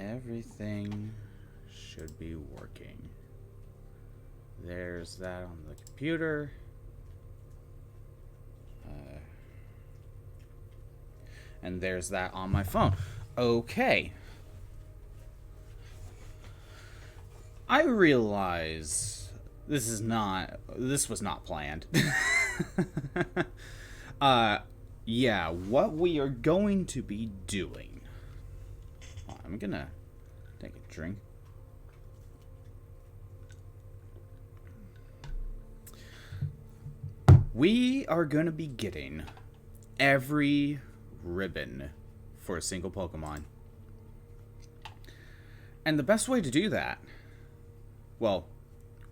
Everything should be working. There's that on the computer. And there's that on my phone. Okay. I realize this was not planned. Yeah, what we are going to be doing. I'm gonna take a drink. We are gonna be getting every ribbon for a single Pokemon. And the best way to do that, well,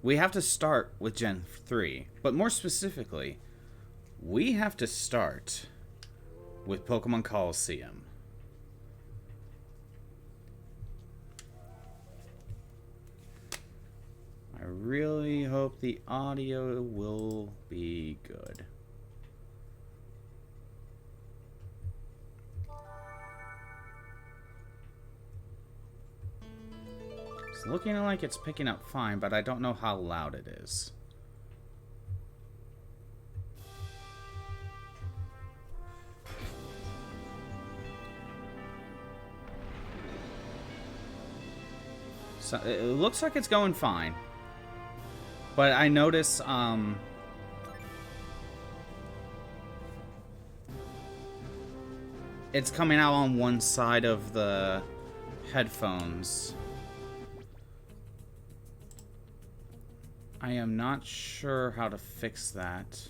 we have to start with Gen 3. But more specifically, we have to start with Pokémon Colosseum. I really hope the audio will be good. It's looking like it's picking up fine, but I don't know how loud it is. So it looks like it's going fine. But I notice, it's coming out on one side of the headphones. I am not sure how to fix that.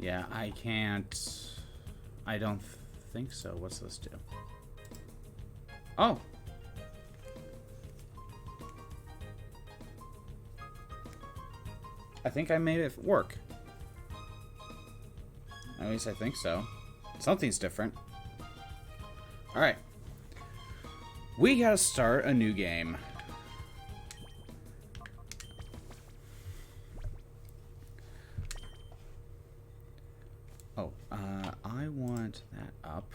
Yeah, I can't. I don't think so. What's this do? Oh! I think I made it work. At least I think so. Something's different. Alright. We gotta start a new game. Oh, I want that up.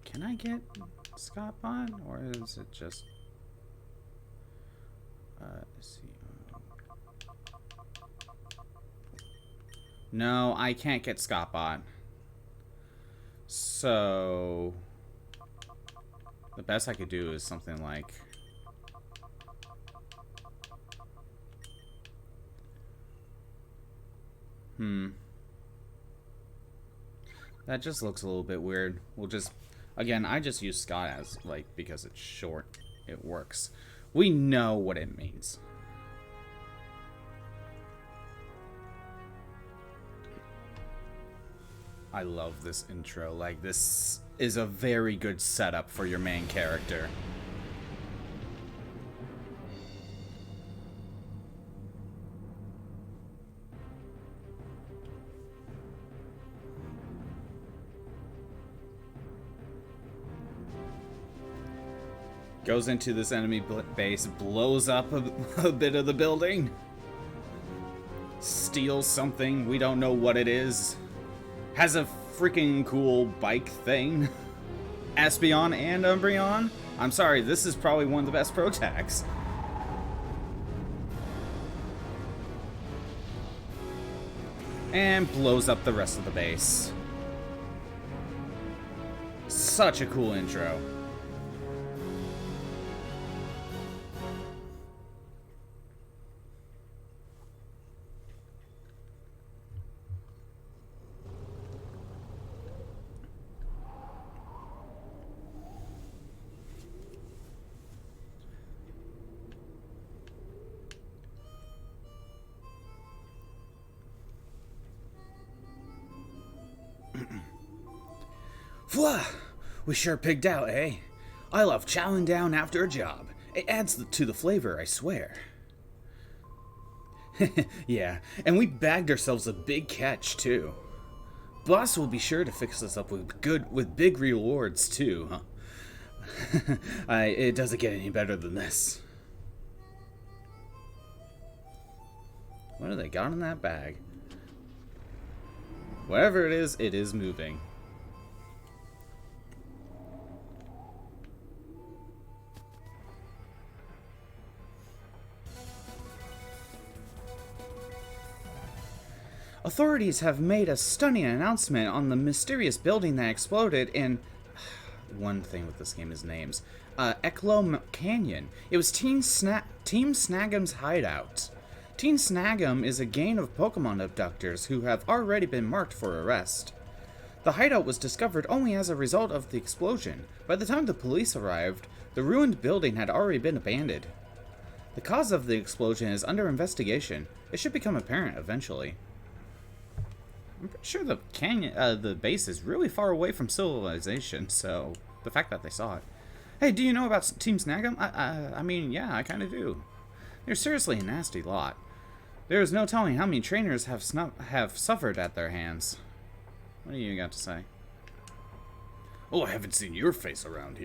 Can I get Scott on, or is it just... let's see. No, I can't get Scottbot. So the best I could do is something like that just looks a little bit weird. We'll just, again, I just use Scott as, like, because it's short. It works. We know what it means. I love this intro. Like, this is a very good setup for your main character. Goes into this enemy base, blows up a bit of the building, steals something, we don't know what it is, has a freaking cool bike thing. Espeon and Umbreon? I'm sorry, this is probably one of the best Protacs. And blows up the rest of the base. Such a cool intro. Flah! We sure pigged out, eh? I love chowing down after a job. It adds to the flavor, I swear. Yeah, and we bagged ourselves a big catch, too. Boss will be sure to fix us up with big rewards, too, huh? It doesn't get any better than this. What have they got in that bag? Whatever it is moving. Authorities have made a stunning announcement on the mysterious building that exploded in... One thing with this game is names. Eklo Canyon. It was Team Snagum's hideout. Team Snagum is a gang of Pokemon abductors who have already been marked for arrest. The hideout was discovered only as a result of the explosion. By the time the police arrived, the ruined building had already been abandoned. The cause of the explosion is under investigation. It should become apparent eventually. I'm pretty sure the canyon, the base is really far away from civilization, so the fact that they saw it. Hey, do you know about Team Snagum? I mean, yeah, I kind of do. They're seriously a nasty lot. There is no telling how many trainers have suffered at their hands. What do you got to say? Oh, I haven't seen your face around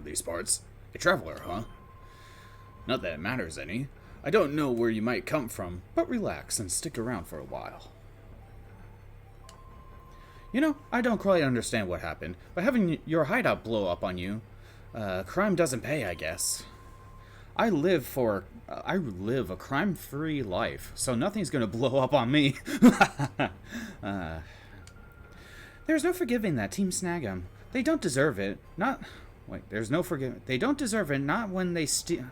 these parts. A traveler, huh? Not that it matters any. I don't know where you might come from, but relax and stick around for a while. You know, I don't quite understand what happened, but having your hideout blow up on you, crime doesn't pay, I guess. I live a crime-free life, so nothing's gonna blow up on me. There's no forgiving that Team Snagum. They don't deserve it. There's no forgiving. They don't deserve it. Not when they steal.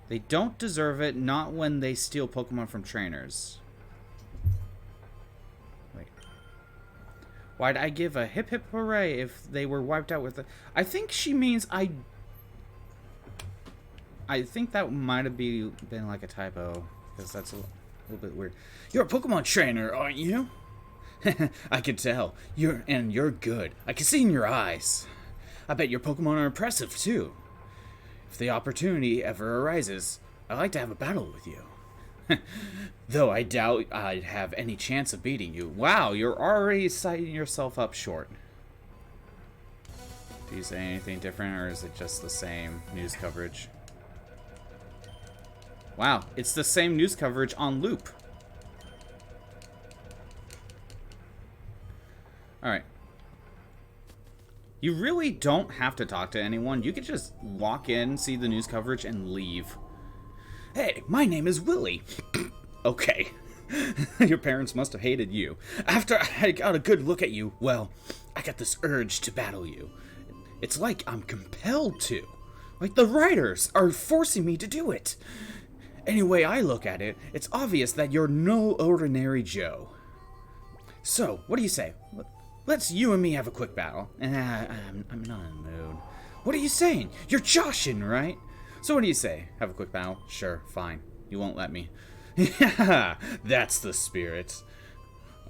They don't deserve it. Not when they steal Pokemon from trainers. Why'd I give a hip hip hooray if they were wiped out with it? I think she means I think that might have been like a typo, because that's a little bit weird. You're a Pokemon trainer, aren't you? I can tell. You're good. I can see in your eyes. I bet your Pokemon are impressive, too. If the opportunity ever arises, I'd like to have a battle with you. Though I doubt I'd have any chance of beating you. Wow, you're already citing yourself up short. Do you say anything different, or is it just the same news coverage? Wow, it's the same news coverage on loop. Alright. You really don't have to talk to anyone. You could just walk in, see the news coverage, and leave. Hey, my name is Willie. Okay. Your parents must have hated you. After I got a good look at you, well, I got this urge to battle you. It's like I'm compelled to. Like the writers are forcing me to do it. Any way I look at it, it's obvious that you're no ordinary Joe. So, what do you say? Let's you and me have a quick battle. I'm not in the mood. What are you saying? You're joshing, right? So what do you say? Have a quick battle? Sure, fine. You won't let me. Yeah, that's the spirit.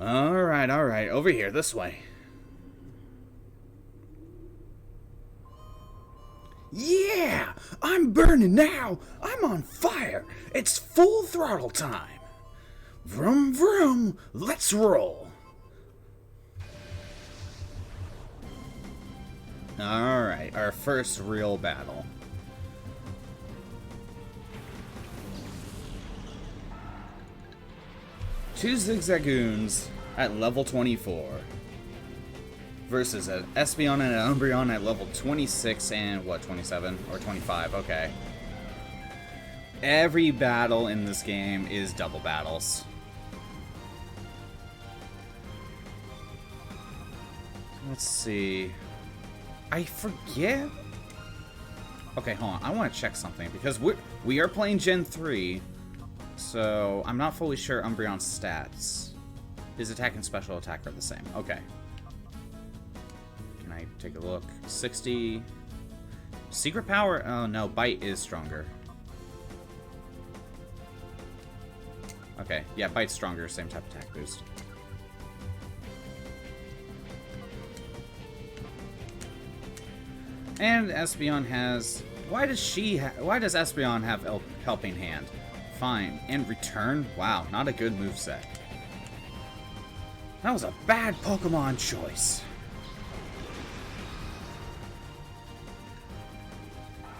Alright, over here, this way. Yeah! I'm burning now! I'm on fire! It's full throttle time! Vroom vroom! Let's roll! Alright, our first real battle. Two Zigzagoons at level 24 versus an Espeon and an Umbreon at level 26 and what, 27 or 25? Okay. Every battle in this game is double battles. Let's see. I forget. Okay, hold on. I want to check something because we are playing Gen 3. So, I'm not fully sure Umbreon's stats. His attack and special attack are the same. Okay. Can I take a look? 60. Secret power? Oh, no. Bite is stronger. Okay. Yeah, Bite's stronger. Same type of attack boost. And Espeon has... Why does Espeon have Helping Hand? Fine. And Return? Wow, not a good moveset. That was a bad Pokemon choice.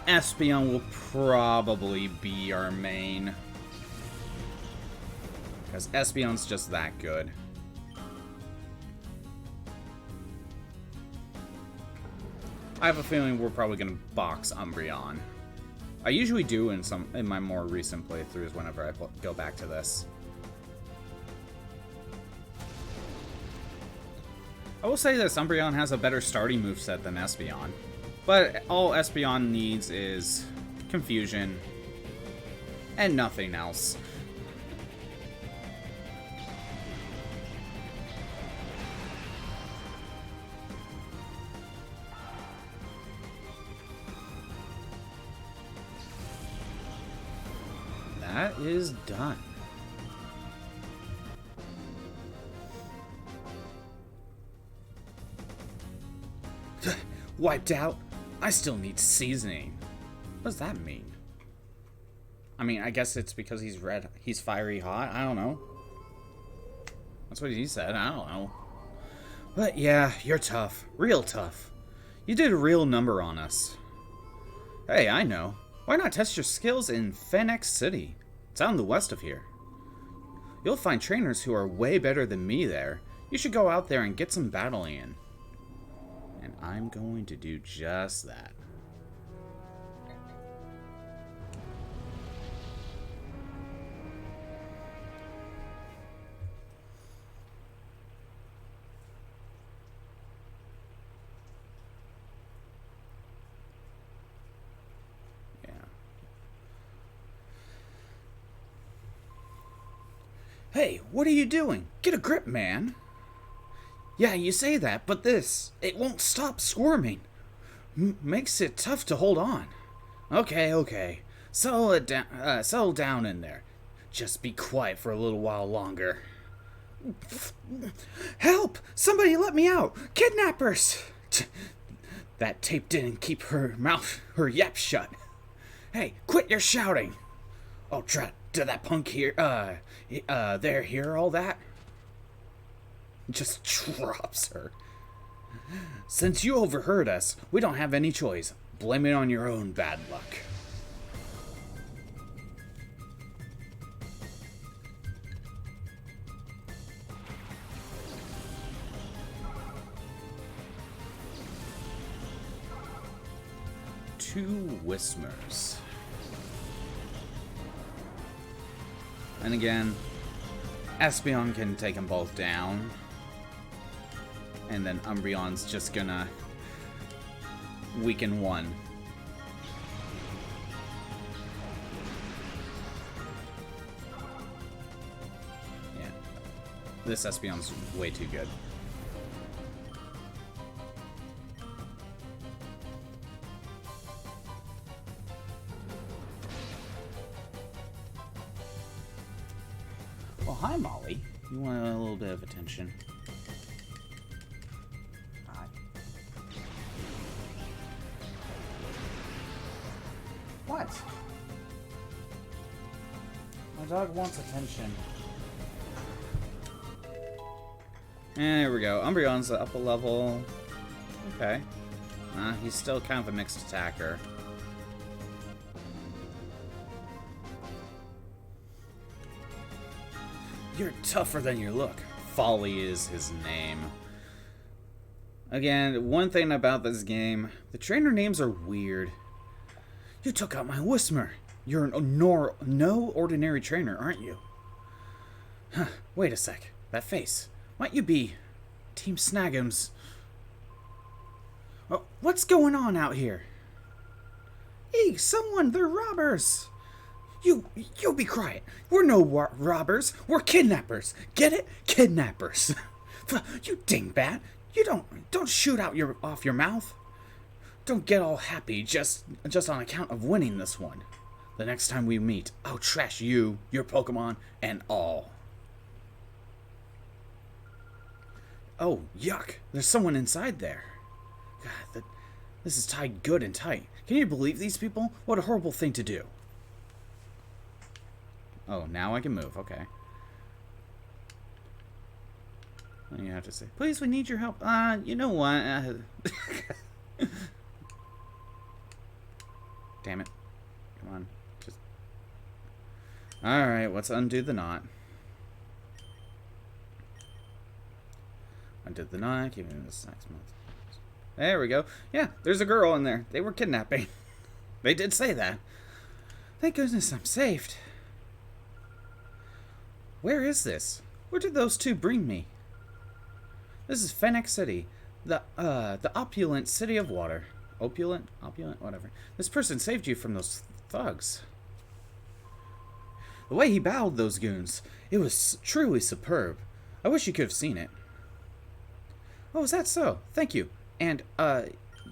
Espeon will probably be our main. Because Espeon's just that good. I have a feeling we're probably going to box Umbreon. I usually do in my more recent playthroughs whenever I go back to this. I will say this, Umbreon has a better starting moveset than Espeon. But all Espeon needs is confusion and nothing else. That is done. Wiped out? I still need seasoning. What does that mean? I mean, I guess it's because he's red. He's fiery hot. I don't know. That's what he said. I don't know. But yeah, you're tough. Real tough. You did a real number on us. Hey, I know. Why not test your skills in Phoenix City? It's out in the west of here. You'll find trainers who are way better than me there. You should go out there and get some battling in. And I'm going to do just that. Yeah. Hey, what are you doing? Get a grip, man. Yeah, you say that, but it won't stop squirming. Makes it tough to hold on. Okay. Settle down in there. Just be quiet for a little while longer. Help! Somebody let me out! Kidnappers! That tape didn't keep her yap shut. Hey, quit your shouting! Oh, did that punk hear all that? Just drops her. Since you overheard us, we don't have any choice. Blame it on your own bad luck. Two Whismers. And again, Espeon can take them both down. And then Umbreon's just gonna weaken one. Yeah. This Espeon's way too good. Well, hi, Molly. You want a little bit of attention? What? My dog wants attention. And there we go. Umbreon's up a level. Okay. He's still kind of a mixed attacker. You're tougher than you look. Folly is his name. Again, one thing about this game, the trainer names are weird. You took out my Whismer. You're no ordinary trainer, aren't you? Huh, wait a sec. That face. Might you be Team Snag'ems? Oh, what's going on out here? Hey, someone, they're robbers. You be quiet. We're no robbers. We're kidnappers. Get it? Kidnappers. You dingbat. You don't shoot out off your mouth. Don't get all happy just on account of winning this one. The next time we meet, I'll trash you, your Pokemon, and all. Oh, yuck. There's someone inside there. God, This is tied good and tight. Can you believe these people? What a horrible thing to do. Oh, now I can move. Okay. What do you have to say? Please, we need your help. You know what? Damn it. Come on. Just... Alright, let's undo the knot. Undid the knot. Keep it this next month. There we go. Yeah, there's a girl in there. They were kidnapping. They did say that. Thank goodness I'm saved. Where is this? Where did those two bring me? This is Fennec City. The opulent city of water. Opulent? Opulent? Whatever. This person saved you from those thugs. The way he bowed those goons, it was truly superb. I wish you could have seen it. Oh, is that so? Thank you. And,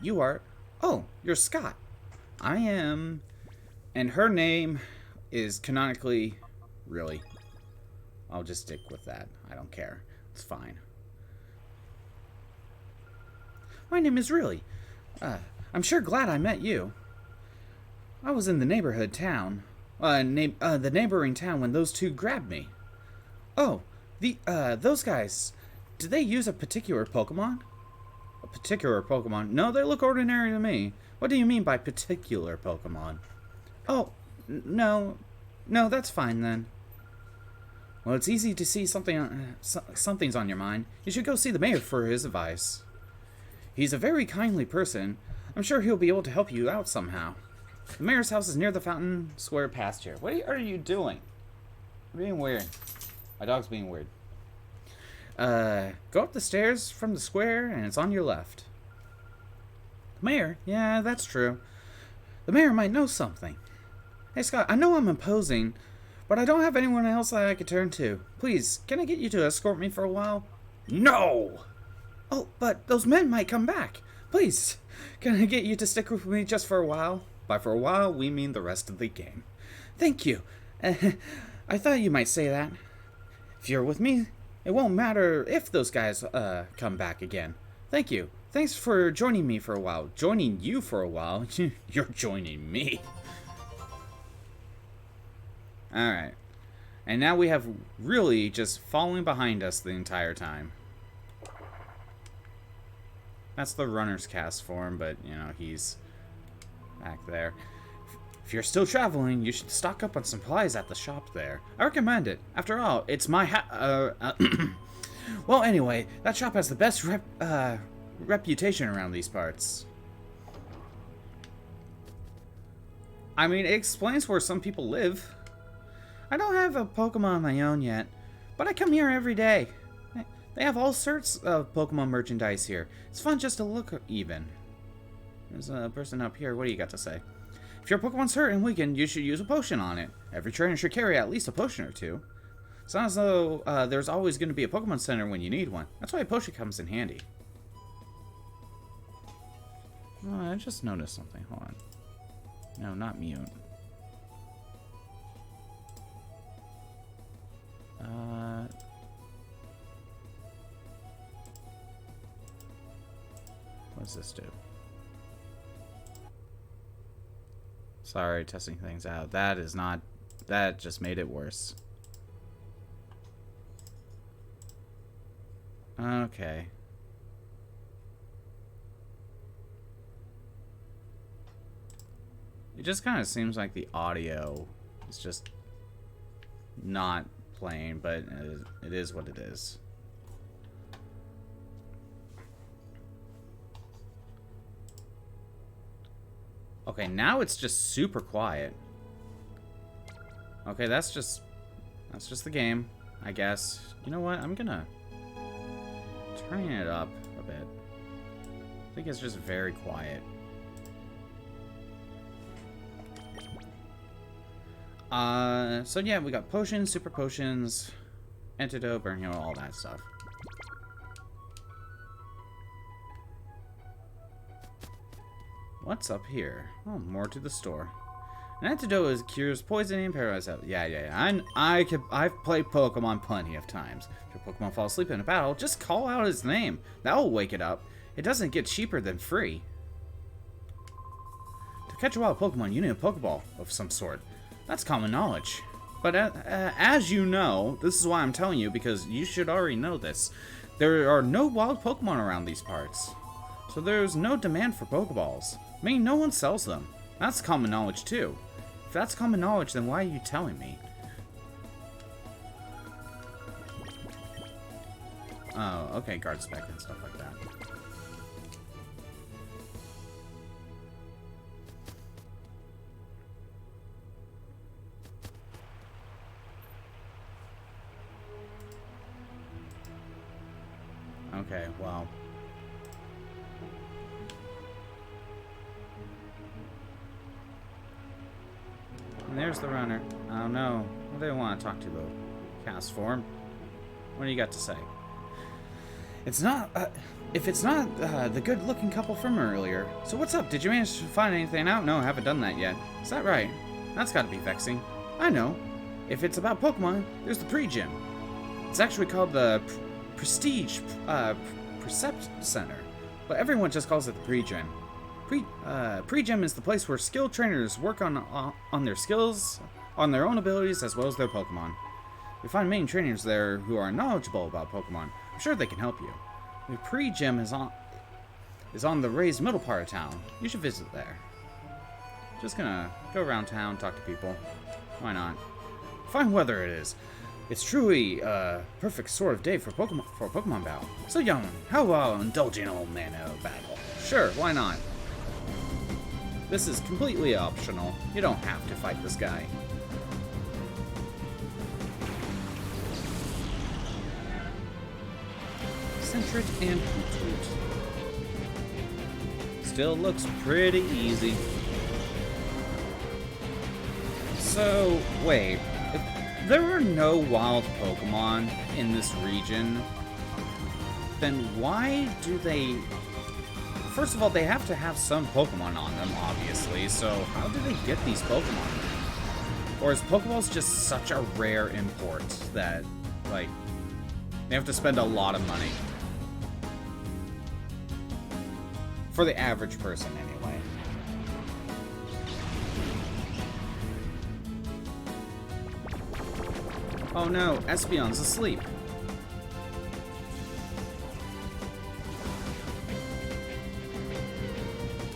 you are... Oh, you're Scott. I am... And her name is canonically... Really. I'll just stick with that. I don't care. It's fine. My name is Really. I'm sure glad I met you. I was in the neighborhood town. The neighboring town when those two grabbed me. Oh, those guys... Did they use a particular Pokemon? A particular Pokemon? No, they look ordinary to me. What do you mean by particular Pokemon? Oh, no. No, that's fine then. Well, it's easy to see something's on your mind. You should go see the mayor for his advice. He's a very kindly person. I'm sure he'll be able to help you out somehow. The mayor's house is near the Fountain Square pasture. What are you doing? You're being weird. My dog's being weird. Go up the stairs from the square, and it's on your left. The mayor? Yeah, that's true. The mayor might know something. Hey, Scott, I know I'm imposing, but I don't have anyone else that I could turn to. Please, can I get you to escort me for a while? No! Oh, but those men might come back. Please, can I get you to stick with me just for a while? By for a while, we mean the rest of the game. Thank you. I thought you might say that. If you're with me, it won't matter if those guys come back again. Thank you. Thanks for joining me for a while. Joining you for a while? You're joining me. Alright. And now we have Really just following behind us the entire time. That's the runner's cast form, but, you know, he's back there. If you're still traveling, you should stock up on supplies at the shop there. I recommend it. After all, it's my Well, anyway, that shop has the best reputation around these parts. I mean, it explains where some people live. I don't have a Pokemon of my own yet, but I come here every day. They have all sorts of Pokemon merchandise here. It's fun just to look even. There's a person up here. What do you got to say? If your Pokemon's hurt and weakened, you should use a potion on it. Every trainer should carry at least a potion or two. It's not as though there's always going to be a Pokemon Center when you need one. That's why a potion comes in handy. Oh, I just noticed something. Hold on. No, not mute. What does this do? Sorry, testing things out. That is not... That just made it worse. Okay. It just kind of seems like the audio is just not playing, but it is what it is. Okay, now it's just super quiet. Okay, that's just the game, I guess. You know what? I'm gonna turn it up a bit. I think it's just very quiet. So yeah, we got potions, super potions, antidote, burn heal, all that stuff. What's up here? Oh, more to the store. An antidote cures poisoning and paralysis. Yeah. I've played Pokemon plenty of times. If your Pokemon falls asleep in a battle, just call out his name. That'll wake it up. It doesn't get cheaper than free. To catch a wild Pokemon, you need a Pokeball of some sort. That's common knowledge. But as you know, this is why I'm telling you, because you should already know this. There are no wild Pokemon around these parts. So there's no demand for Pokeballs. I mean, no one sells them. That's common knowledge too. If that's common knowledge, then why are you telling me? Oh, okay, guard spec and stuff like that. Okay, well. And there's the runner. Oh no. What do they want to talk to, though? Cast form? What do you got to say? It's not, if it's not the good-looking couple from earlier. So what's up? Did you manage to find anything out? No, I haven't done that yet. Is that right? That's gotta be vexing. I know. If it's about Pokemon, there's the pre-gym. It's actually called the Prestige Percept Center, but everyone just calls it the pre-gym. Pre-gym is the place where skilled trainers work on their skills, on their own abilities, as well as their Pokemon. You find main trainers there who are knowledgeable about Pokemon. I'm sure they can help you. The pre-gym is on the raised middle part of town. You should visit there. Just gonna go around town, talk to people. Why not? Fine weather it is. It's truly a perfect sort of day for a Pokemon battle. So young, how about indulging an old man in a battle? Sure, why not? This is completely optional. You don't have to fight this guy. Centret and Hoothoot. Still looks pretty easy. So, wait. If there are no wild Pokemon in this region, then why do they... First of all, they have to have some Pokemon on them, obviously, so how do they get these Pokemon? Or is Pokeballs just such a rare import that, like, they have to spend a lot of money? For the average person, anyway. Oh no, Espeon's asleep.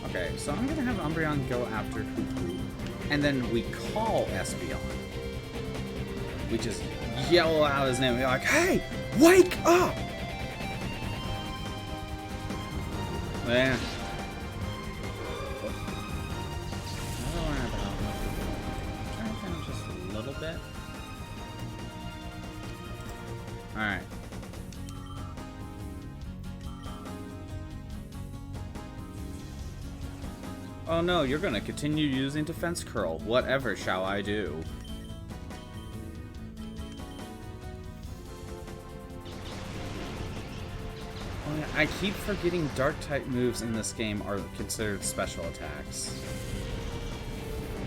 Okay, so I'm gonna have Umbreon go after Hoothoot, and then we call Espeon. We just yell out his name, we're like, hey, wake up! Yeah. Turn it down just a little bit. Alright. Oh no, you're gonna continue using Defense Curl. Whatever shall I do? I keep forgetting Dark-type moves in this game are considered special attacks.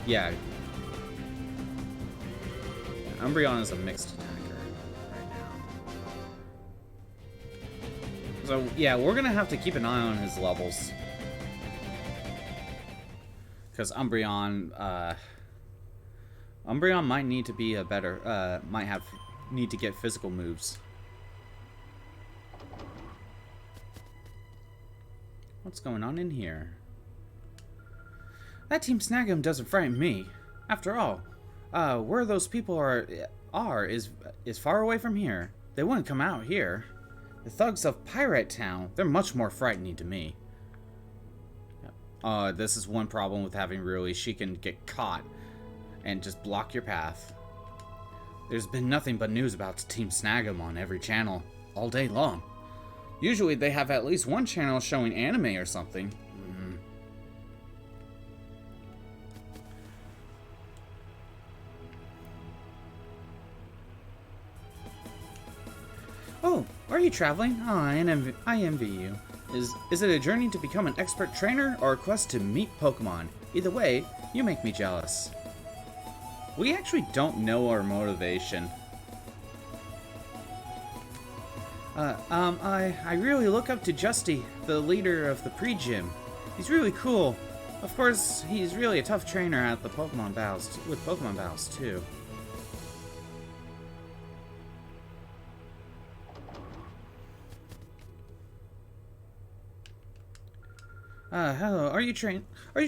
Yeah. Umbreon is a mixed attacker right now. So, yeah, we're gonna have to keep an eye on his levels. Because Umbreon might need to be a better, need to get physical moves. What's going on in here? That Team Snag'em doesn't frighten me. After all, where those people are is far away from here. They wouldn't come out here. The thugs of Pirate Town, they're much more frightening to me. This is one problem with having Rui. She can get caught and just block your path. There's been nothing but news about Team Snag'em on every channel all day long. Usually they have at least one channel showing anime or something. Oh, are you traveling? Oh, I envy you. Is it a journey to become an expert trainer or a quest to meet Pokemon? Either way, you make me jealous. We actually don't know our motivation. I really look up to Justy, the leader of the pre-gym. He's really cool. Of course, he's really a tough trainer at the Pokemon battles, with Pokemon battles too. Hello, are you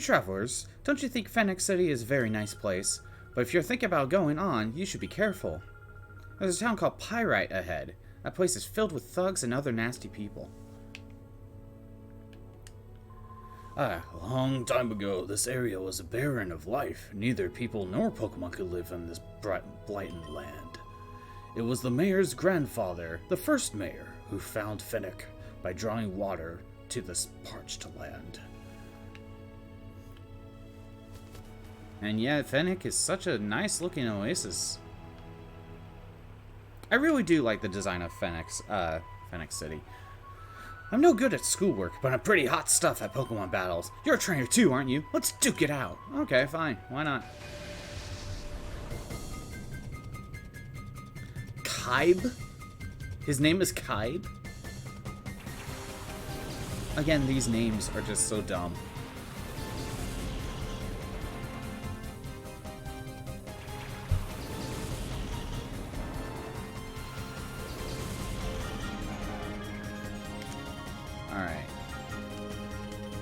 travelers? Don't you think Phoenix City is a very nice place? But if you're thinking about going on, you should be careful. There's a town called Pyrite ahead. That place is filled with thugs and other nasty people. A long time ago, this area was barren of life. Neither people nor Pokemon could live in this blighted land. It was the mayor's grandfather, the first mayor, who found Fennec by drawing water to this parched land. And yet, Fennec is such a nice looking oasis. I really do like the design of Fennec City. I'm no good at schoolwork, but I'm pretty hot stuff at Pokemon battles. You're a trainer too, aren't you? Let's duke it out. Okay, fine. Why not? Kybe? His name is Kybe? Again, these names are just so dumb. Alright.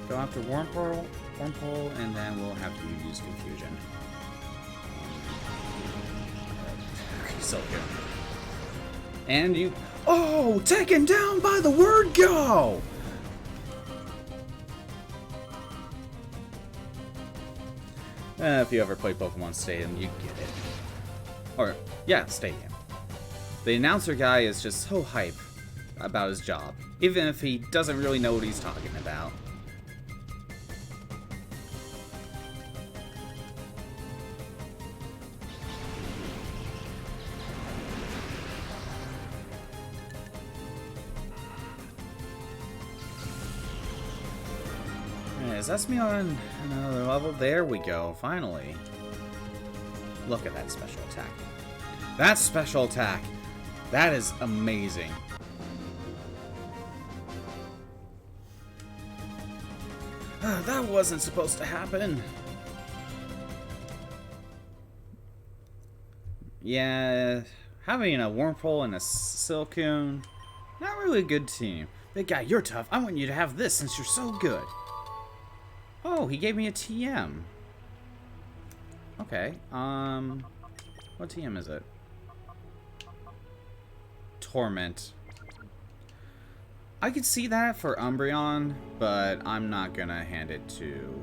Go after Wormpole, and then we'll have to use Confusion. So good. And you... Oh! Taken down by the word go! If you ever play Pokemon Stadium, you get it. Or, yeah, Stadium. The announcer guy is just so hype about his job, even if he doesn't really know what he's talking about. Is that me on another level? There we go, finally. Look at that special attack. That special attack! That is amazing. That wasn't supposed to happen. Yeah, having a Wormpole and a Silcoon, not really a good team. Big guy, you're tough. I want you to have this since you're so good. Oh, he gave me a TM. Okay, what TM is it? Torment. I could see that for Umbreon, but I'm not gonna hand it to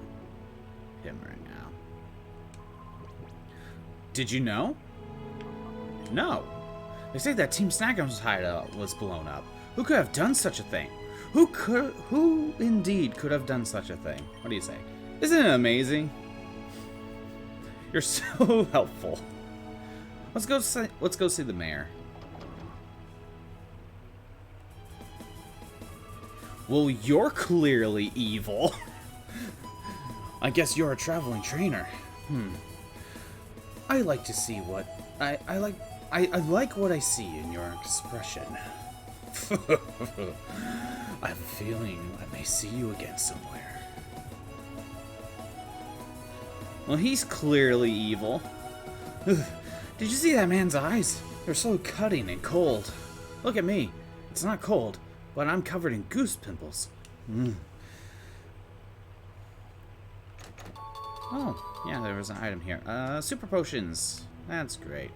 him right now. Did you know? No. They say that Team Snagum's hideout was blown up. Who could have done such a thing? Who indeed could have done such a thing? What do you say? Isn't it amazing? You're so helpful. Let's go see the mayor. Well, you're clearly evil. I guess you're a traveling trainer. I like to see what I like what I see in your expression. I have a feeling I may see you again somewhere. Well, he's clearly evil. Did you see that man's eyes? They're so cutting and cold. Look at me. It's not cold, but I'm covered in goose pimples. Oh, yeah, there was an item here. Super potions. That's great.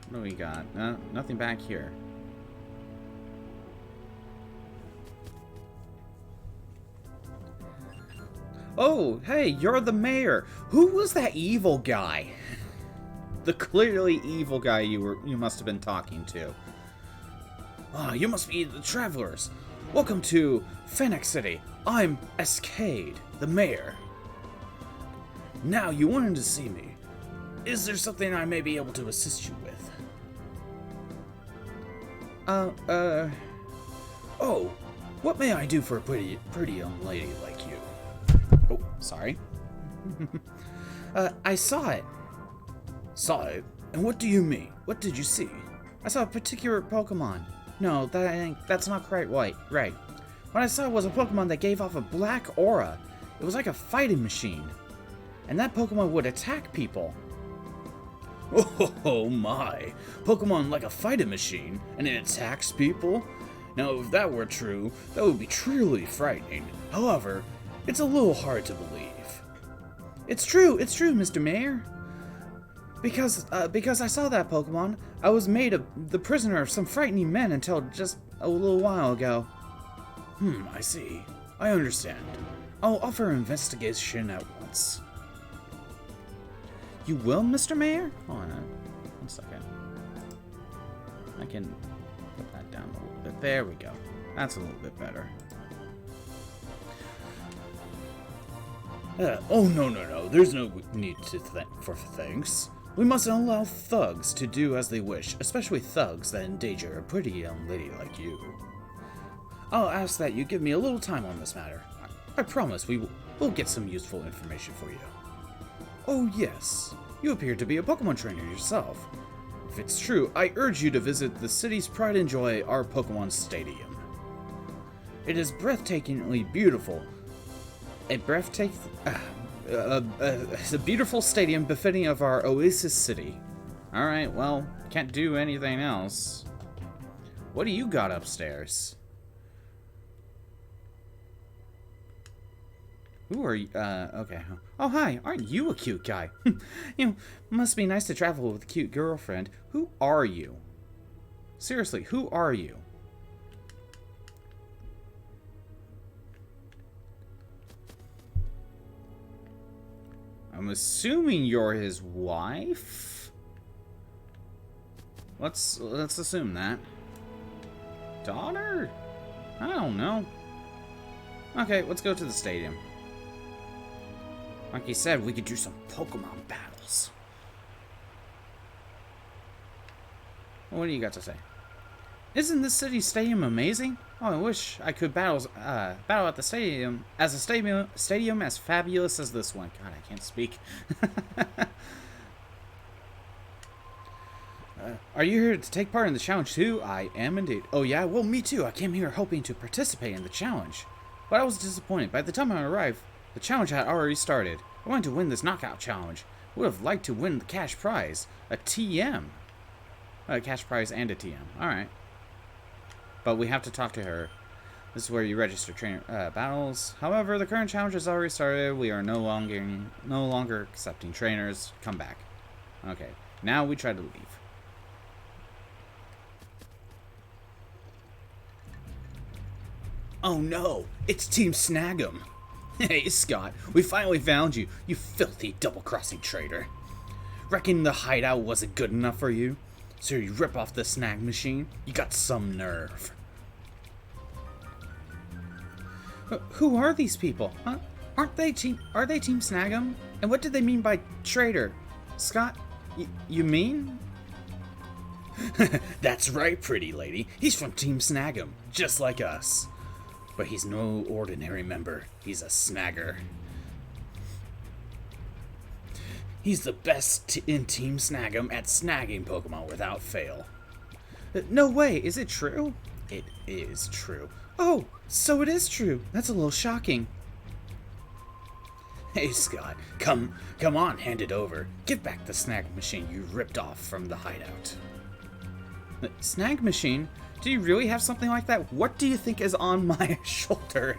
What do we got? Nothing back here. Oh, hey, you're the mayor. Who was that evil guy? The clearly evil guy you must have been talking to. Ah, you must be the travelers. Welcome to Phoenix City. I'm Escade, the mayor. Now, you wanted to see me. Is there something I may be able to assist you with? Oh, what may I do for a pretty young lady like you? Oh, sorry. I saw it. Saw it? And what do you mean? What did you see? I saw a particular Pokemon. No, that's not quite right. What I saw was a Pokemon that gave off a black aura. It was like a fighting machine. And that Pokemon would attack people. Oh my! Pokemon like a fighting machine, and it attacks people? Now, if that were true, that would be truly frightening. However, it's a little hard to believe. It's true, Mr. Mayor. Because I saw that Pokemon, I was made the prisoner of some frightening men until just a little while ago. I see. I understand. I'll offer investigation at once. You will, Mr. Mayor? Hold on 1 second. I can put that down a little bit. There we go. That's a little bit better. Oh, no. There's no need for thanks. We mustn't allow thugs to do as they wish, especially thugs that endanger a pretty young lady like you. I'll ask that you give me a little time on this matter. I promise we'll get some useful information for you. Oh yes, you appear to be a Pokemon trainer yourself. If it's true, I urge you to visit the city's pride and joy, our Pokemon Stadium. It is breathtakingly beautiful. It's a beautiful stadium befitting of our Oasis City. Alright, well, can't do anything else. What do you got upstairs? Who are you? Okay. Oh, hi. Aren't you a cute guy? Must be nice to travel with a cute girlfriend. Who are you? Seriously, who are you? I'm assuming you're his wife? Let's assume that. Daughter? I don't know. Okay, let's go to the stadium. Like you said, we could do some Pokemon battles. What do you got to say? Isn't this city's stadium amazing? Oh, I wish I could battle at the stadium as fabulous as this one. God, I can't speak. Are you here to take part in the challenge too? I am indeed. Oh yeah? Well, me too. I came here hoping to participate in the challenge. But I was disappointed. By the time I arrived, the challenge had already started. I wanted to win this knockout challenge. I would have liked to win the cash prize. A TM. A cash prize and a TM. Alright. But we have to talk to her. This is where you register trainer battles. However, the current challenge has already started. We are no longer accepting trainers. Come back. Okay. Now we try to leave. Oh no! It's Team Snag'em! Hey Scott, we finally found you, you filthy double-crossing traitor. Reckon the hideout wasn't good enough for you? So you rip off the snag machine? You got some nerve. Who are these people? Huh? Are they Team Snag'em? And what did they mean by traitor? Scott, you mean? That's right, pretty lady. He's from Team Snag'em, just like us. But he's no ordinary member. He's a snagger. He's the best in Team Snag'em at snagging Pokemon without fail. No way, is it true? It is true. Oh, so it is true. That's a little shocking. Hey Scott, come on, hand it over. Give back the snag machine you ripped off from the hideout. The snag machine? Do you really have something like that? What do you think is on my shoulder?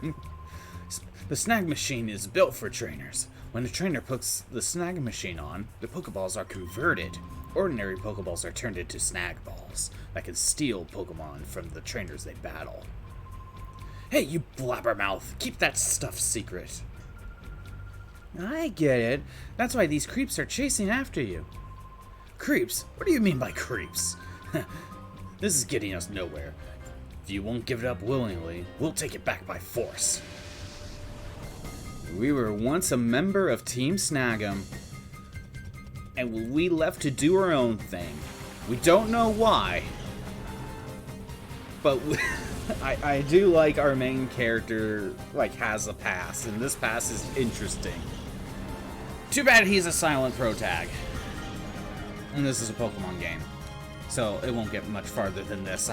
The snag machine is built for trainers. When a trainer puts the snag machine on, the Pokeballs are converted. Ordinary Pokeballs are turned into snag balls that can steal Pokemon from the trainers they battle. Hey, you blabbermouth! Keep that stuff secret. I get it. That's why these creeps are chasing after you. Creeps? What do you mean by creeps? This is getting us nowhere. If you won't give it up willingly, we'll take it back by force. We were once a member of Team Snag'em, and we left to do our own thing. We don't know why, but I do like our main character has a past, and this past is interesting. Too bad he's a silent pro tag, and this is a Pokemon game, so it won't get much farther than this.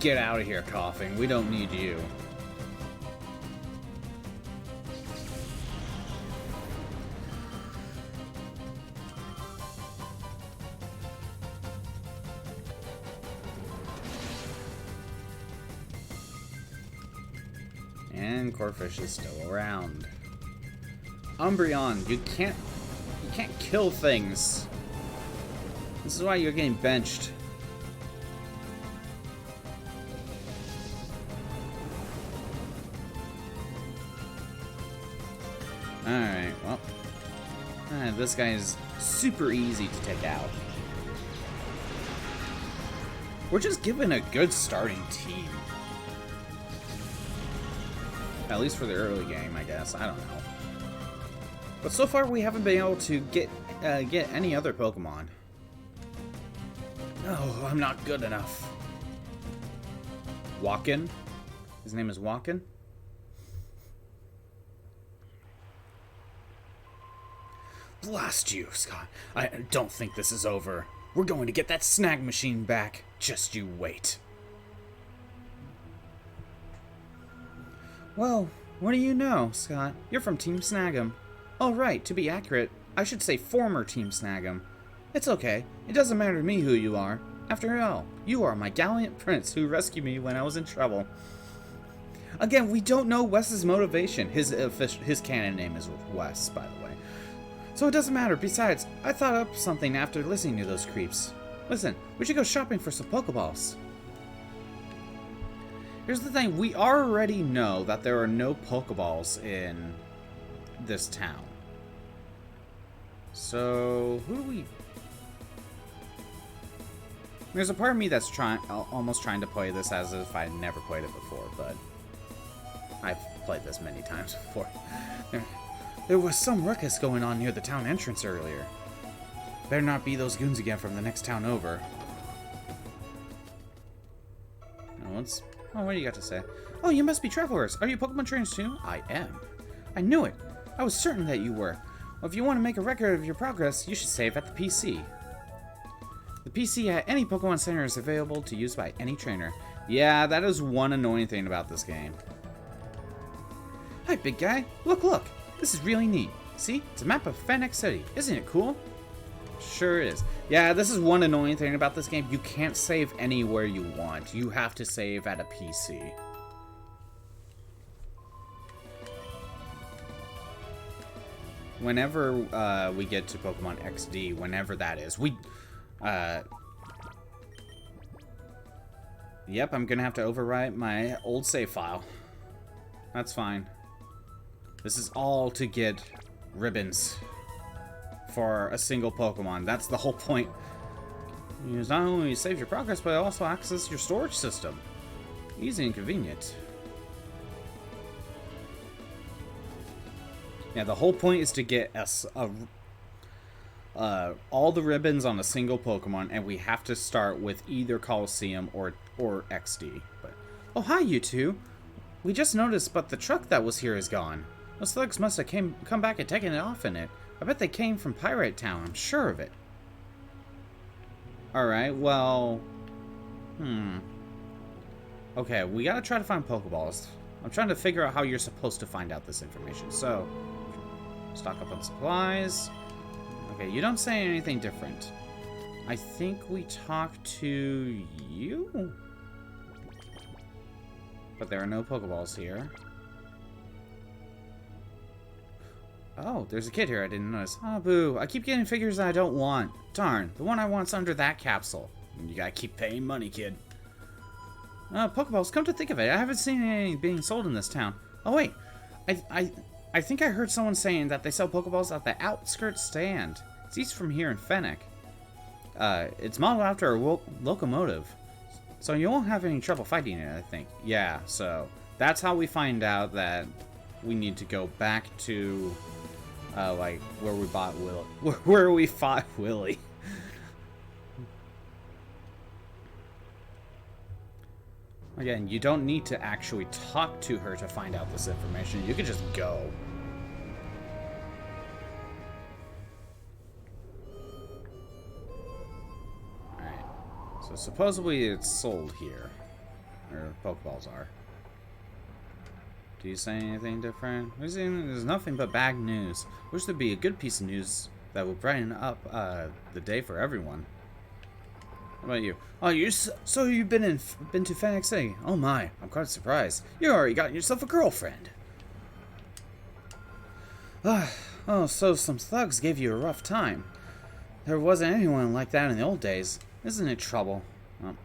get out of here, coughing. We don't need you. And Corphish is still around. Umbreon, you can't kill things. This is why you're getting benched. Alright, well. This guy is super easy to take out. We're just given a good starting team. At least for the early game, I guess. I don't know. But so far, we haven't been able to get any other Pokemon. No, I'm not good enough. Walkin? His name is Walkin? Blast you, Scott. I don't think this is over. We're going to get that snag machine back. Just you wait. Well, what do you know, Scott? You're from Team Snag'em. Oh, right, to be accurate, I should say former Team Snag'em. It's okay. It doesn't matter to me who you are. After all, you are my gallant prince who rescued me when I was in trouble. Again, we don't know Wes's motivation. His canon name is Wes, by the way. So it doesn't matter. Besides, I thought up something after listening to those creeps. Listen, we should go shopping for some Pokeballs. Here's the thing, we already know that there are no Pokeballs in this town. So, who do we... There's a part of me that's almost trying to play this as if I'd never played it before, but I've played this many times before. There was some ruckus going on near the town entrance earlier. Better not be those goons again from the next town over. Oh, what do you got to say? Oh, you must be travelers. Are you Pokemon trainers too? I am. I knew it. I was certain that you were. Well, if you want to make a record of your progress, you should save at the PC. The PC at any Pokemon Center is available to use by any trainer. Yeah, that is one annoying thing about this game. Hi, big guy. Look, look. This is really neat. See? It's a map of Fennec City. Isn't it cool? Sure is. Yeah, this is one annoying thing about this game. You can't save anywhere you want. You have to save at a PC. Whenever we get to Pokemon XD, whenever that is, yep, I'm gonna have to overwrite my old save file. That's fine. This is all to get ribbons for a single Pokemon. That's the whole point. You not only save your progress, but also access your storage system. Easy and convenient. Yeah, the whole point is to get all the ribbons on a single Pokemon, and we have to start with either Colosseum or XD. But oh, hi, you two. We just noticed, but the truck that was here is gone. Those thugs must have come back and taken it off in it. I bet they came from Pirate Town, I'm sure of it. Alright, well... Okay, we gotta try to find Pokeballs. I'm trying to figure out how you're supposed to find out this information. So, stock up on supplies. Okay, you don't say anything different. I think we talk to you? But there are no Pokeballs here. Oh, there's a kid here I didn't notice. Oh, boo. I keep getting figures that I don't want. Darn, the one I want's under that capsule. You gotta keep paying money, kid. Pokeballs, come to think of it, I haven't seen any being sold in this town. Oh, wait. I think I heard someone saying that they sell Pokeballs at the outskirts stand. It's east from here in Fennec. It's modeled after a locomotive. So you won't have any trouble fighting it, I think. Yeah, so that's how we find out that we need to go back to... like, where we bought Willy. Where we fought Willy. Again, you don't need to actually talk to her to find out this information. You can just go. Alright. So supposedly it's sold here. where Pokeballs are. Do you say anything different? There's nothing but bad news. Wish there'd be a good piece of news that will brighten up the day for everyone. How about you? Oh, so you've been to Phoenix City? Oh my, I'm quite surprised. You already got yourself a girlfriend. Oh, so some thugs gave you a rough time. There wasn't anyone like that in the old days. Isn't it trouble? Well,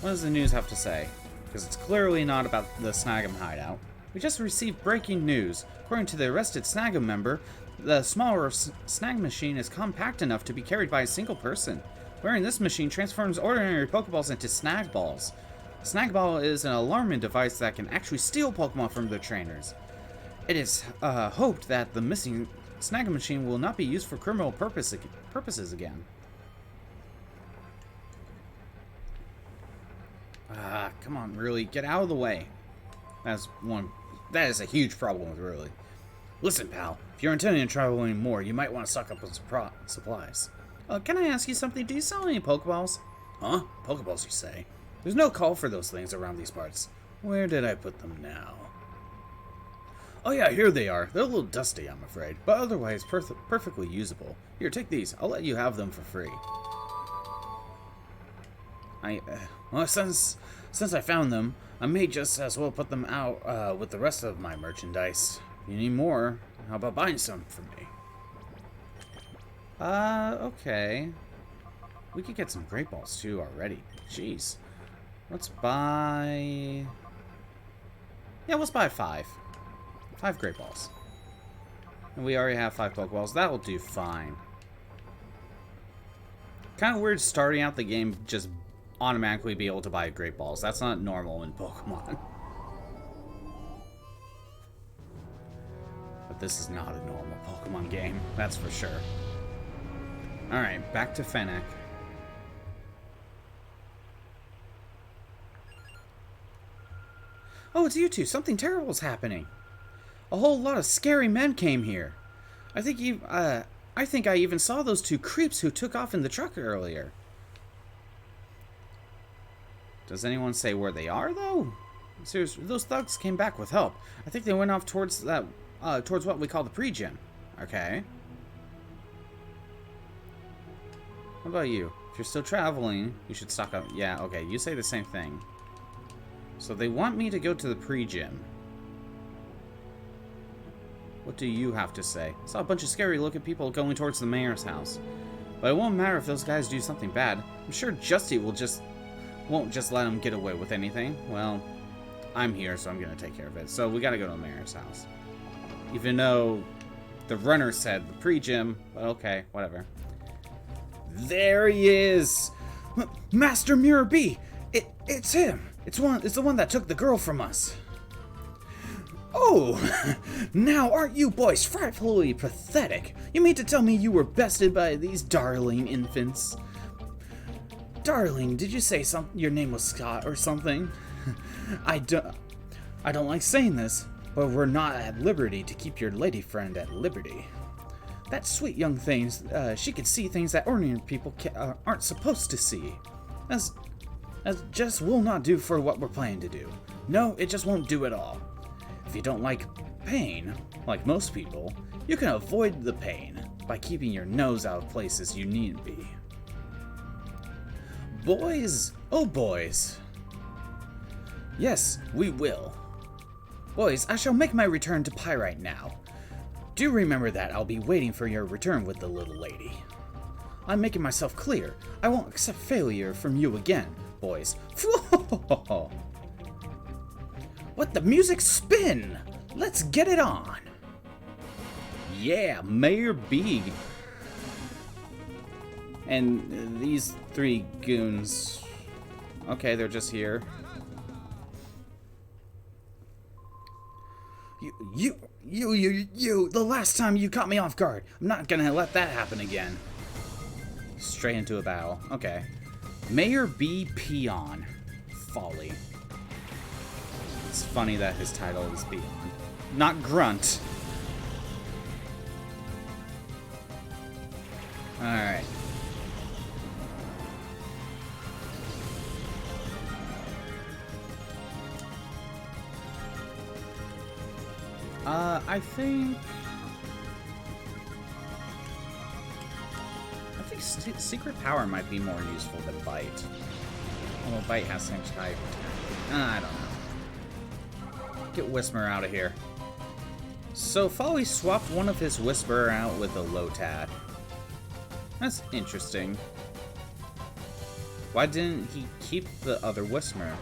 what does the news have to say? Because it's clearly not about the Snag'em hideout. We just received breaking news. According to the arrested Snag'em member, the smaller snag machine is compact enough to be carried by a single person. Wearing this machine transforms ordinary Pokeballs into Snag Balls. Snag Ball is an alarming device that can actually steal Pokemon from their trainers. It is hoped that the missing Snag machine will not be used for criminal purposes again. Come on, really, get out of the way. That is a huge problem with Ridley. Listen, pal, if you're intending to travel anymore, you might want to stock up on supplies. Can I ask you something? Do you sell any Pokeballs? Huh? Pokeballs, you say? There's no call for those things around these parts. Where did I put them now? Oh yeah, here they are. They're a little dusty, I'm afraid, but otherwise perfectly usable. Here, take these. I'll let you have them for free. Well, since I found them, I may just as well put them out with the rest of my merchandise. If you need more, how about buying some from me? Okay. We could get some Great Balls too already. Jeez. Let's buy... Yeah, let's buy 5. 5 Great Balls. And we already have 5 Pokeballs. That'll do fine. Kind of weird starting out the game just automatically be able to buy Great Balls. That's not normal in Pokemon. But this is not a normal Pokemon game. That's for sure. Alright, back to Fennec. Oh, it's you two. Something terrible's happening. A whole lot of scary men came here. I think I even saw those 2 creeps who took off in the truck earlier. Does anyone say where they are, though? Seriously, those thugs came back with help. I think they went off towards that, towards what we call the pre-gym. Okay. What about you? If you're still traveling, you should stock up. Yeah, okay, you say the same thing. So they want me to go to the pre-gym. What do you have to say? I saw a bunch of scary-looking people going towards the mayor's house. But it won't matter if those guys do something bad. I'm sure Justy won't just let them get away with anything. Well, I'm here, so I'm gonna take care of it. So we gotta go to the mayor's house. Even though the runner said the pre-gym, but okay, whatever. There he is! Master Mirror B! It's him! It's the one that took the girl from us. Oh! Now aren't you boys frightfully pathetic? You mean to tell me you were bested by these darling infants? Darling, did you say your name was Scott or something? I don't like saying this, but we're not at liberty to keep your lady friend at liberty. That sweet young thing, she can see things that ordinary people aren't supposed to see. As just will not do for what we're planning to do. No, it just won't do at all. If you don't like pain, like most people, you can avoid the pain by keeping your nose out of places you need to be. Boys, oh boys. Yes, we will. Boys, I shall make my return to Pyrite now. Do remember that I'll be waiting for your return with the little lady. I'm making myself clear. I won't accept failure from you again, boys. What the music spin? Let's get it on. Yeah, Mayor B. And these 3 goons. Okay, they're just here. You, the last time you caught me off guard. I'm not gonna let that happen again. Straight into a battle. Okay. Mayor B. Peon. Folly. It's funny that his title is Peon. Not Grunt. Alright. I think Secret Power might be more useful than Bite. Although Bite has same type. I don't know. Get Whisper out of here. So Folly swapped one of his Whisperer out with a Lotad. That's interesting. Why didn't he keep the other Whisperer?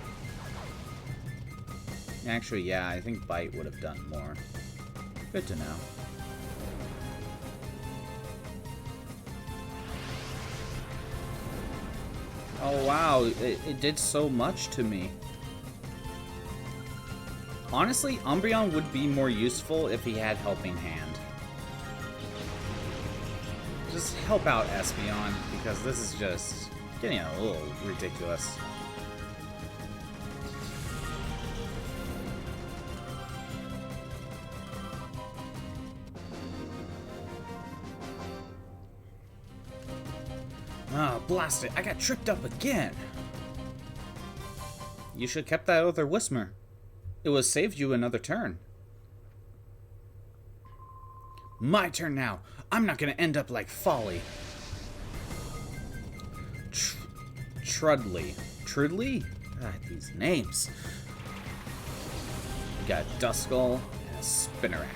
Actually, yeah, I think Bite would have done more. Good to know. Oh wow, it did so much to me. Honestly, Umbreon would be more useful if he had Helping Hand. Just help out Espeon, because this is just getting a little ridiculous. Ah, blast it, I got tripped up again. You should have kept that other Whismer. It would have saved you another turn. My turn now. I'm not gonna end up like Folly. Trudley. Trudley? Ah, these names. We got Duskull and a Spinnerack.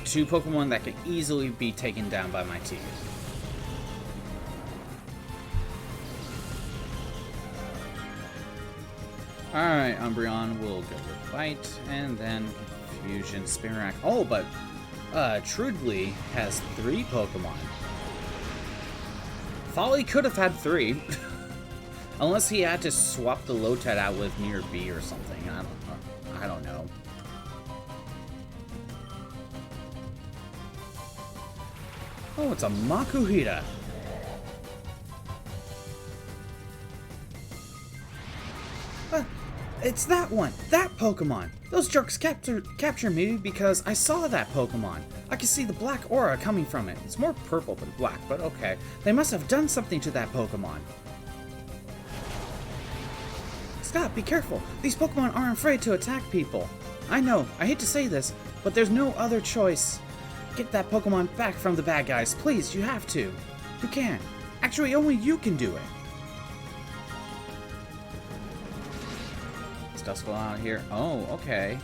Two Pokemon that can easily be taken down by my team. Alright, Umbreon will go with Bite, and then Fusion Spinnerack. Oh, but Trudley has 3 Pokemon. Folly could have had 3. Unless he had to swap the Lotad out with Near B or something. I don't know. Oh, it's a Makuhita. It's that one! That Pokemon! Those jerks capture me because I saw that Pokemon. I can see the black aura coming from it. It's more purple than black, but okay. They must have done something to that Pokemon. Stop, be careful. These Pokemon aren't afraid to attack people. I know, I hate to say this, but there's no other choice. Get that Pokemon back from the bad guys, please, you have to. You can. Actually, only you can do it. Duskull out here. Oh, okay.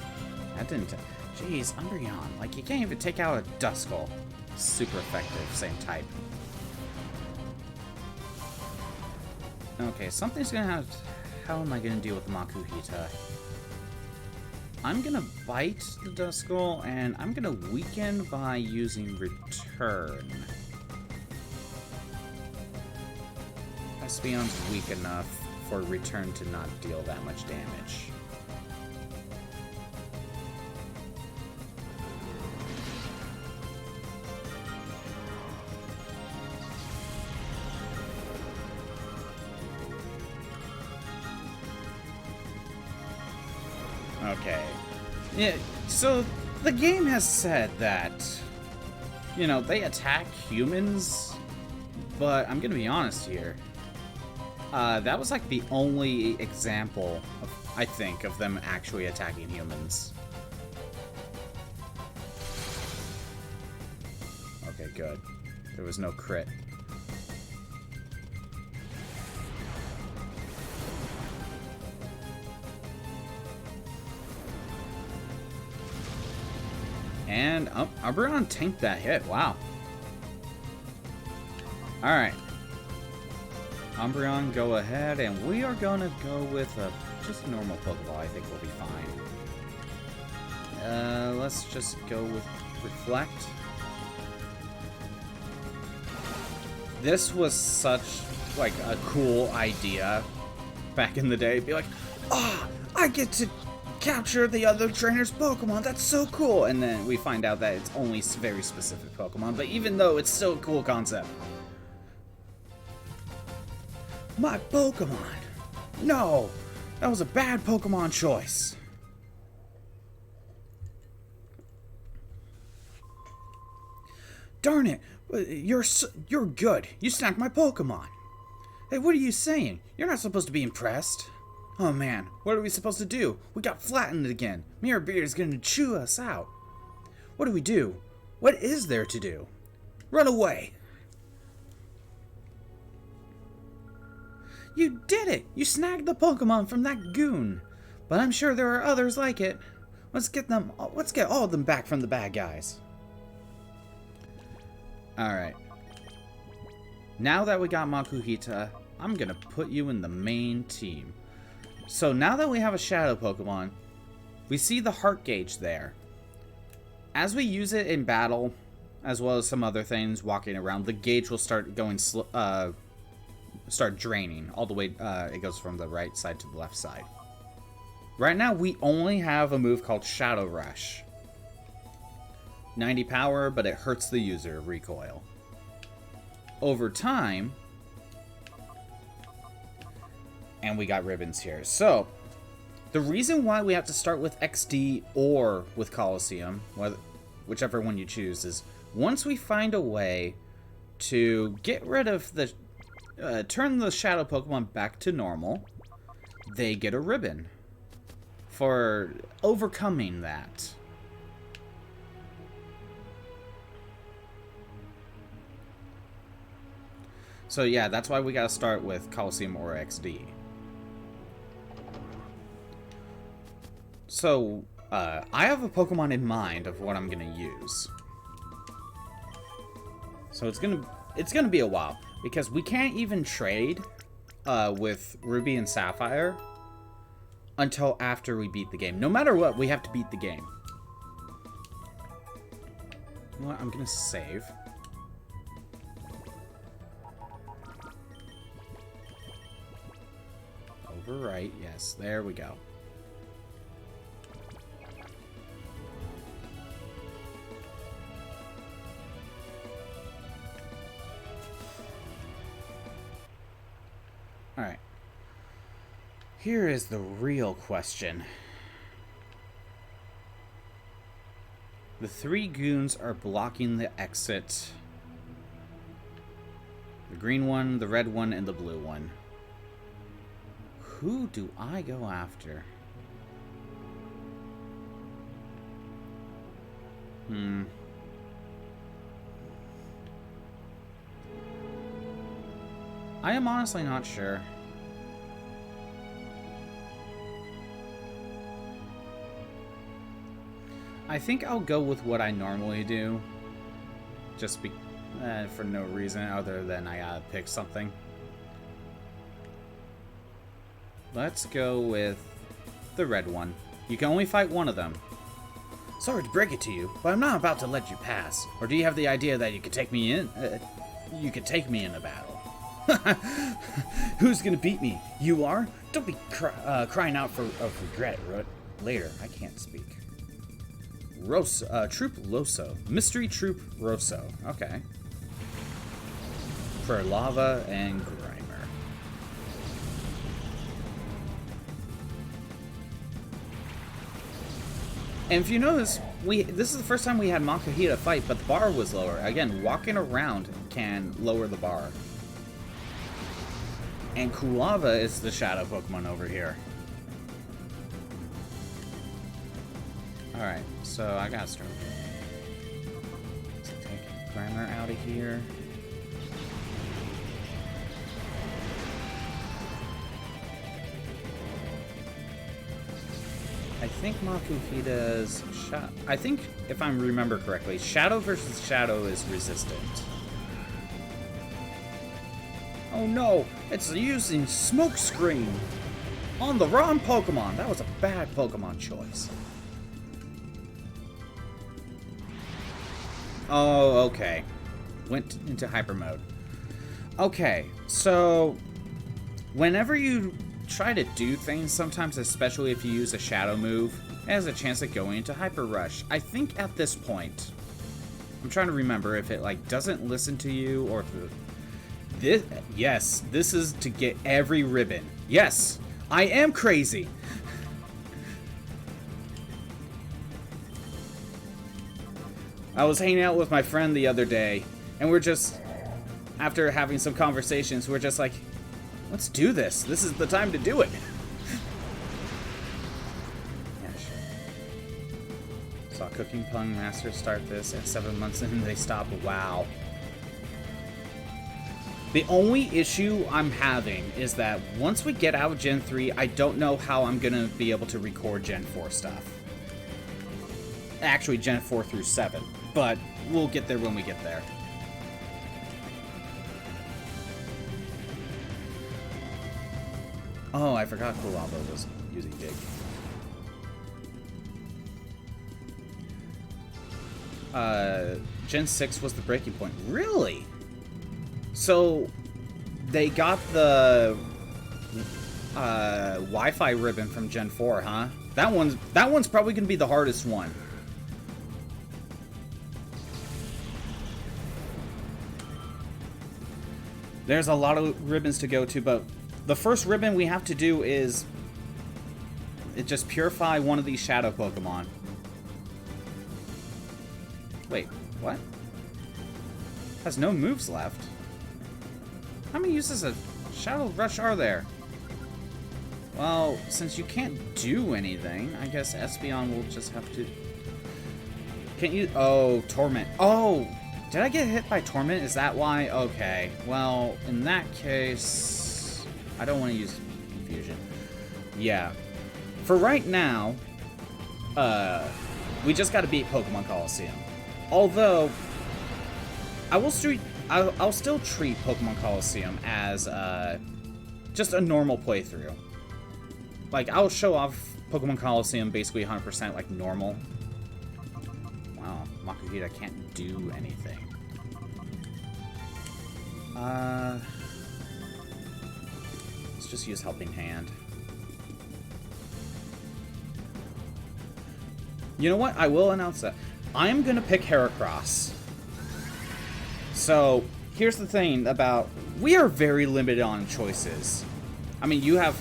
That didn't... Jeez, Umbreon. Like, you can't even take out a Duskull. Super effective. Same type. Okay, something's gonna have... How am I gonna deal with the Makuhita? I'm gonna Bite the Duskull, and I'm gonna weaken by using Return. Espeon's weak enough for Return to not deal that much damage. Okay. Yeah, so the game has said that, you know, they attack humans, but I'm gonna be honest here. That was like the only example, I think, of them actually attacking humans. Okay, good. There was no crit. And Umbreon tanked that hit. Wow. Alright. Umbreon, go ahead, and we are going to go with just a normal Pokeball. I think we'll be fine. Let's just go with Reflect. This was such, like, a cool idea back in the day. Be like, ah, I get to capture the other trainer's Pokemon. That's so cool. And then we find out that it's only very specific Pokemon. But even though it's still a cool concept. My Pokemon! No! That was a bad Pokemon choice. Darn it! You're good. You snagged my Pokemon. Hey, what are you saying? You're not supposed to be impressed. Oh man, what are we supposed to do? We got flattened again. Mirror Beard is going to chew us out. What do we do? What is there to do? Run away! You did it! You snagged the Pokemon from that goon. But I'm sure there are others like it. Let's get all of them back from the bad guys. Alright. Now that we got Makuhita, I'm gonna put you in the main team. So now that we have a Shadow Pokemon, we see the heart gauge there. As we use it in battle, as well as some other things walking around, the gauge will start going start draining all the way. It goes from the right side to the left side. Right now, we only have a move called Shadow Rush. 90 power, but it hurts the user recoil. Over time, and we got ribbons here. So, the reason why we have to start with XD or with Colosseum, whichever one you choose, is once we find a way to get rid of the turn the Shadow Pokemon back to normal, they get a ribbon for overcoming that. So yeah, that's why we gotta start with Colosseum or XD. So, I have a Pokemon in mind of what I'm gonna use. So it's gonna be a while, because we can't even trade with Ruby and Sapphire until after we beat the game. No matter what, we have to beat the game. You know what? I'm gonna save. Overwrite, yes, there we go. Alright. Here is the real question. The 3 goons are blocking the exit. The green one, the red one, and the blue one. Who do I go after? I am honestly not sure. I think I'll go with what I normally do. Just for no reason other than I gotta pick something. Let's go with the red one. You can only fight one of them. Sorry to break it to you, but I'm not about to let you pass. Or do you have the idea that you could take me in? You could take me in a battle. Who's gonna beat me? You are? Don't be crying out of regret later. I can't speak. Troop Loso. Mystery Troop Rosso. Okay. For Lava and Grimer. And if you notice, this is the first time we had Makuhita fight, but the bar was lower. Again, walking around can lower the bar. And Kulava is the shadow Pokemon over here. Alright, so I gotta start. Let's take Grimer out of here. I think Makuhita's I think, if I remember correctly, Shadow versus Shadow is resistant. Oh no, it's using Smokescreen on the wrong Pokemon. That was a bad Pokemon choice. Oh, okay. Went into hyper mode. Okay, so whenever you try to do things, sometimes, especially if you use a shadow move, it has a chance of going into hyper rush. I think at this point, I'm trying to remember if it like doesn't listen to you or if yes, this is to get every ribbon. Yes, I am crazy. I was hanging out with my friend the other day, and we're just, after having some conversations, we're just like, let's do this. This is the time to do it. Cooking Pun Masters start this at 7 months and they stop. Wow. The only issue I'm having is that once we get out of Gen 3, I don't know how I'm going to be able to record Gen 4 stuff. Actually, Gen 4 through 7. But we'll get there when we get there. Oh, I forgot Kulaba was using Dig. Gen 6 was the breaking point. Really? So, they got the Wi-Fi ribbon from Gen 4, huh? That one's probably going to be the hardest one. There's a lot of ribbons to go to, but the first ribbon we have to do is just purify one of these shadow Pokemon. Wait, what? Has no moves left. How many uses of Shadow Rush are there? Well, since you can't do anything, I guess Espeon will just have to... Can't you... Oh, Torment. Oh! Did I get hit by Torment? Is that why? Okay. Well, in that case... I don't want to use Confusion. Yeah. For right now, we just got to beat Pokémon Colosseum. Although, I'll still treat Pokémon Colosseum as just a normal playthrough. Like, I'll show off Pokémon Colosseum basically 100% like normal. Wow, Makuhita can't do anything. Let's just use Helping Hand. You know what? I will announce that. I am going to pick Heracross. So, here's the thing about... We are very limited on choices. I mean, you have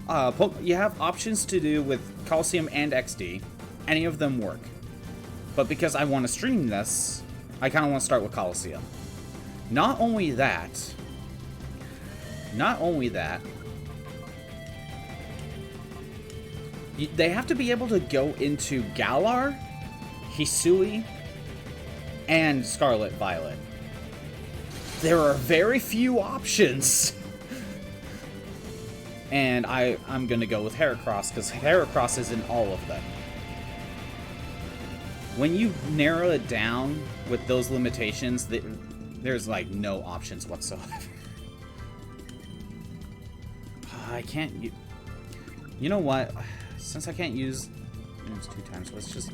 options to do with Colosseum and XD. Any of them work. But because I want to stream this, I kind of want to start with Colosseum. Not only that... They have to be able to go into Galar, Hisui, and Scarlet Violet. There are very few options. And I'm going to go with Heracross, because Heracross is in all of them. When you narrow it down with those limitations, there's like no options whatsoever. I can't... You know what? Since I can't use it 2 times, let's just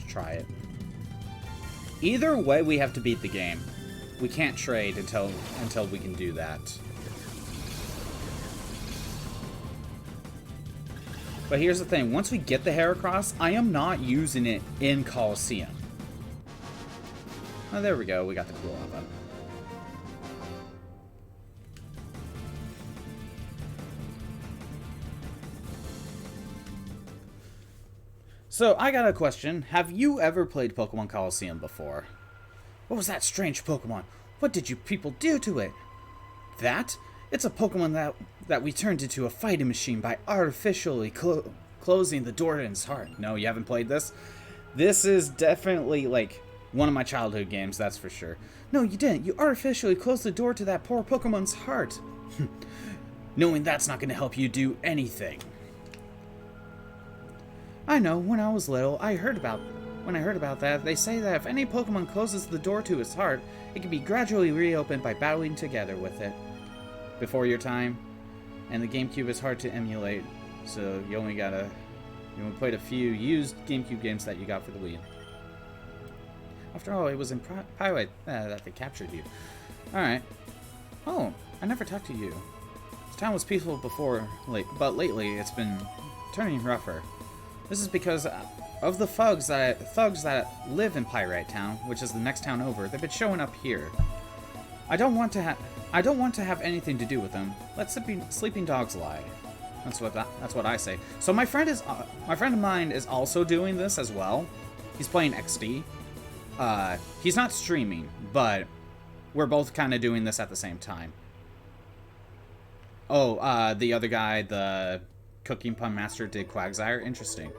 try it. Either way, we have to beat the game. We can't trade until we can do that. But here's the thing. Once we get the Heracross, I am not using it in Colosseum. Oh, there we go. We got the cool up. So, I got a question. Have you ever played Pokemon Colosseum before? What was that strange Pokemon? What did you people do to it? That? It's a Pokemon that we turned into a fighting machine by artificially closing the door to its heart. No, you haven't played this? This is definitely, like, one of my childhood games, that's for sure. No, you didn't. You artificially closed the door to that poor Pokemon's heart. Knowing that's not going to help you do anything. I know, when I was little, when I heard about that, they say that if any Pokemon closes the door to its heart, it can be gradually reopened by battling together with it. Before your time, and the GameCube is hard to emulate, so you only played a few used GameCube games that you got for the Wii. After all, it was in Pirate that they captured you. Alright. Oh, I never talked to you. This town was peaceful before, but lately it's been turning rougher. This is because of the thugs that live in Pirate Town, which is the next town over. They've been showing up here. I don't want to have anything to do with them. Let sleeping dogs lie. That's what I say. So my friend of mine is also doing this as well. He's playing XD. He's not streaming, but we're both kind of doing this at the same time. Oh, the other guy, the Cooking Pun Master, did Quagsire. Interesting.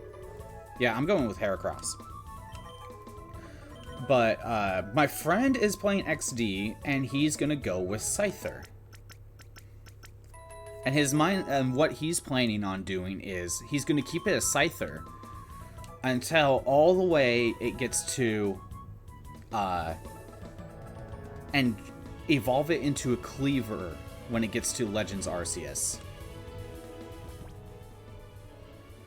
Yeah, I'm going with Heracross. But my friend is playing XD, and he's gonna go with Scyther. And his mind, and what he's planning on doing is he's gonna keep it as Scyther until all the way it gets to, and evolve it into a Cleaver when it gets to Legends Arceus.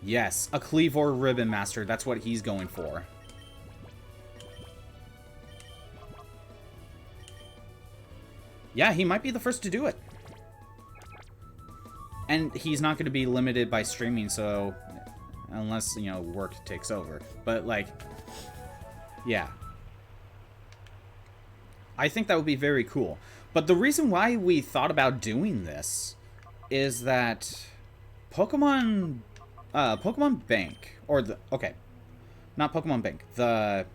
Yes, a Cleaver Ribbon Master. That's what he's going for. Yeah, he might be the first to do it. And he's not going to be limited by streaming, so... Unless, you know, work takes over. But, like... Yeah. I think that would be very cool. But the reason why we thought about doing this is that Pokemon Bank, or the, okay, not Pokemon Bank, the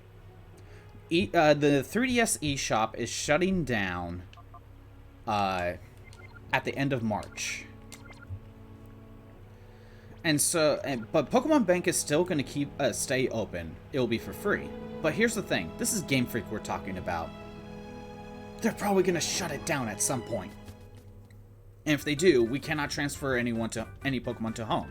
3DS eShop is shutting down at the end of March. And so, but Pokemon Bank is still going to stay open. It'll be for free. But here's the thing. This is Game Freak we're talking about. They're probably going to shut it down at some point. And if they do, we cannot transfer any Pokemon to home.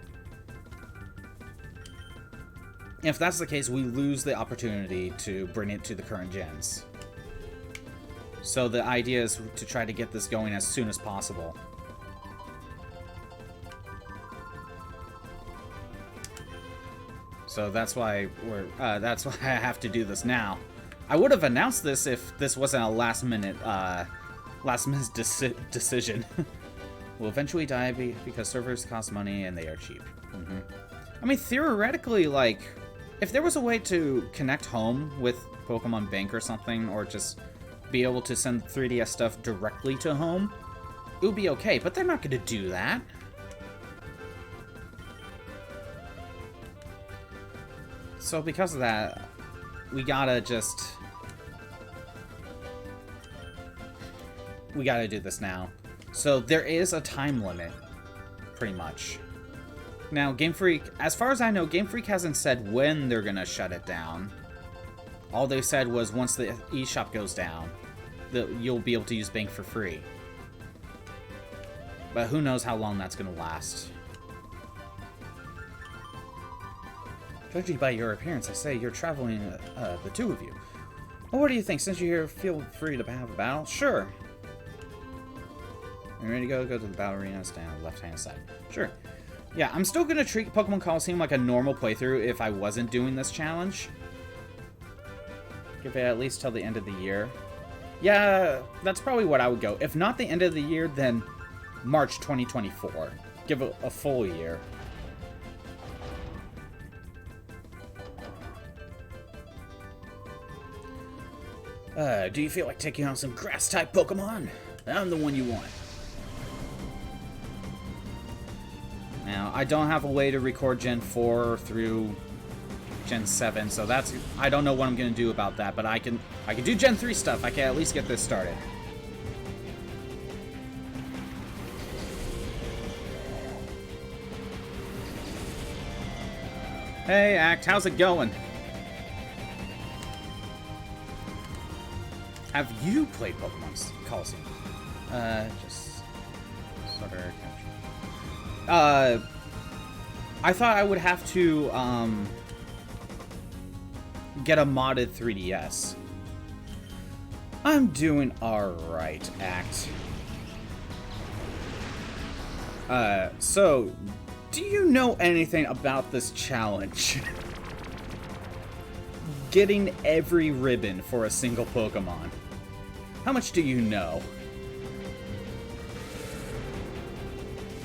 If that's the case, we lose the opportunity to bring it to the current gens. So the idea is to try to get this going as soon as possible. So that's why that's why I have to do this now. I would have announced this if this wasn't a last minute decision. Will eventually die because servers cost money and they are cheap. I mean, theoretically, like, if there was a way to connect home with Pokemon Bank or something, or just be able to send 3DS stuff directly to home, it would be okay, but they're not going to do that. So because of that, we gotta do this now. So there is a time limit, pretty much. Now, Game Freak, as far as I know, Game Freak hasn't said when they're gonna shut it down. All they said was once the eShop goes down, you'll be able to use Bank for free. But who knows how long that's gonna last. Judging by your appearance, I say you're traveling, the two of you. Well, what do you think? Since you're here, feel free to have a battle? Sure. You ready to go? Go to the battle arena, stand on the left-hand side. Sure. Yeah, I'm still going to treat Pokemon Colosseum like a normal playthrough if I wasn't doing this challenge. Give it at least till the end of the year. Yeah, that's probably what I would go. If not the end of the year, then March 2024. Give it a full year. Do you feel like taking on some grass-type Pokemon? I'm the one you want. Now, I don't have a way to record Gen 4 through Gen 7, so that's... I don't know what I'm going to do about that, but I can do Gen 3 stuff. I can at least get this started. Hey, Act, how's it going? Have you played Pokemon Colosseum? Just sort of capture. I thought I would have to get a modded 3DS. I'm doing alright, Act. So, do you know anything about this challenge? Getting every ribbon for a single Pokemon. How much do you know?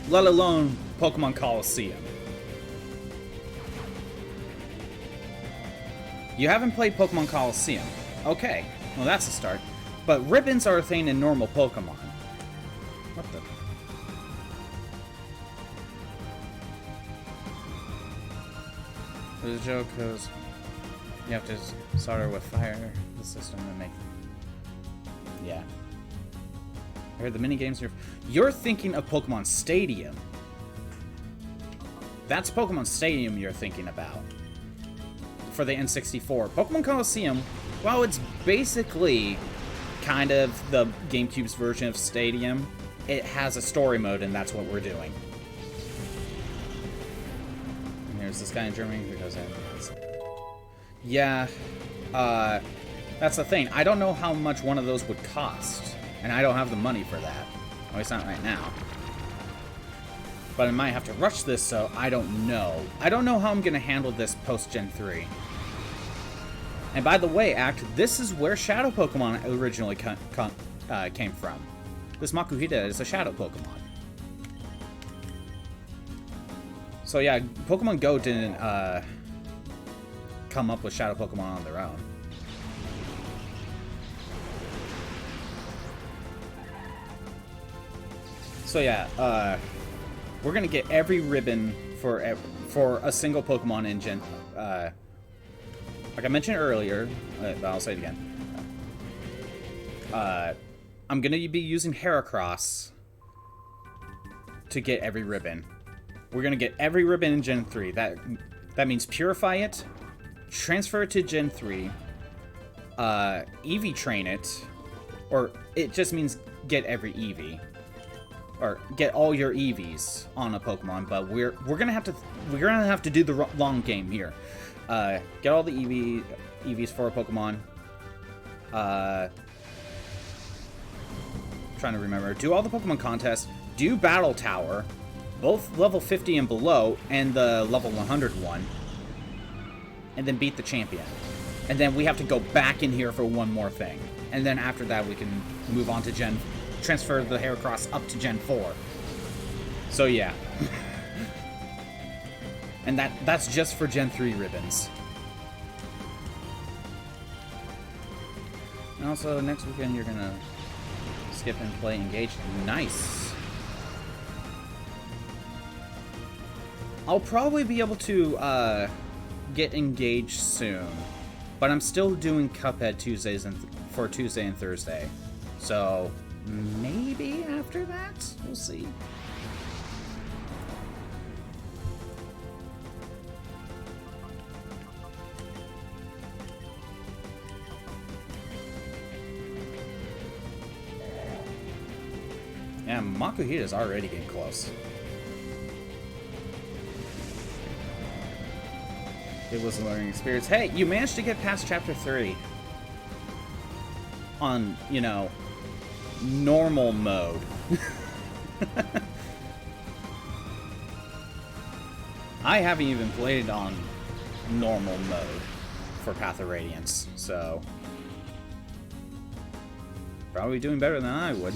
Let alone Pokemon Colosseum. You haven't played Pokemon Colosseum. Okay, well that's a start. But ribbons are a thing in normal Pokemon. What the... The joke goes... You have to start her with fire, the system, and make... Yeah. I heard the minigames are... You're thinking of Pokemon Stadium. That's Pokemon Stadium you're thinking about. For the N64. Pokemon Colosseum Well, it's basically kind of the GameCube's version of Stadium. It has a story mode, and that's what we're doing. And there's this guy in Germany who does that. Yeah, that's the thing. I don't know how much one of those would cost, and I don't have the money for that. At least not right now. But I might have to rush this, so I don't know. I don't know how I'm going to handle this post-Gen 3. And by the way, this is where Shadow Pokemon originally came from. This Makuhita is a Shadow Pokemon. So yeah, Pokemon Go didn't come up with Shadow Pokemon on their own. So yeah, we're gonna get every ribbon for a single Pokemon in Gen. Like I mentioned earlier, but I'll say it again. I'm gonna be using Heracross to get every ribbon. We're gonna get every ribbon in Gen 3. That means purify it, transfer it to Gen 3, Eevee train it, or it just means get every Eevee. Or get all your Eevees on a Pokemon, but we're gonna have to do the long game here. Get all the Eevees for a Pokemon. Trying to remember. Do all the Pokemon contests. Do Battle Tower, both level 50 and below, and the level 100 one, and then beat the champion. And then we have to go back in here for one more thing, and then after that we can move on to transfer the Heracross up to Gen 4. So yeah. And that's just for Gen 3 ribbons. And also, next weekend you're gonna skip and play Engaged. Nice. I'll probably be able to get Engaged soon. But I'm still doing Cuphead for Tuesday and Thursday. So maybe after that? We'll see. Yeah, Makuhita's already getting close. It was a learning experience. Hey, you managed to get past Chapter 3. On, normal mode. I haven't even played it on normal mode for Path of Radiance, so probably doing better than I would.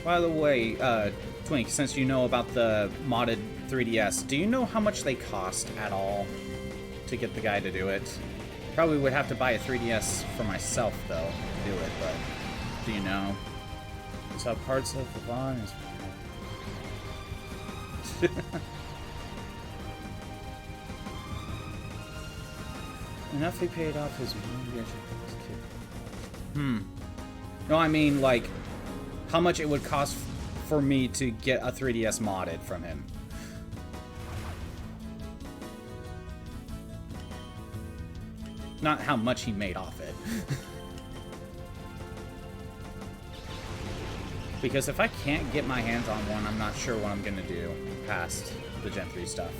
By the way, Twink, since you know about the modded 3DS, do you know how much they cost at all to get the guy to do it? Probably would have to buy a 3DS for myself, though, to do it, but do you know? So parts of the bond is... Enough he paid off his... No, I mean, like... how much it would cost for me to get a 3DS modded from him. Not how much he made off it. Because if I can't get my hands on one, I'm not sure what I'm gonna do past the Gen 3 stuff.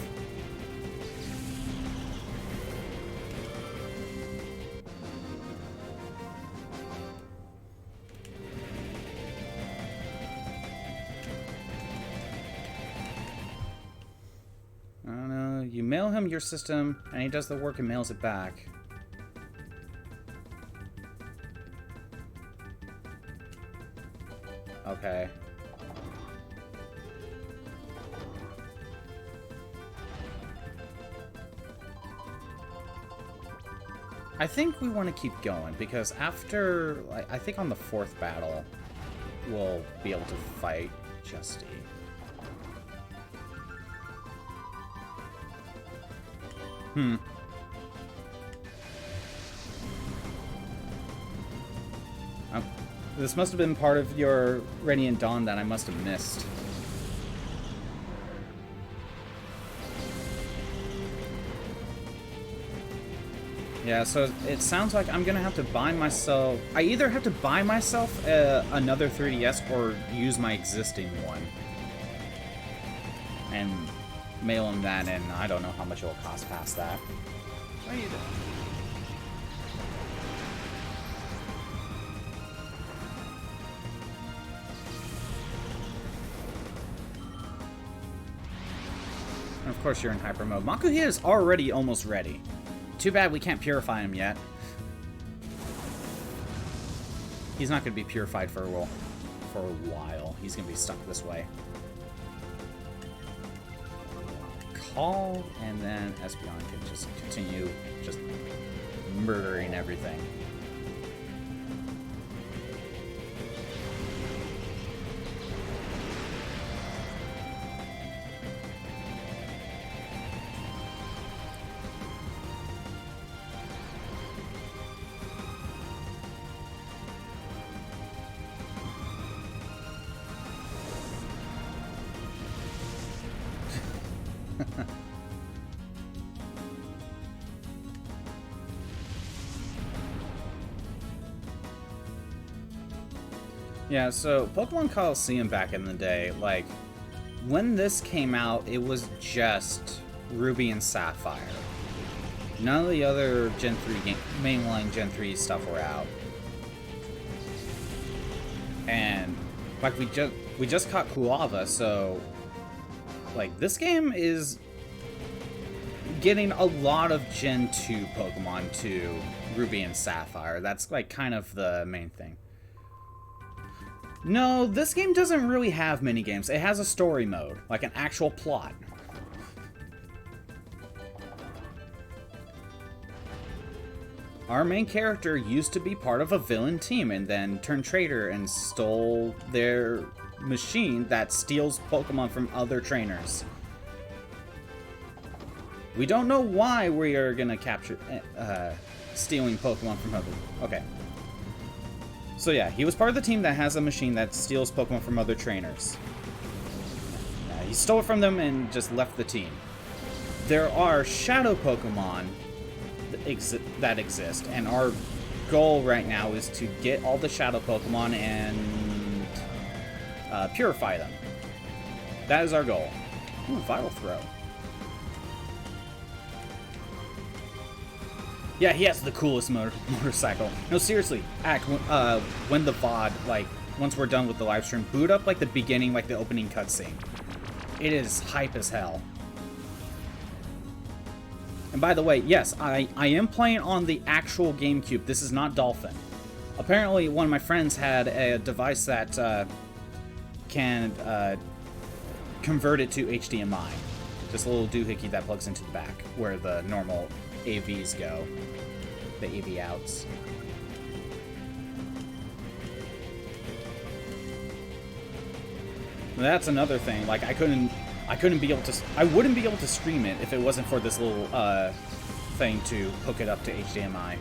You mail him your system, and he does the work and mails it back. Okay. I think we want to keep going, because after, I think on the 4th battle, we'll be able to fight Justy. Um, this must have been part of your Radiant Dawn that I must have missed. Yeah, so it sounds like I'm gonna have to buy myself... I either have to buy myself another 3DS or use my existing one. And mail him that, and I don't know how much it will cost past that. What are you doing? And of course you're in hyper mode. Makuhita is already almost ready. Too bad we can't purify him yet. He's not going to be purified for a while. He's going to be stuck this way. Call, and then Espeon can just continue just murdering everything. Yeah, so Pokemon Colosseum back in the day, like, when this came out, it was just Ruby and Sapphire. None of the other Gen 3 mainline Gen 3 stuff were out. And, like, we just caught Kuava, so, like, this game is getting a lot of Gen 2 Pokemon to Ruby and Sapphire. That's, like, kind of the main thing. No, this game doesn't really have minigames. It has a story mode, like an actual plot. Our main character used to be part of a villain team and then turned traitor and stole their machine that steals Pokemon from other trainers. We don't know why we are gonna capture stealing Pokemon from other... Okay. So yeah, he was part of the team that has a machine that steals Pokemon from other trainers. He stole it from them and just left the team. There are Shadow Pokemon that exist, and our goal right now is to get all the Shadow Pokemon and purify them. That is our goal. Ooh, Vital Throw. Yeah, he has the coolest motorcycle. No, seriously, Ack, when the VOD, like, once we're done with the live stream, boot up, like, the beginning, like, the opening cutscene. It is hype as hell. And by the way, yes, I am playing on the actual GameCube. This is not Dolphin. Apparently, one of my friends had a device that can convert it to HDMI. Just a little doohickey that plugs into the back, where the normal AVs go. The AV outs. That's another thing. Like, I wouldn't be able to stream it if it wasn't for this little thing to hook it up to HDMI.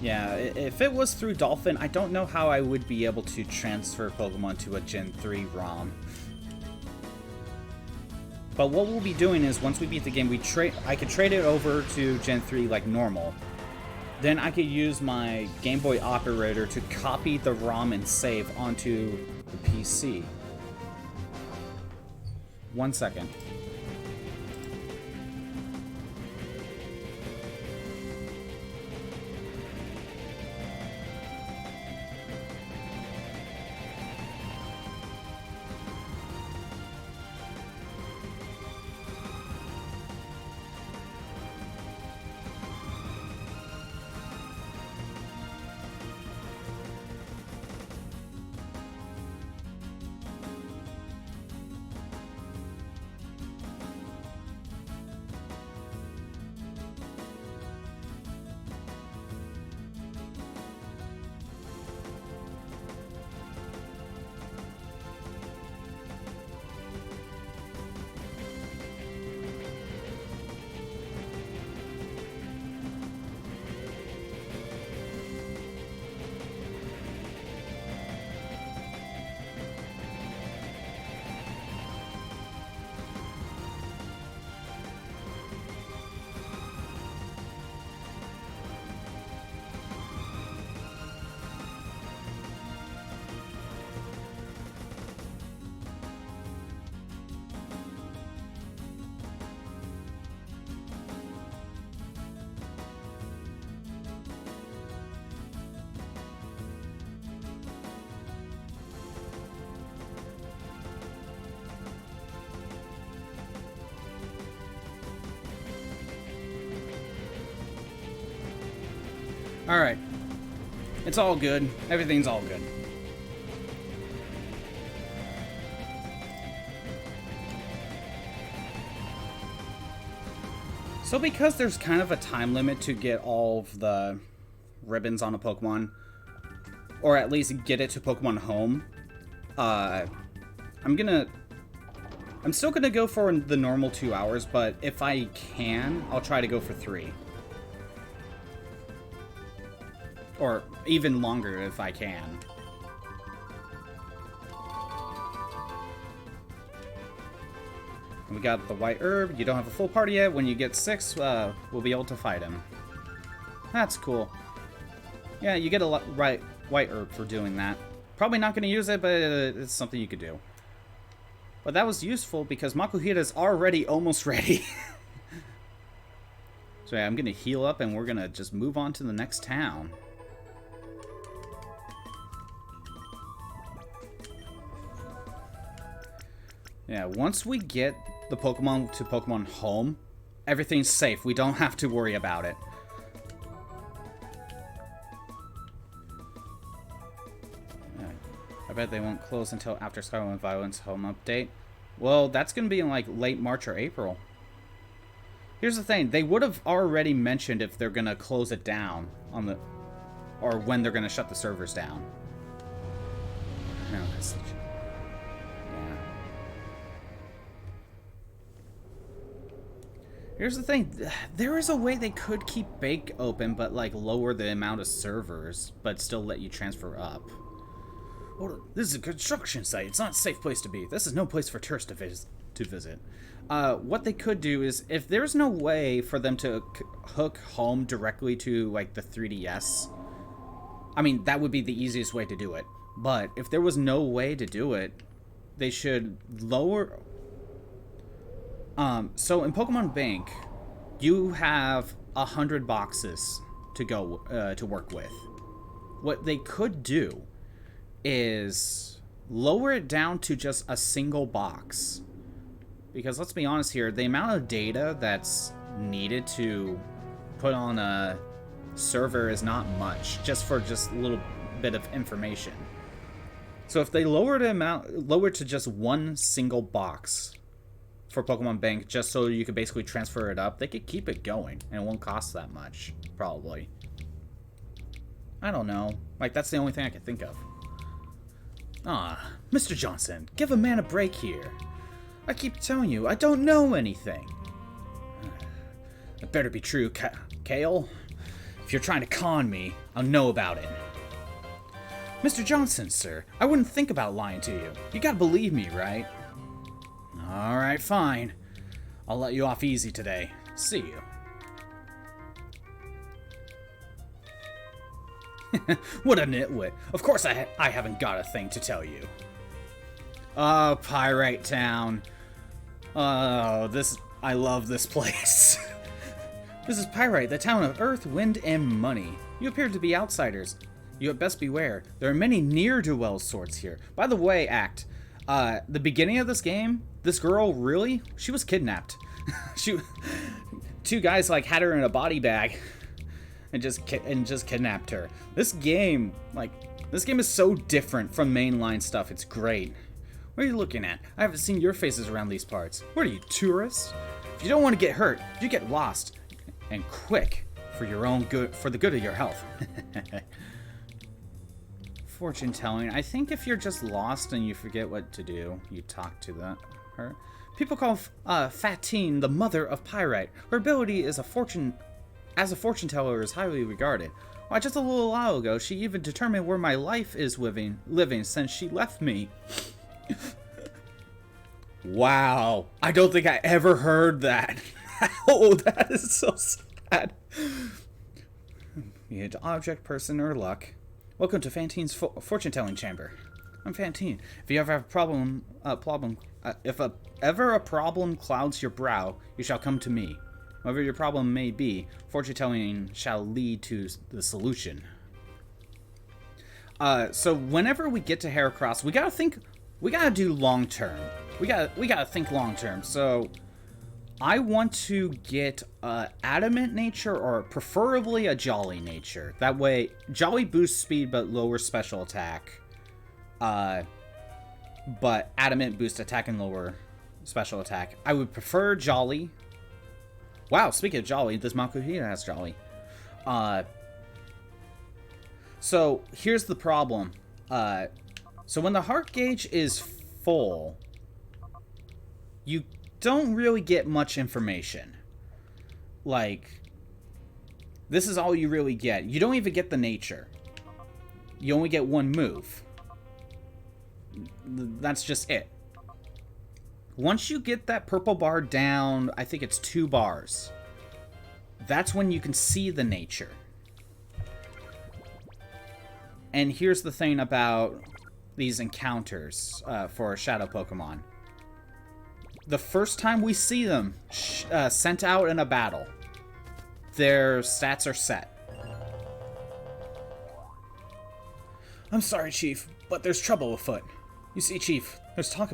Yeah, if it was through Dolphin, I don't know how I would be able to transfer Pokemon to a Gen 3 ROM. But what we'll be doing is, once we beat the game, I could trade it over to Gen 3 like normal. Then I could use my Game Boy operator to copy the ROM and save onto the PC. 1 second. Alright. It's all good. Everything's all good. So because there's kind of a time limit to get all of the ribbons on a Pokemon, or at least get it to Pokemon Home, I'm still gonna go for the normal 2 hours, but if I can, I'll try to go for 3. Or even longer if I can. We got the white herb. You don't have a full party yet. When you get 6, we'll be able to fight him. That's cool. Yeah, you get a white herb for doing that. Probably not going to use it, but it's something you could do. But that was useful because Makuhita's already almost ready. So yeah, I'm going to heal up and we're going to just move on to the next town. Yeah, once we get the Pokemon to Pokemon Home, everything's safe. We don't have to worry about it. Yeah, I bet they won't close until after Skyward Violence Home update. Well, that's going to be in like late March or April. Here's the thing. They would have already mentioned if they're going to close it down on the... or when they're going to shut the servers down. No, that's... Here's the thing, there is a way they could keep Bake open, but like lower the amount of servers, but still let you transfer up. Well, this is a construction site. It's not a safe place to be. This is no place for tourists to visit. What they could do is, if there's no way for them to hook Home directly to like the 3DS, I mean, that would be the easiest way to do it. But if there was no way to do it, they should lower... So in Pokemon Bank, you have 100 boxes to go to work with. What they could do is lower it down to just a single box. Because let's be honest here, the amount of data that's needed to put on a server is not much, just for a little bit of information. So if they lower it to just one single box for Pokemon Bank, just so you could basically transfer it up, they could keep it going, and it won't cost that much, probably. I don't know. Like, that's the only thing I can think of. Ah, Mr. Johnson, give a man a break here. I keep telling you, I don't know anything. It better be true, Kale. If you're trying to con me, I'll know about it. Mr. Johnson, sir, I wouldn't think about lying to you. You gotta believe me, right? Alright, fine. I'll let you off easy today. See you. What a nitwit. Of course I haven't got a thing to tell you. Oh, Pyrite Town. Oh, I love this place. This is Pyrite, the town of earth, wind, and money. You appear to be outsiders. You had best beware. There are many ne'er-do-well sorts here. By the way, the beginning of this game, this girl she was kidnapped. Two guys like had her in a body bag and just kidnapped her. This game is so different from mainline stuff. It's great. What are you looking at? I haven't seen your faces around these parts. What are you, tourists? If you don't want to get hurt, you get lost, and quick, for the good of your health. Fortune telling. I think if you're just lost and you forget what to do, you talk to her. People call Fatine the mother of Pyrite. Her ability as a fortune teller is highly regarded. Why, just a little while ago, she even determined where my life is living since she left me. Wow, I don't think I ever heard that. Oh, that is so sad. You had object, person, or luck. Welcome to Fantine's fortune-telling chamber. I'm Fantine. If you ever have if ever a problem clouds your brow, you shall come to me. Whatever your problem may be, fortune-telling shall lead to the solution. So whenever we get to Heracross, we gotta do long-term. We gotta think long-term. So I want to get adamant nature or preferably a jolly nature. That way, jolly boosts speed but lowers special attack. But adamant boosts attack and lower special attack. I would prefer jolly. Wow, speaking of jolly, this Makuhita has jolly. So here's the problem. So when the heart gauge is full, you don't really get much information. Like, this is all you really get. You don't even get the nature. You only get one move. That's just it. Once you get that purple bar down, I think it's 2 bars. That's when you can see the nature. And here's the thing about these encounters for Shadow Pokemon. The first time we see them sent out in a battle, their stats are set. I'm sorry, Chief, but there's trouble afoot. You see, Chief, there's talk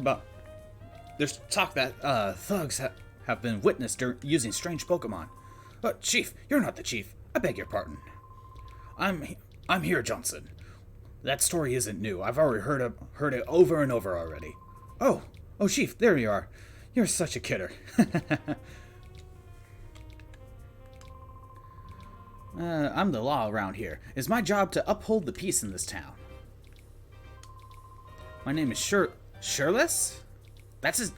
that thugs have been witnessed using strange Pokemon. But Chief, you're not the Chief. I beg your pardon. I'm here, Johnson. That story isn't new. I've already heard it over and over already. Oh, Chief, there you are. You're such a kidder. I'm the law around here. It's my job to uphold the peace in this town. My name is Shirless? That's his...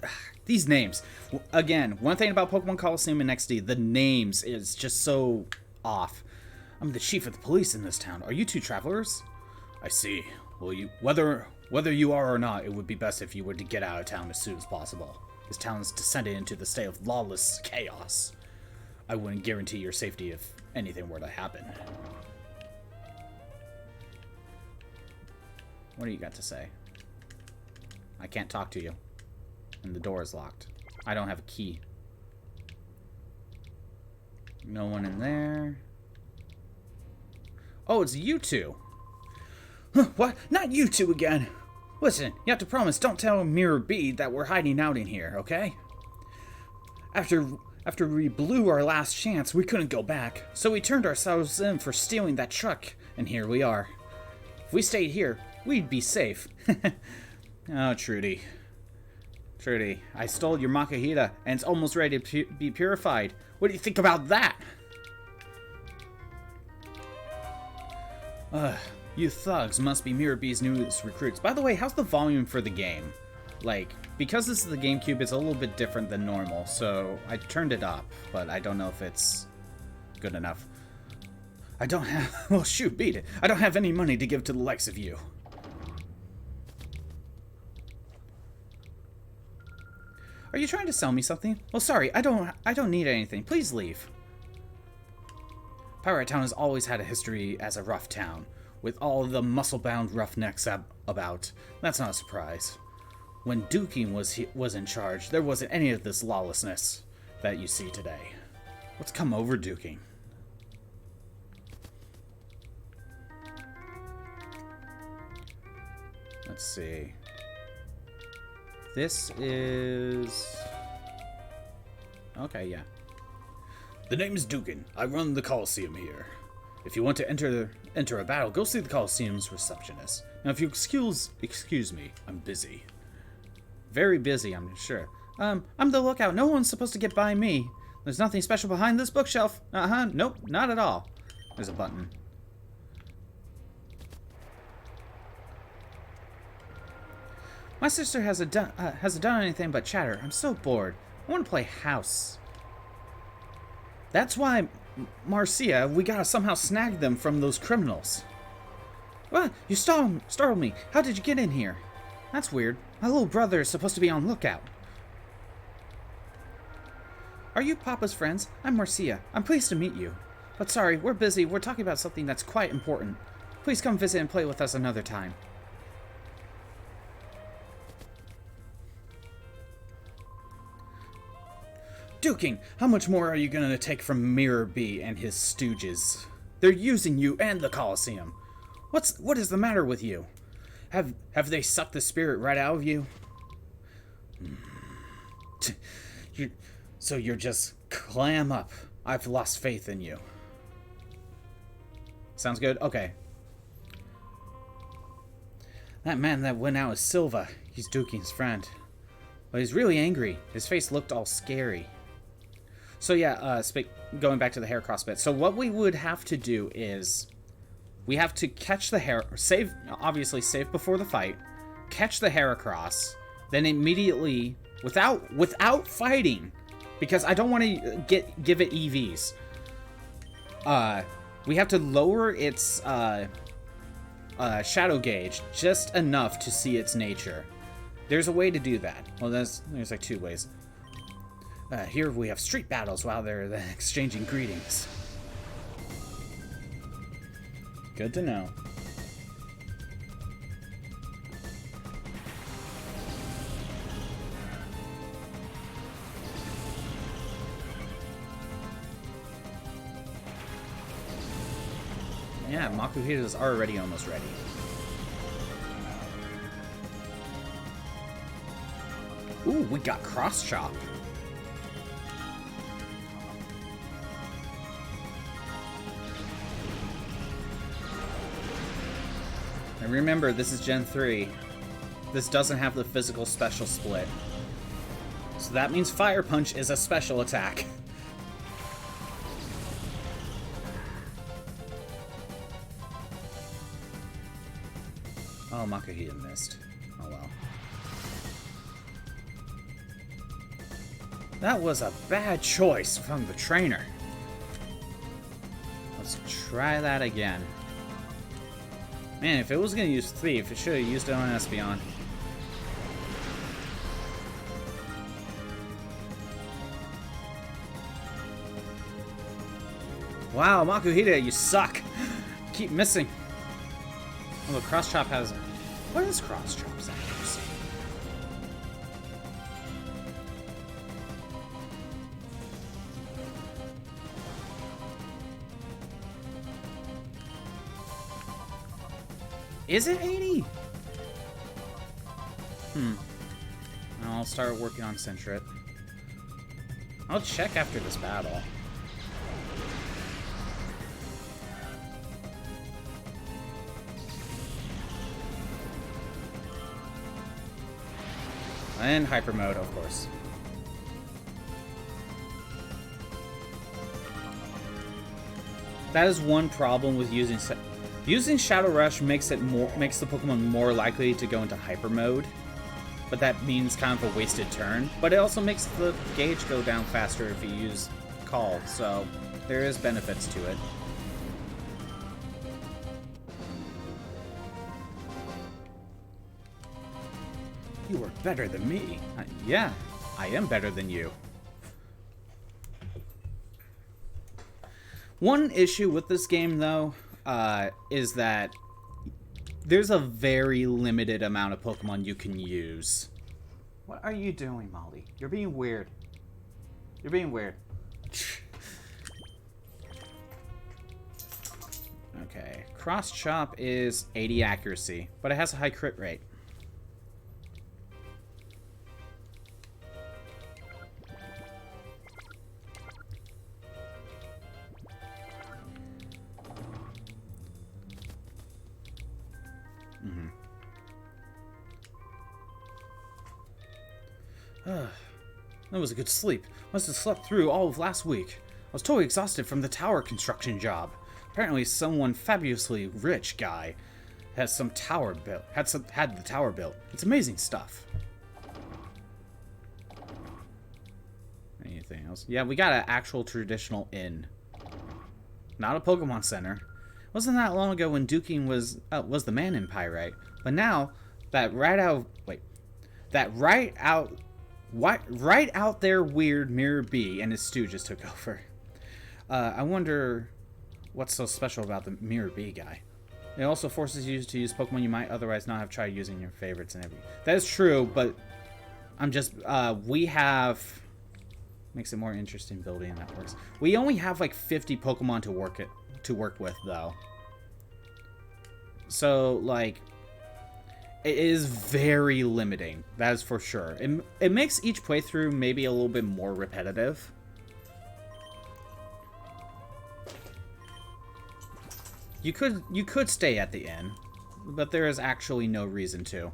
These names. Again, one thing about Pokemon Colosseum and XD, the names is just so off. I'm the chief of the police in this town. Are you two travelers? I see. Well, whether you are or not, it would be best if you were to get out of town as soon as possible. This town is descended into the state of lawless chaos. I wouldn't guarantee your safety if anything were to happen. What do you got to say? I can't talk to you. And the door is locked. I don't have a key. No one in there. Oh, it's you two. Huh, what? Not you two again. Listen, you have to promise, don't tell Mirror B that we're hiding out in here, okay? After we blew our last chance, we couldn't go back, so we turned ourselves in for stealing that truck, and here we are. If we stayed here, we'd be safe. Oh, Trudy. Trudy, I stole your Makuhita, and it's almost ready to be purified. What do you think about that? You thugs must be Mirror B's newest recruits. By the way, how's the volume for the game? Like, because this is the GameCube, it's a little bit different than normal, so I turned it up, but I don't know if it's good enough. I don't have... Well, shoot, beat it. I don't have any money to give to the likes of you. Are you trying to sell me something? Well, sorry, I don't need anything. Please leave. Pirate Town has always had a history as a rough town, with all the muscle-bound roughnecks about. That's not a surprise. When Duking was in charge, there wasn't any of this lawlessness that you see today. What's come over Duking? Let's see. This is... Okay, yeah. The name is Dugan. I run the Colosseum here. If you want to enter a battle, go see the Colosseum's receptionist. Now, if you excuse me, I'm busy. Very busy, I'm sure. I'm the lookout. No one's supposed to get by me. There's nothing special behind this bookshelf. Nope, not at all. There's a button. My sister hasn't done anything but chatter. I'm so bored. I want to play house. That's why, Marcia, we gotta somehow snag them from those criminals. What? You startled me. How did you get in here? That's weird. My little brother is supposed to be on lookout. Are you Papa's friends? I'm Marcia. I'm pleased to meet you. But sorry, we're busy. We're talking about something that's quite important. Please come visit and play with us another time. Duking, how much more are you going to take from Mirror B and his stooges? They're using you and the Colosseum. What is the matter with you? Have they sucked the spirit right out of you? So you're just clam up. I've lost faith in you. Sounds good? Okay. That man that went out is Silva. He's Duking's friend. But he's really angry. His face looked all scary. So yeah, going back to the Heracross bit. So what we would have to do is we have to catch the obviously save before the fight, catch the Heracross, then immediately, without fighting, because I don't want to give it EVs. We have to lower its shadow gauge just enough to see its nature. There's a way to do that. Well, there's like 2 ways. Here we have street battles while they're exchanging greetings. Good to know. Yeah, Makuhita is already almost ready. Ooh, we got cross chop. And remember, this is Gen 3. This doesn't have the physical special split. So that means Fire Punch is a special attack. Oh, Makuhita missed. Oh well. That was a bad choice from the trainer. Let's try that again. Man, if it was going to use Thief, it should have used it on Espeon. Wow, Makuhita, you suck. Keep missing. Although Cross Chop has... What is Cross Chop's accuracy? Is it 80? I'll start working on Sentret. I'll check after this battle. And Hyper Mode, of course. That is one problem with using Shadow Rush makes the Pokemon more likely to go into Hyper Mode, but that means kind of a wasted turn. But it also makes the gauge go down faster if you use Call, so there is benefits to it. You are better than me. Yeah, I am better than you. One issue with this game, though, is that there's a very limited amount of Pokemon you can use. What are you doing, Molly? You're being weird. You're being weird. Okay, Cross Chop is 80 accuracy, but it has a high crit rate. That was a good sleep. Must have slept through all of last week. I was totally exhausted from the tower construction job. Apparently someone fabulously rich guy has some tower built. Had the tower built. It's amazing stuff. Anything else? Yeah, we got an actual traditional inn. Not a Pokemon Center. Wasn't that long ago when Duking was the man in Pyrite. But now that right out there weird Mirror B and his stooges took over. I wonder what's so special about the Mirror B guy. It also forces you to use Pokemon you might otherwise not have tried using your favorites and everything. That is true, but I'm just makes it more interesting building that works. We only have like 50 Pokemon to work with though. So like It is very limiting, that is for sure. It makes each playthrough maybe a little bit more repetitive. You could stay at the inn, but there is actually no reason to.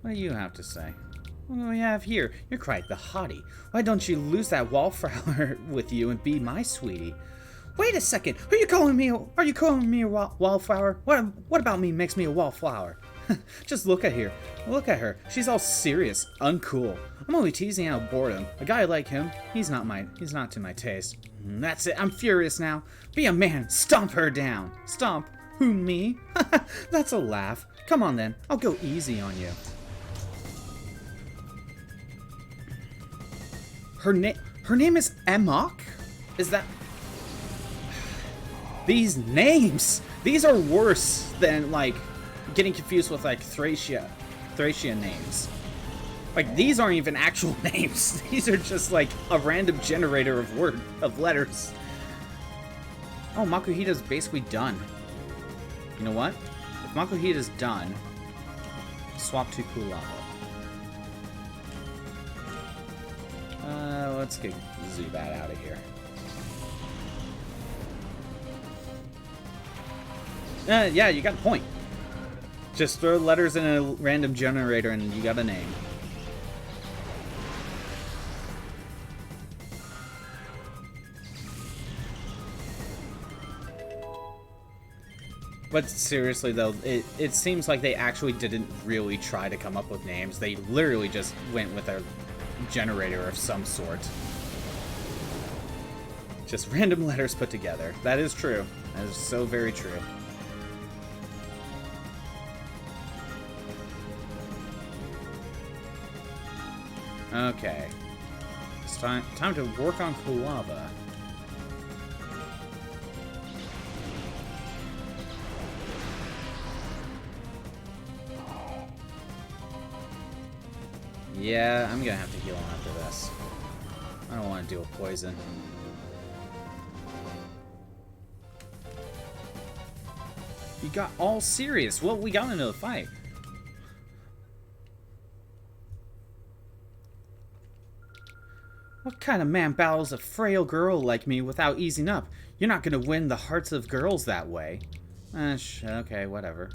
What do you have to say? What do we have here? You're quite the hottie. Why don't you lose that wallflower with you and be my sweetie? Wait a second. Are you calling me a wallflower? What about me makes me a wallflower? Just look at her. Look at her. She's all serious, uncool. I'm only teasing out of boredom. A guy like him, he's not to my taste. That's it. I'm furious now. Be a man. Stomp her down. Stomp? Who, me? That's a laugh. Come on then. I'll go easy on you. Her name is Amok? Is that... These names! These are worse than, like, getting confused with, like, Thracian names. Like, these aren't even actual names. These are just, like, a random generator of letters. Oh, Makuhita's basically done. You know what? If Makuhita's done, swap to Kulava. Let's get Zubat out of here. Yeah, you got a point. Just throw letters in a random generator and you got a name. But seriously though, it seems like they actually didn't really try to come up with names. They literally just went with a generator of some sort. Just random letters put together. That is true. That is so very true. Okay. It's time to work on Kulava. Yeah, I'm gonna have to heal him after this. I don't want to deal with poison. You got all serious. Well, we got into a fight. What kind of man battles a frail girl like me without easing up? You're not gonna win the hearts of girls that way. Okay, whatever.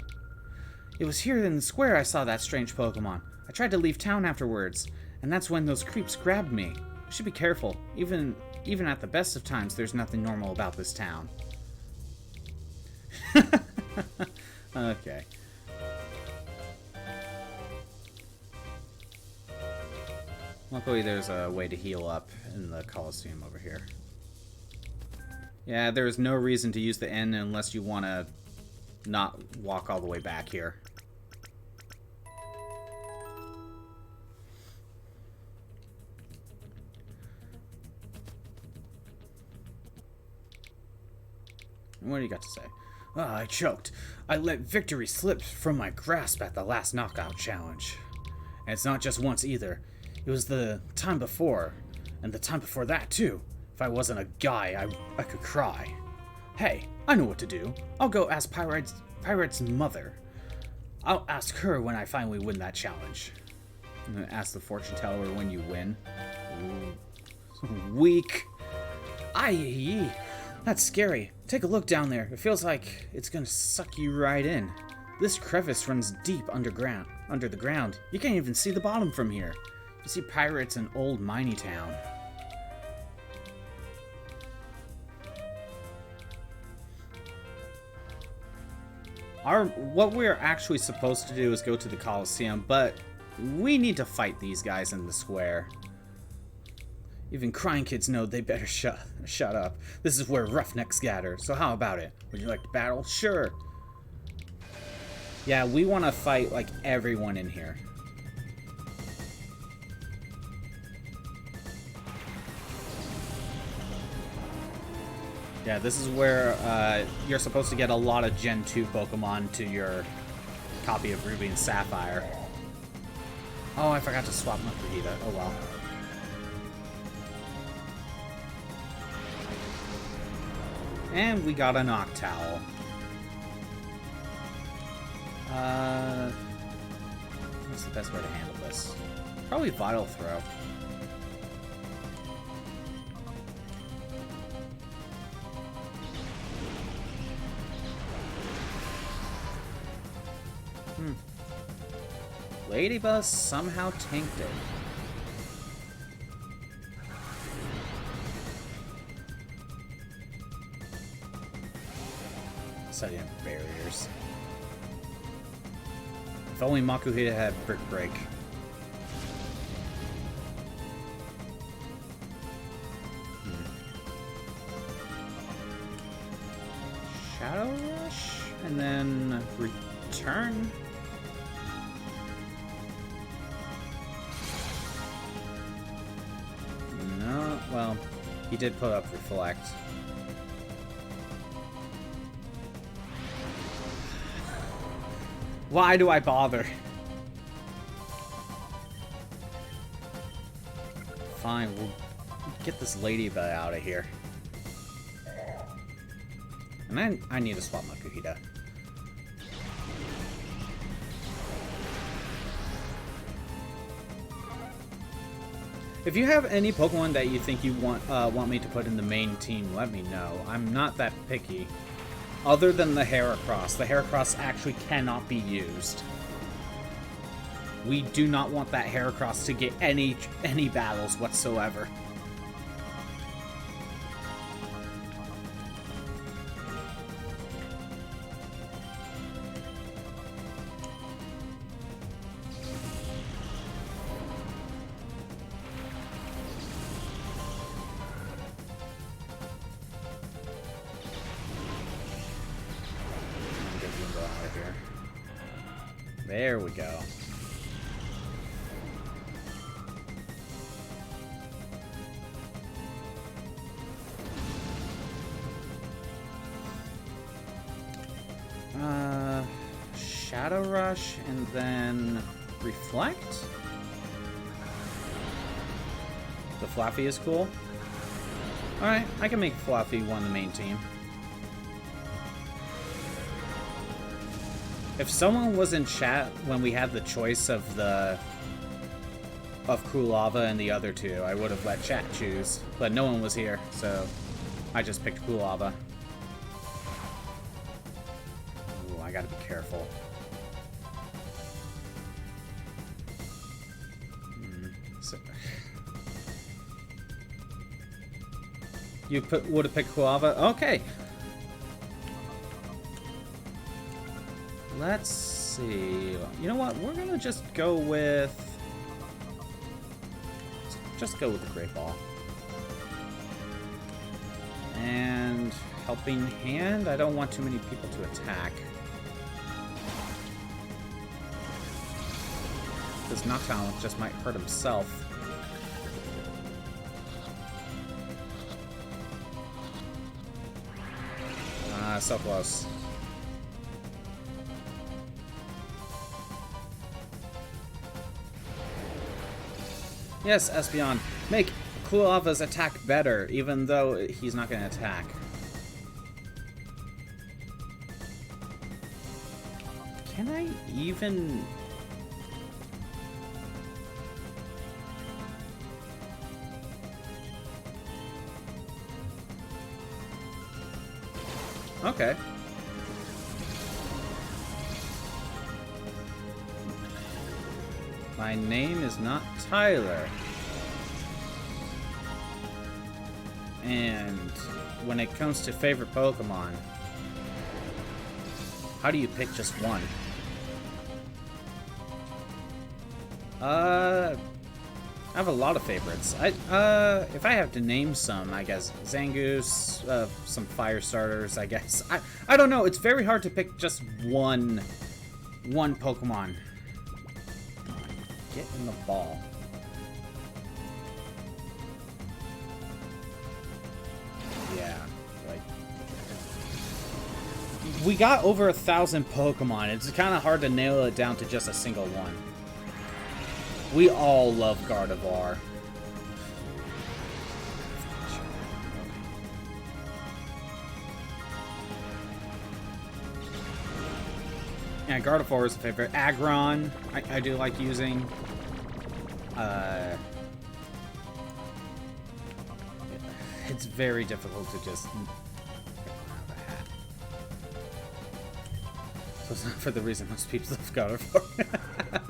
It was here in the square I saw that strange Pokemon. I tried to leave town afterwards, and that's when those creeps grabbed me. You should be careful. Even at the best of times, there's nothing normal about this town. Okay. Luckily, there's a way to heal up in the Colosseum over here. Yeah, there's no reason to use the N unless you want to not walk all the way back here. What do you got to say? Ah, I choked. I let victory slip from my grasp at the last knockout challenge. And it's not just once either. It was the time before, and the time before that too. If I wasn't a guy, I could cry. Hey, I know what to do. I'll go ask Pirate's mother. I'll ask her when I finally win that challenge. I'm gonna ask the fortune teller when you win. Ooh. Weak. Aye. That's scary. Take a look down there. It feels like it's gonna suck you right in. This crevice runs deep under the ground. You can't even see the bottom from here. You see pirates in old mining town. What we're actually supposed to do is go to the Colosseum, but we need to fight these guys in the square. Even crying kids know they better shut up. This is where roughnecks gather, so how about it? Would you like to battle? Sure. Yeah, we want to fight, like, everyone in here. Yeah, this is where you're supposed to get a lot of Gen 2 Pokemon to your copy of Ruby and Sapphire. Oh, I forgot to swap Makuhita. Oh well. And we got a Noctowl. What's the best way to handle this? Probably Vital Throw. Ladybuzz somehow tanked it. Setting up barriers. If only Makuhita had Brick Break. Shadow Rush? And then return? No, well, he did put up Reflect. Why do I bother? Fine, we'll get this ladybug out of here. And then I need to swap Makuhita. If you have any Pokemon that you think you want me to put in the main team, let me know. I'm not that picky. Other than the Heracross. The Heracross actually cannot be used. We do not want that Heracross to get any battles whatsoever. There we go. Shadow Rush and then Reflect? The Fluffy is cool. Alright, I can make Fluffy one of the main team. If someone was in chat when we had the choice of Kulava and the other two, I would have let chat choose. But no one was here, so I just picked Kulava. Ooh, I gotta be careful. You would have picked Kulava? Okay. Let's see. You know what? We're gonna just go with... Just go with the Great Ball. And Helping Hand. I don't want too many people to attack. This Noctowl just might hurt himself. So close. Yes, Espeon, make Kulava's attack better, even though he's not going to attack. Can I even... Okay. My name is not Tyler. And when it comes to favorite Pokemon, how do you pick just one? I have a lot of favorites. If I have to name some, I guess Zangoose, some fire starters, I guess. I don't know. It's very hard to pick just one Pokemon. Get in the ball. Yeah, like we got over 1,000 Pokemon. It's kind of hard to nail it down to just a single one. We all love Gardevoir. And Gardevoir is a favorite. Aggron, I do like using. It's very difficult to just get one out of a hat. So it's not for the reason most people have Gardevoir.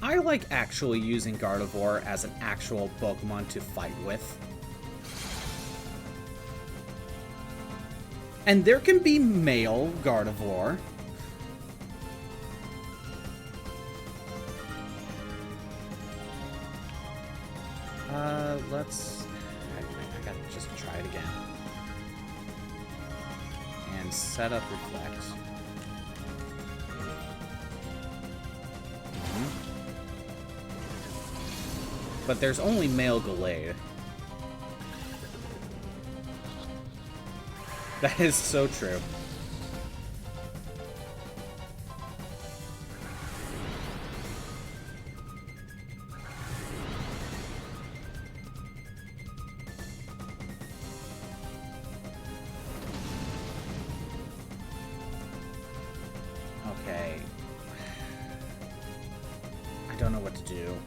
I like actually using Gardevoir as an actual Pokemon to fight with. And there can be male Gardevoir. I gotta just try it again. And set up Reflect. But there's only male Gallade. That is so true. Okay. I don't know what to do.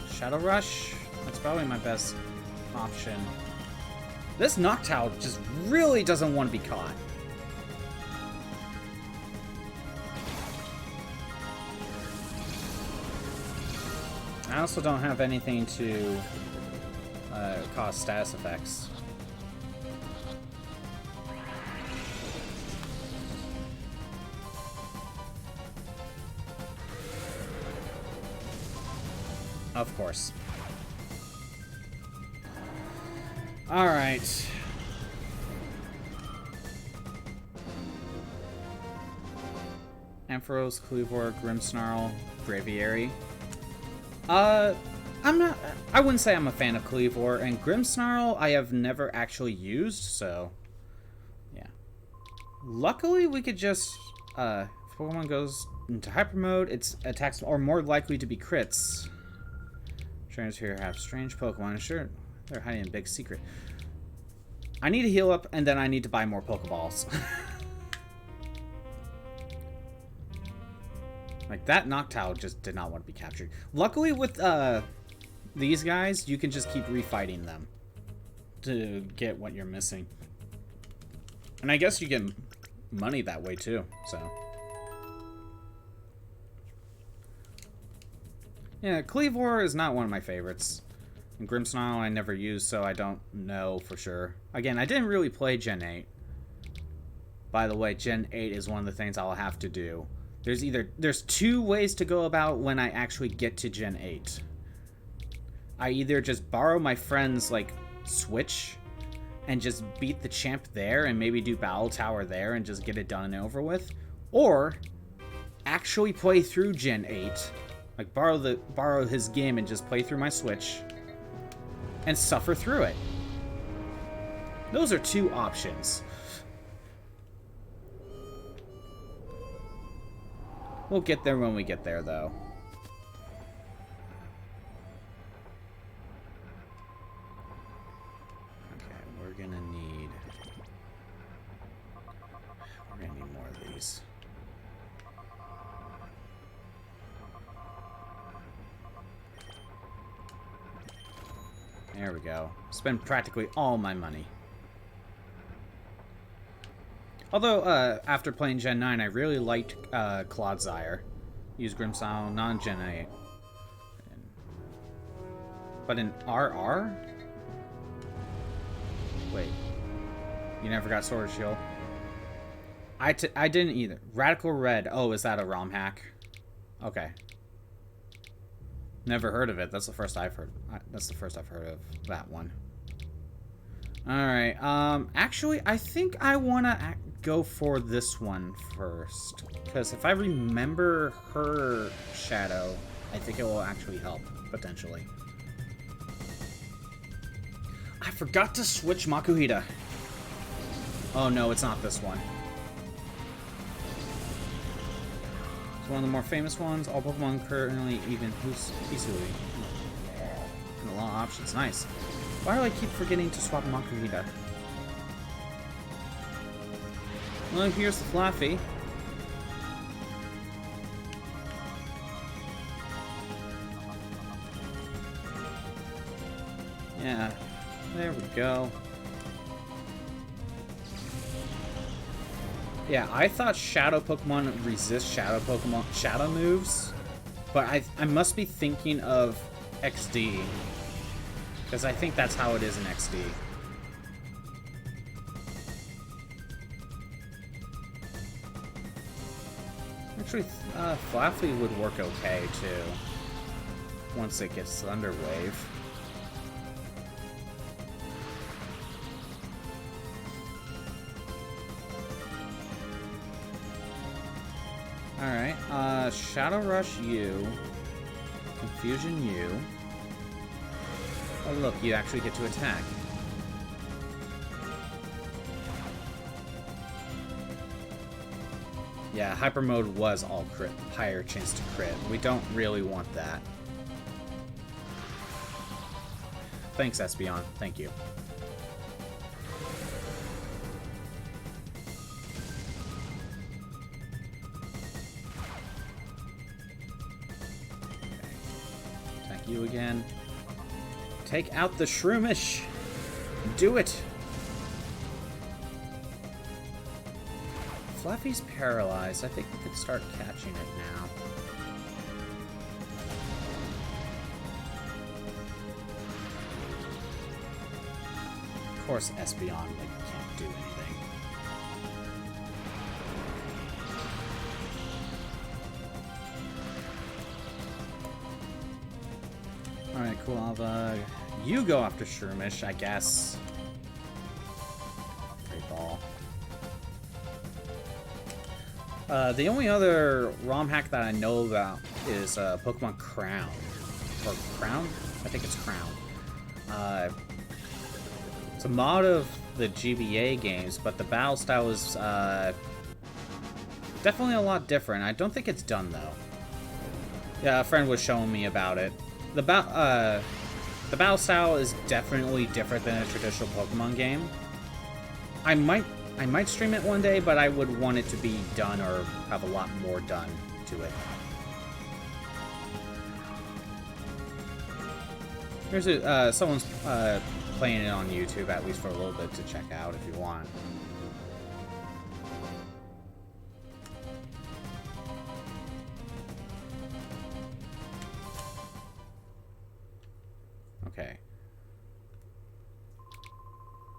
Shadow Rush? That's probably my best option. This Noctowl just really doesn't want to be caught. I also don't have anything to cause status effects. Of course. Alright. Ampharos, Kleavor, Grimmsnarl, Braviary. I wouldn't say I'm a fan of Kleavor, and Grimmsnarl I have never actually used, so yeah. Luckily we could just if Pokemon goes into hyper mode, its attacks are more likely to be crits. Trainers here have strange Pokemon. Sure, they're hiding a big secret. I need to heal up, and then I need to buy more Pokeballs. Like, that Noctowl just did not want to be captured. Luckily, with these guys, you can just keep refighting them to get what you're missing. And I guess you get money that way, too, so... Yeah, Kleavor is not one of my favorites. And Grimmsnarl I never used, so I don't know for sure. Again, I didn't really play Gen 8. By the way, Gen 8 is one of the things I'll have to do. There's two ways to go about when I actually get to Gen 8. I either just borrow my friend's, like, Switch and just beat the champ there and maybe do Battle Tower there and just get it done and over with. Or actually play through Gen 8. Like, borrow his game and just play through my Switch and suffer through it. Those are two options. We'll get there when we get there, though. Okay, we're gonna need more of these. There we go. Spend practically all my money. Although, after playing Gen 9, I really liked Clodsire. Use Grimmsnarl, non-Gen 8. But in RR? Wait. You never got Sword Shield? I didn't either. Radical Red. Oh, is that a ROM hack? Okay. Never heard of it. That's the first I've heard. That's the first I've heard of that one. Alright, actually, I think I want to go for this one first. Because if I remember her shadow, I think it will actually help, potentially. I forgot to switch Makuhita. Oh no, it's not this one. It's one of the more famous ones. All Pokemon currently even easily. And a lot of options. Nice. Why do I keep forgetting to swap Makuhita? Well, here's the Fluffy. Yeah, there we go. Yeah, I thought Shadow Pokemon resist Shadow moves, but I must be thinking of XD, because I think that's how it is in XD. Actually, Fluffy would work okay too, once it gets Thunder Wave. Alright, Shadow Rush you. Confusion you. Oh look, you actually get to attack. Yeah, Hyper Mode was all crit, higher chance to crit. We don't really want that. Thanks, Espeon. Thank you. You again. Take out the Shroomish. Do it. Fluffy's paralyzed. I think we could start catching it now. Of course, Espeon can't do anything. Alright, cool. I'll you go after Shroomish, I guess. Great ball. The only other ROM hack that I know about is Pokemon Crown. Or Crown? I think it's Crown. It's a mod of the GBA games, but the battle style is definitely a lot different. I don't think it's done, though. Yeah, a friend was showing me about it. The battle style is definitely different than a traditional Pokemon game. I might stream it one day, but I would want it to be done or have a lot more done to it. Here's someone's playing it on YouTube, at least for a little bit, to check out if you want. Okay.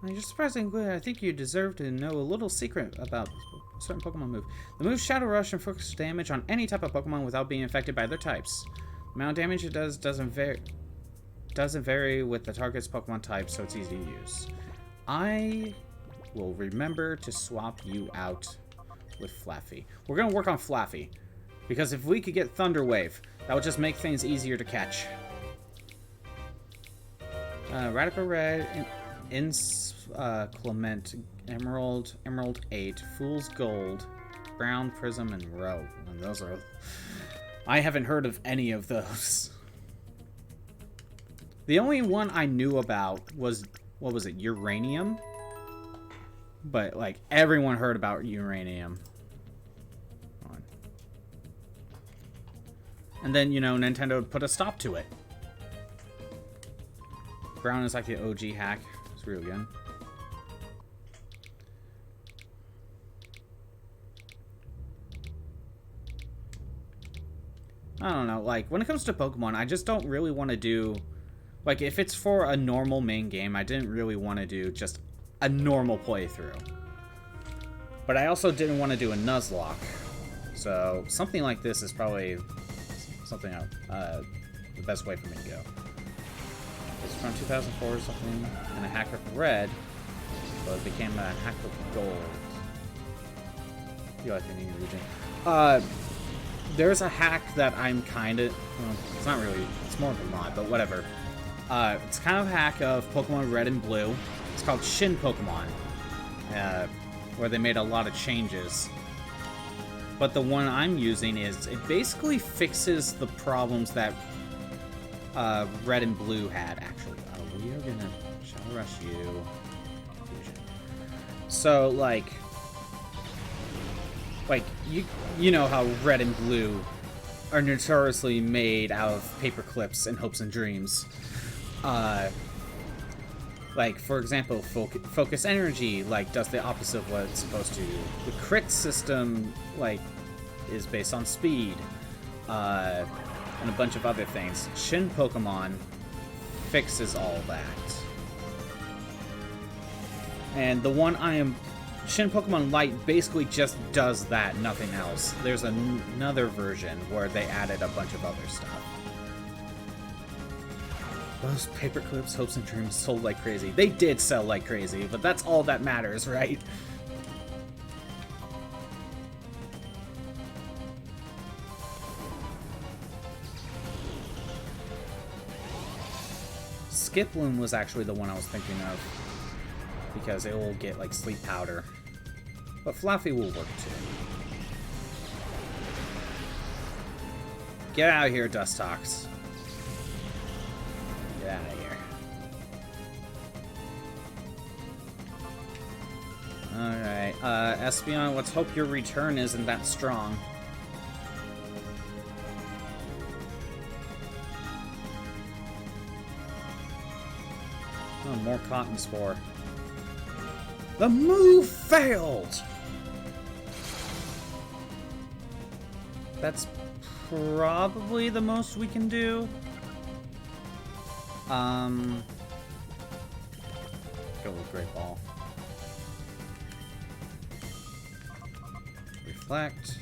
You're surprisingly, I think you deserve to know a little secret about a certain Pokemon move. The move Shadow Rush inflicts damage on any type of Pokemon without being affected by their types. The amount of damage it does doesn't vary with the target's Pokemon type, so it's easy to use. I will remember to swap you out with Fluffy. We're gonna work on Fluffy, because if we could get Thunder Wave, that would just make things easier to catch. Radical Red, Clement, Emerald 8, Fool's Gold, Brown, Prism, and Roe. And those are... I haven't heard of any of those. The only one I knew about was, what was it, Uranium? But, like, everyone heard about Uranium. And then, you know, Nintendo put a stop to it. Brown is like the OG hack. It's real good. I don't know, like, when it comes to Pokemon, I just don't really want to do... Like, if it's for a normal main game, I didn't really want to do just a normal playthrough. But I also didn't want to do a Nuzlocke. So, something like this is probably something the best way for me to go. It's from 2004 or something, and a hack of red, but it became a hack of gold. You like the new region? There's a hack that I'm kind of... Well, it's not really... It's more of a mod, but whatever. It's kind of a hack of Pokemon Red and Blue. It's called Shin Pokemon, where they made a lot of changes. But the one I'm using is... It basically fixes the problems that Red and Blue had, actually. We are gonna Shadow Rush you. Confusion. So, like... Like, you know how red and blue are notoriously made out of paper clips and hopes and dreams. Like, for example, focus energy, like, does the opposite of what it's supposed to do. The crit system, like, is based on speed, and a bunch of other things. Shin Pokemon fixes all that. And the one Shin Pokemon Light basically just does that, nothing else. There's another version where they added a bunch of other stuff. Those paperclips, hopes, and dreams sold like crazy. They did sell like crazy, but that's all that matters, right? Skiploom was actually the one I was thinking of, because it will get, like, sleep powder. But Fluffy will work, too. Get out of here, Dustox. Get out of here. Alright, Espeon, let's hope your return isn't that strong. Oh, more Cotton Spore. The move failed! That's probably the most we can do. Go with Great Ball. Reflect.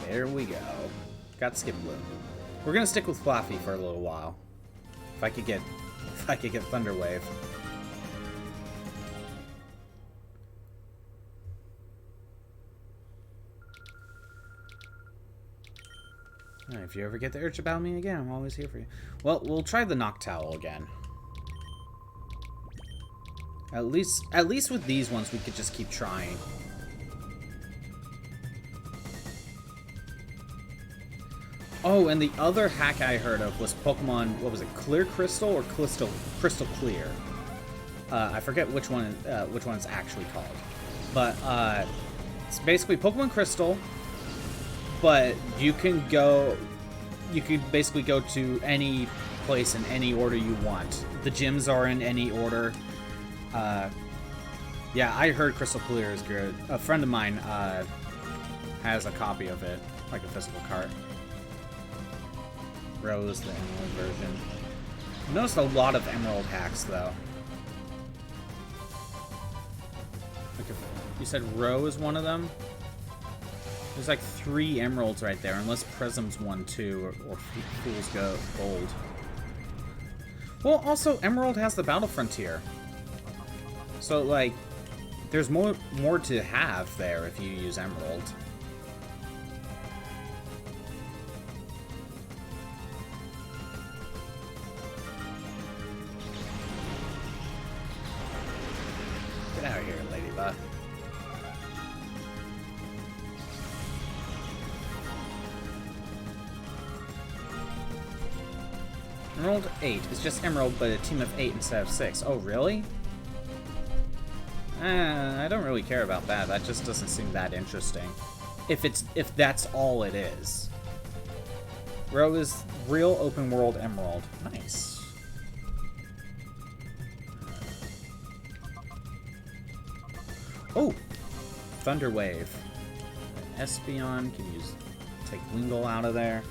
There we go. Got Skiploom. We're gonna stick with Fluffy for a little while. If I could get Thunder Wave. Alright, if you ever get the urge to battle me again, I'm always here for you. Well, we'll try the Noctowl again. At least with these ones, we could just keep trying. Oh, and the other hack I heard of was Pokemon, what was it, Clear Crystal or Crystal Clear? I forget which one it's actually called. But it's basically Pokemon Crystal, but you can basically go to any place in any order you want. The gyms are in any order. Yeah, I heard Crystal Clear is good. A friend of mine has a copy of it, like a physical cart. Rose, the Emerald version. I noticed a lot of Emerald hacks, though. Like, if you said Rose is one of them? There's like 3 Emeralds right there, unless Prism's one too, or Fool's Gold. Well, also, Emerald has the Battle Frontier. So, like, there's more to have there if you use Emerald. Get out of here, Ladybug. Emerald 8 is just Emerald, but a team of 8 instead of 6. Oh, really? I don't really care about that. That just doesn't seem that interesting. If that's all it is. Rose, real open world Emerald. Nice. Oh! Thunder Wave. Espeon can take Wingull out of there.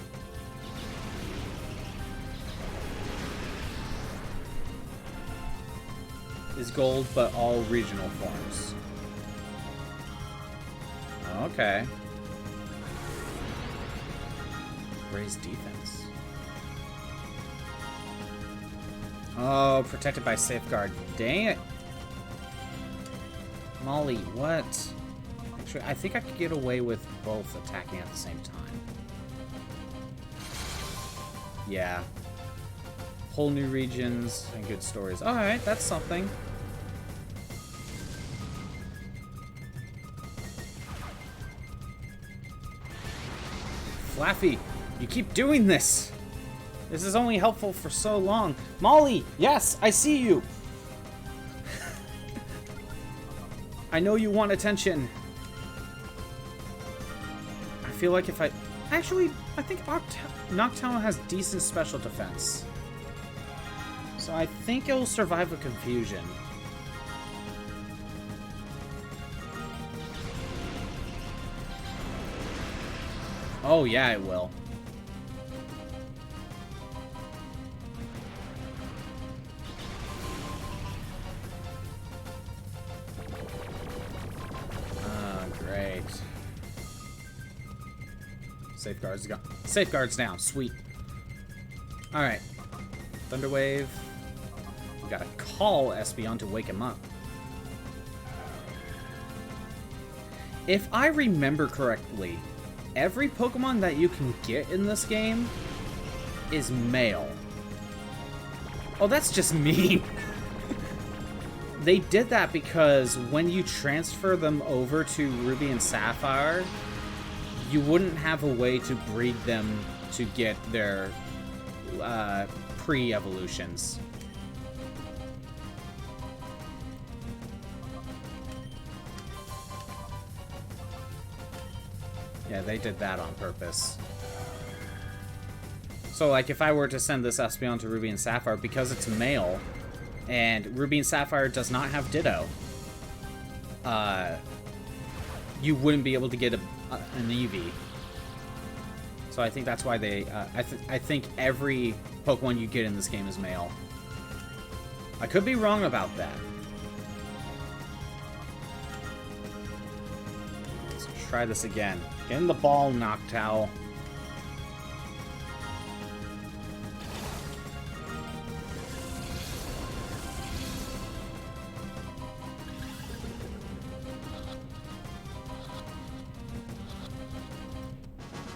Is gold, but all regional forms. Okay. Raise defense. Oh, protected by safeguard. Dang it. Molly, what? Actually, I think I could get away with both attacking at the same time. Yeah. Whole new regions and good stories. Alright, that's something. Flaffy, you keep doing this. This is only helpful for so long. Molly, yes, I see you. I know you want attention. I feel like if I... Actually, I think Noctowl has decent special defense. So I think it will survive a confusion. Oh yeah, it will. Great. Safeguards down. Sweet. Alright. Thunderwave. We gotta call Espeon to wake him up. If I remember correctly, every Pokemon that you can get in this game is male. Oh, that's just mean. They did that because when you transfer them over to Ruby and Sapphire, you wouldn't have a way to breed them to get their pre-evolutions. Yeah, they did that on purpose. So, like, if I were to send this Espeon to Ruby and Sapphire, because it's male, and Ruby and Sapphire does not have Ditto, you wouldn't be able to get an Eevee. So I think that's why they... I think every Pokemon you get in this game is male. I could be wrong about that. Let's try this again. Get in the ball, Noctowl.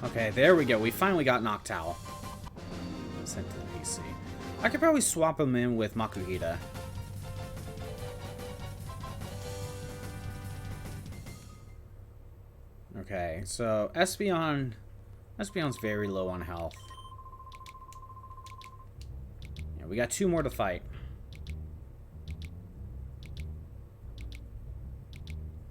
Okay, there we go. We finally got Noctowl. Sent to the PC. I could probably swap him in with Makuhita. Okay, so Espeon's very low on health. Yeah, we got 2 more to fight.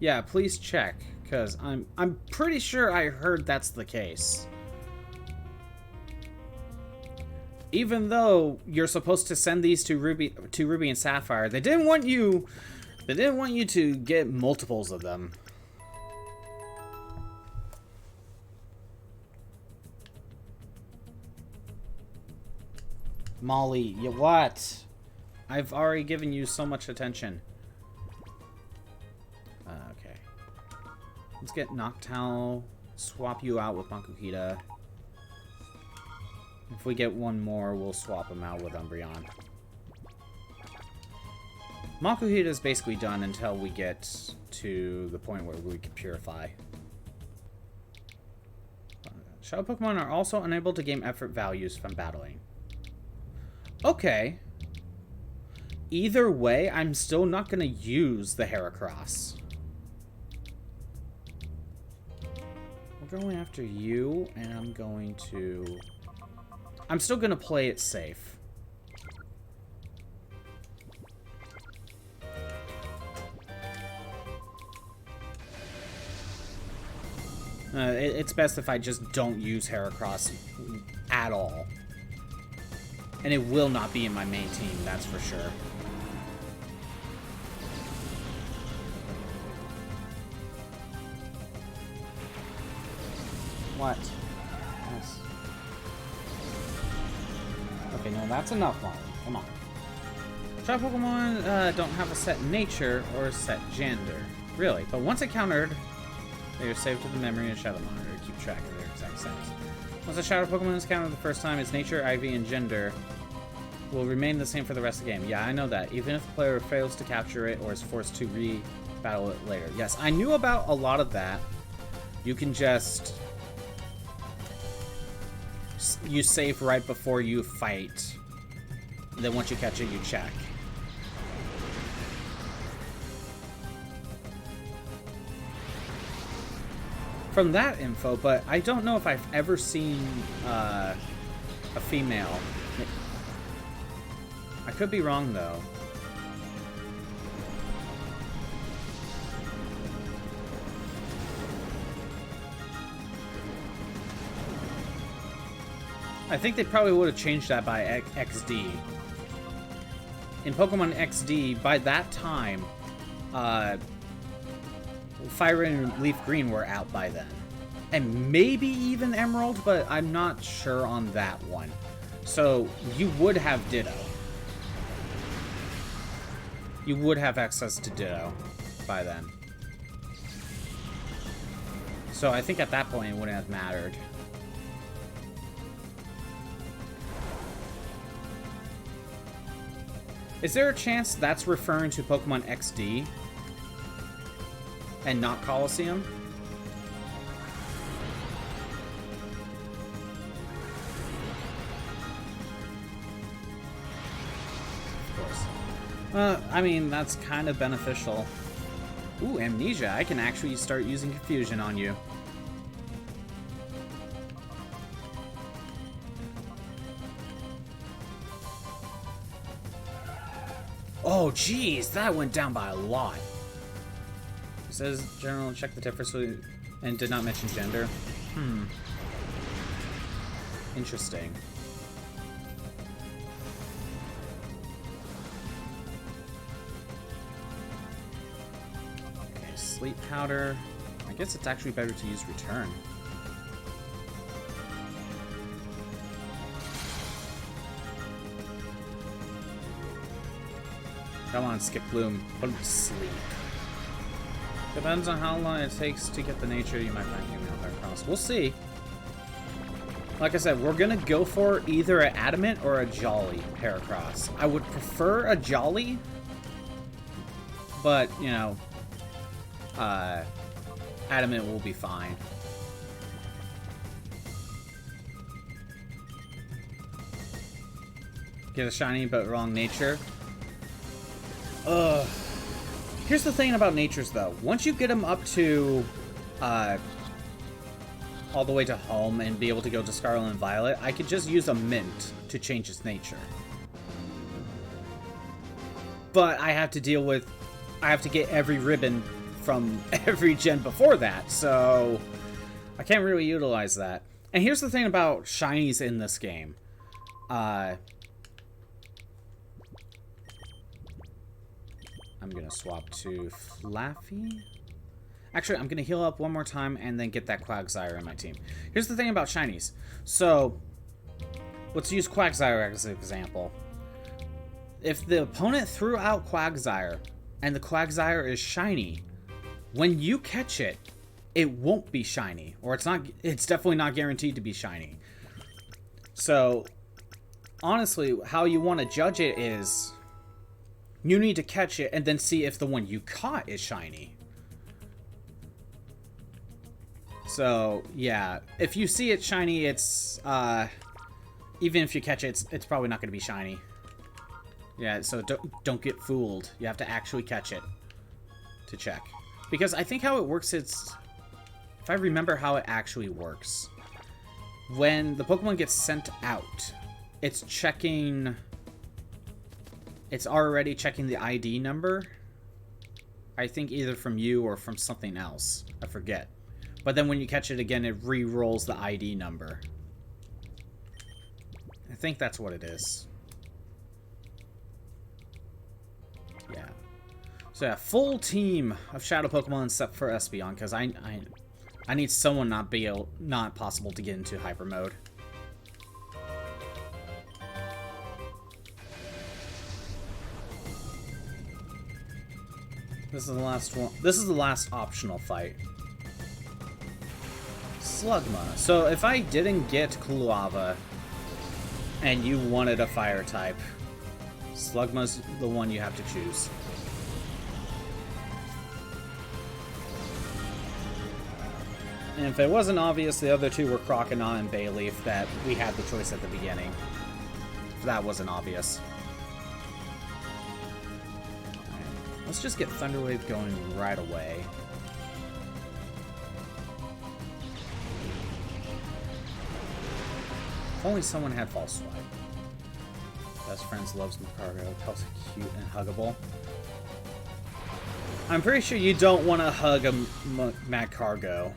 Yeah, please check, because I'm pretty sure I heard that's the case. Even though you're supposed to send these to Ruby and Sapphire, they didn't want you to get multiples of them. Molly, you what? I've already given you so much attention. Okay. Let's get Noctowl, swap you out with Makuhita. If we get one more, we'll swap him out with Umbreon. Makuhita is basically done until we get to the point where we can purify. Shadow Pokemon are also unable to gain effort values from battling. Okay. Either way, I'm still not going to use the Heracross. We're going after you, and I'm going to... I'm still going to play it safe. It's best if I just don't use Heracross at all. And it will not be in my main team, that's for sure. What? Yes. Okay, no, that's enough, Molly. Come on. Shadow Pokemon don't have a set nature or a set gender. Really, but once encountered, they are saved to the memory of Shadow Monitor to keep track of their exact status. Once a Shadow Pokemon is encountered the first time, its nature, IV, and gender will remain the same for the rest of the game. Yeah, I know that. Even if the player fails to capture it or is forced to re-battle it later. Yes, I knew about a lot of that. You can just... You save right before you fight. And then once you catch it, you check. from that info, but I don't know if I've ever seen a female. I could be wrong, though. I think they probably would have changed that by XD. In Pokemon XD, by that time, Fire and Leaf Green were out by then. And maybe even Emerald, but I'm not sure on that one. So, you would have Ditto. You would have access to Ditto by then. So I think at that point it wouldn't have mattered. Is there a chance that's referring to Pokemon XD? And not Colosseum? Of course. I mean, that's kind of beneficial. Ooh, Amnesia. I can actually start using Confusion on you. Oh, jeez, that went down by a lot. It says, General, check the difference and did not mention gender. Interesting. Okay, Sleep Powder. I guess it's actually better to use Return. Come on, Skip Bloom. Put him to sleep. Depends on how long it takes to get the nature. You might find female Heracross. We'll see. Like I said, we're gonna go for either an Adamant or a Jolly Heracross. I would prefer a Jolly, but, you know, Adamant will be fine. Get a shiny but wrong nature. Here's the thing about natures, though. Once you get them up to, all the way to home and be able to go to Scarlet and Violet, I could just use a Mint to change its nature. But I have to deal with, I have to get every ribbon from every gen before that, so I can't really utilize that. And here's the thing about shinies in this game. I'm gonna swap to Flaffy. Actually, I'm gonna heal up one more time and then get that Quagsire in my team. Here's the thing about shinies. So, let's use Quagsire as an example. If the opponent threw out Quagsire and the Quagsire is shiny, when you catch it, it won't be shiny, or it's definitely not guaranteed to be shiny. So, honestly, how you want to judge it is you need to catch it and then see if the one you caught is shiny. So, yeah, if you see it shiny, it's, even if you catch it, it's probably not going to be shiny. Yeah, so don't get fooled. You have to actually catch it to check. Because I think how it works, if I remember how it actually works, when the Pokemon gets sent out, it's already checking the ID number. I think either from you or from something else. I forget. But then when you catch it again, it re-rolls the ID number. I think that's what it is. Yeah. So yeah, full team of Shadow Pokemon except for Espeon, because I need someone not possible to get into Hyper Mode. This is the last one. This is the last optional fight. Slugma. So if I didn't get Kluava and you wanted a fire type, Slugma's the one you have to choose. And if it wasn't obvious, the other two were Croconaw and Bayleaf, that we had the choice at the beginning. If that wasn't obvious. Let's just get Thunderwave going right away. If only someone had false swipe. Best friends loves Macargo. Tells cute and huggable. I'm pretty sure you don't want to hug a Mad Cargo.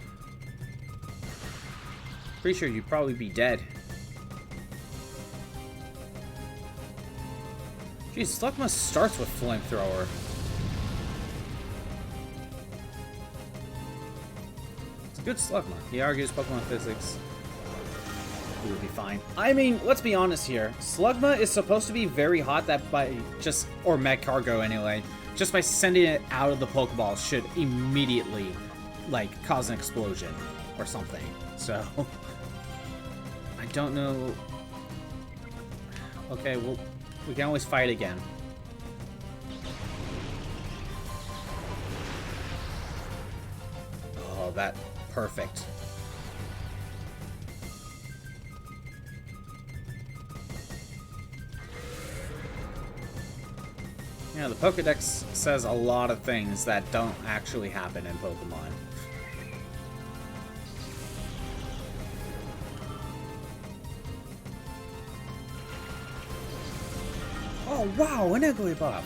Pretty sure you'd probably be dead. Geez, Slugma starts with Flamethrower. It's a good Slugma. He argues Pokemon physics. He would be fine. I mean, let's be honest here. Slugma is supposed to be very hot that by just, or Mad Cargo anyway, just by sending it out of the Pokeball should immediately, like, cause an explosion or something. So, I don't know. Okay, well, we can always fight again. Oh, that, perfect. Yeah, the Pokedex says a lot of things that don't actually happen in Pokemon. Oh wow, an Igglybuff!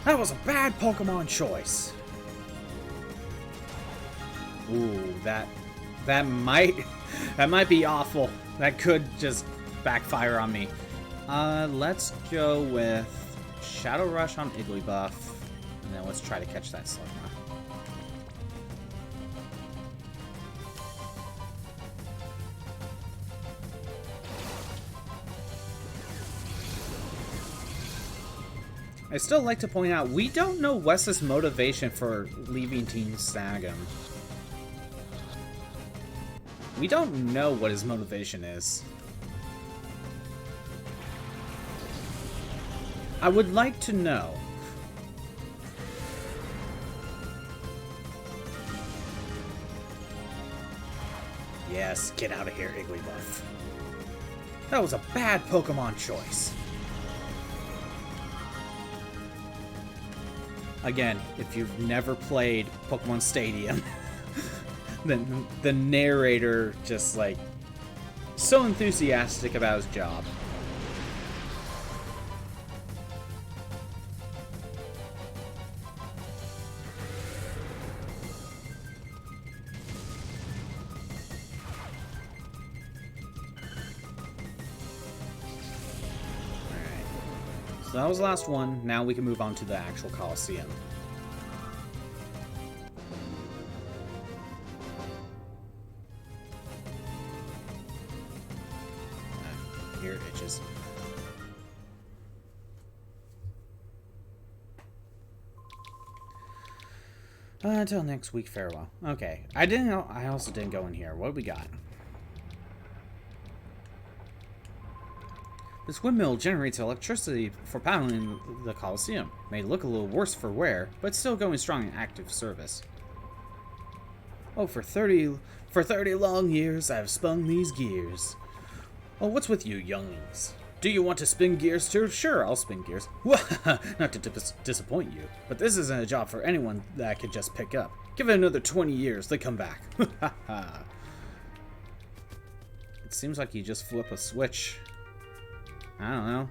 That was a bad Pokemon choice! Ooh, that might be awful. That could just backfire on me. Let's go with Shadow Rush on Igglybuff, and then let's try to catch that Slugma. I still like to point out, we don't know Wes's motivation for leaving Team Snag'em. We don't know what his motivation is. I would like to know. Yes, get out of here, Igglybuff. That was a bad Pokemon choice. Again, if you've never played Pokemon Stadium, then the narrator just like so enthusiastic about his job. So that was the last one. Now we can move on to the actual Colosseum. Here it itches. Until next week, farewell. Okay, I also didn't go in here. What do we got? This windmill generates electricity for powering the Colosseum. May look a little worse for wear, but still going strong in active service. Oh, for 30 long years I've spun these gears. Oh, what's with you younglings? Do you want to spin gears too? Sure, I'll spin gears. Not to disappoint you, but this isn't a job for anyone that I could just pick up. Give it another 20 years, they come back. It seems like you just flip a switch. I don't know.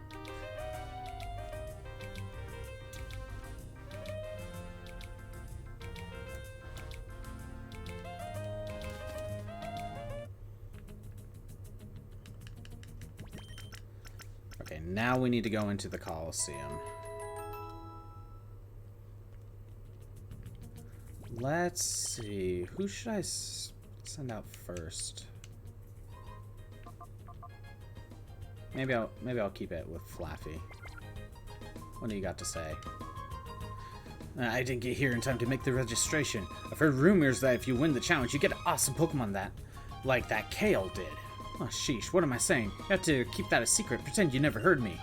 Okay, now we need to go into the Colosseum. Let's see. Who should I send out first? Maybe I'll keep it with Flaffy. What do you got to say? I didn't get here in time to make the registration. I've heard rumors that if you win the challenge, you get an awesome Pokemon like that Kale did. Oh, sheesh, what am I saying? You have to keep that a secret, pretend you never heard me.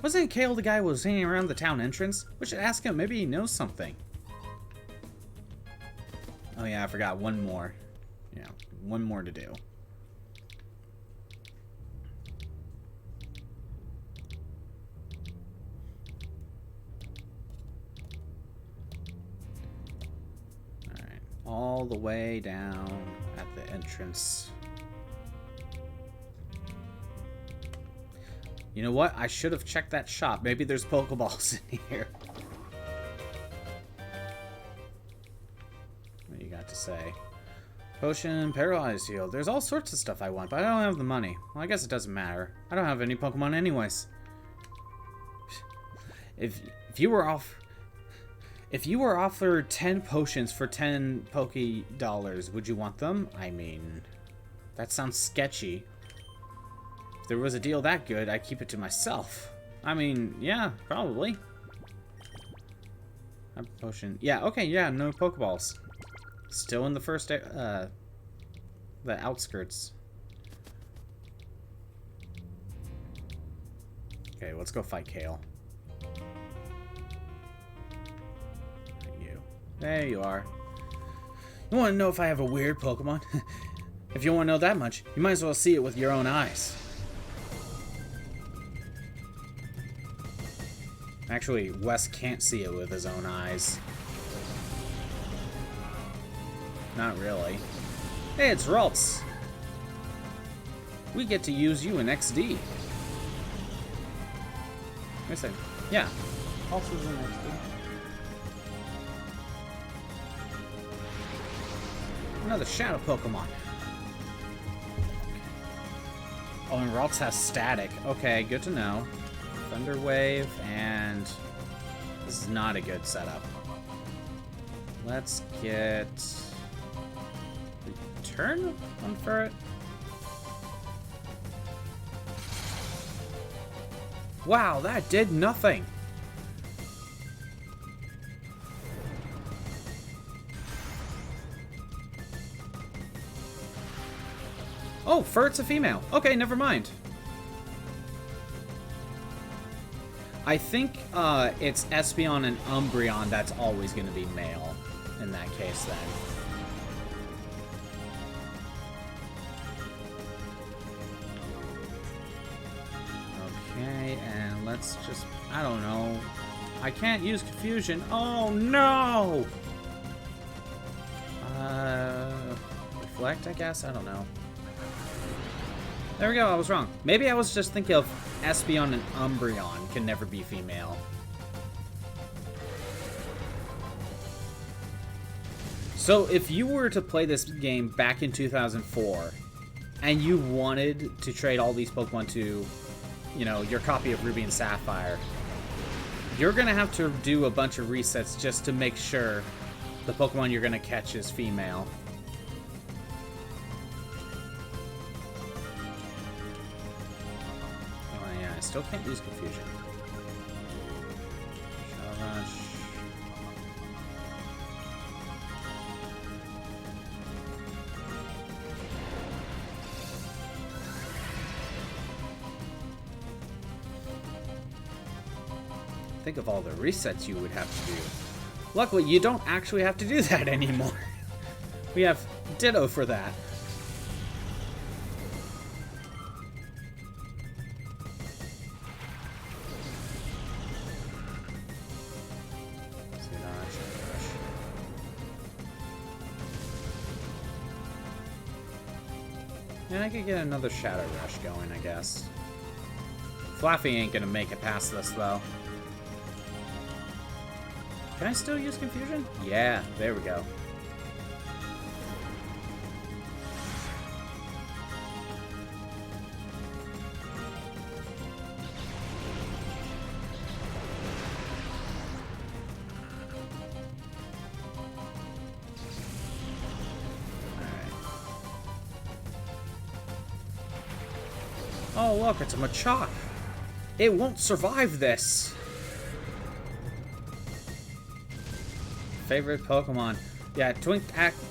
Wasn't Kale the guy who was hanging around the town entrance? We should ask him, maybe he knows something. Oh yeah, I forgot one more. Yeah, one more to do. Alright, all the way down at the entrance. You know what? I should have checked that shop. Maybe there's Pokeballs in here. What do you got to say? Potion, Paralyzed Heal. There's all sorts of stuff I want, but I don't have the money. Well, I guess it doesn't matter. I don't have any Pokemon anyways. If you were offered 10 potions for 10 Poke Dollars, would you want them? I mean, that sounds sketchy. If there was a deal that good, I'd keep it to myself. I mean, yeah, probably. A potion. Yeah, okay, yeah, no Pokeballs. Still in the first, the outskirts. Okay, let's go fight Kale. You. There you are. You want to know if I have a weird Pokemon? If you want to know that much, you might as well see it with your own eyes. Actually, Wes can't see it with his own eyes. Not really. Hey, it's Ralts. We get to use you in XD. Wait a second. Yeah. Ralts was in XD. Another Shadow Pokemon. Oh, and Ralts has Static. Okay, good to know. Thunder Wave, and this is not a good setup. Let's get Return on Ferret. Wow, that did nothing. Oh, Ferret's a female. Okay, never mind. I think it's Espeon and Umbreon that's always going to be male in that case then. Okay, and let's just, I don't know. I can't use Confusion. Oh no! Reflect, I guess? I don't know. There we go, I was wrong. Maybe I was just thinking of Espeon and Umbreon can never be female. So if you were to play this game back in 2004 and you wanted to trade all these Pokemon to, you know, your copy of Ruby and Sapphire, you're going to have to do a bunch of resets just to make sure the Pokemon you're going to catch is female. Still can't use Confusion. Shell Rush. Think of all the resets you would have to do. Luckily, you don't actually have to do that anymore. We have Ditto for that. And I could get another Shadow Rush going, I guess. Fluffy ain't gonna make it past this, though. Can I still use Confusion? Yeah, there we go. Oh, look, it's a Machop. It won't survive this. Favorite Pokemon? Yeah, Twink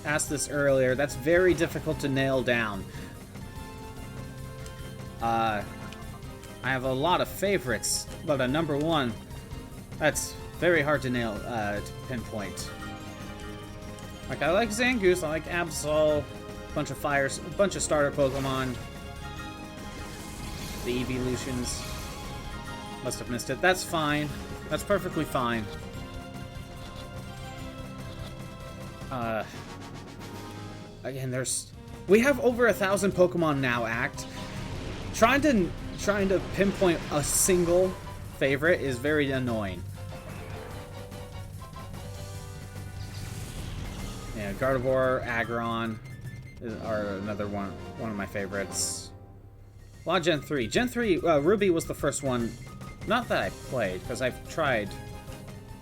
asked this earlier. That's very difficult to nail down. I have a lot of favorites, but a number one, that's very hard to nail, to pinpoint. Like, I like Zangoose, I like Absol, bunch of fires, a bunch of starter Pokemon. The evolutions. Must have missed it. That's fine. That's perfectly fine. Again, we have over 1,000 Pokemon now, Act. Trying to trying to pinpoint a single favorite is very annoying. Yeah, Gardevoir, Aggron are another one of my favorites. A lot of Gen 3. Gen 3, Ruby was the first one, not that I played, because I've tried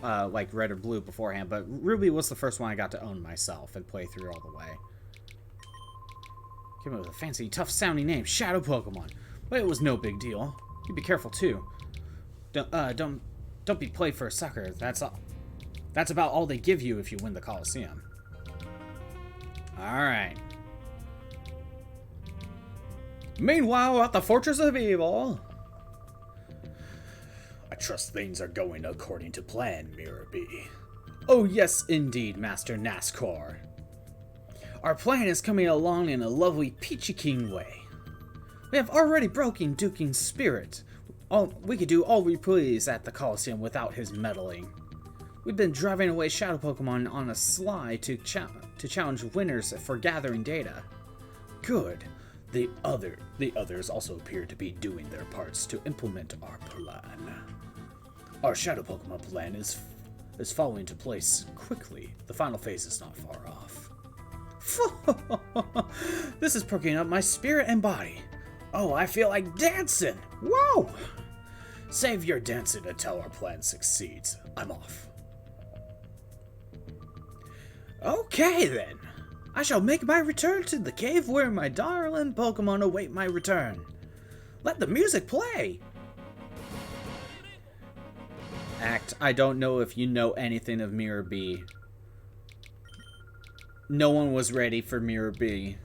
like Red or Blue beforehand, but Ruby was the first one I got to own myself and play through all the way. Came up with a fancy, tough-sounding name, Shadow Pokemon. But it was no big deal. You be careful too. Don't be played for a sucker. That's about all they give you if you win the Colosseum. All right. Meanwhile, at the Fortress of Evil. I trust things are going according to plan, Mirror B. Oh yes, indeed, Master NASCAR. Our plan is coming along in a lovely peachy keen way. We have already broken Duking's spirit. We could do all we please at the Colosseum without his meddling. We've been driving away Shadow Pokemon on a sly to challenge winners for gathering data. Good. The others also appear to be doing their parts to implement our plan. Our Shadow Pokemon plan is falling into place quickly. The final phase is not far off. This is perking up my spirit and body. Oh, I feel like dancing. Whoa! Save your dancing until our plan succeeds. I'm off. Okay then. I shall make my return to the cave where my darling Pokemon await my return. Let the music play! Act, I don't know if you know anything of Mirror B. No one was ready for Mirror B.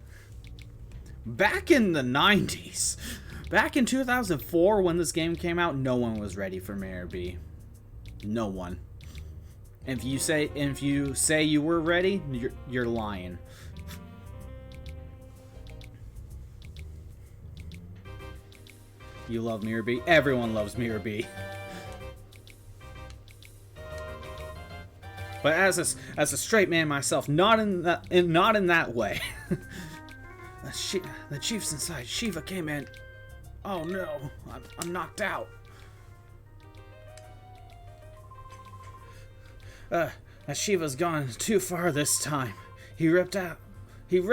Back in the 90s, back in 2004 when this game came out, no one was ready for Mirror B. No one. If you say you were ready, you're lying. You love Mirror B? Everyone loves Mirror B. But as a straight man myself, not in that way. The chief's inside. Shiva came in. Oh no, I'm knocked out. Shiva's gone too far this time. He ripped out and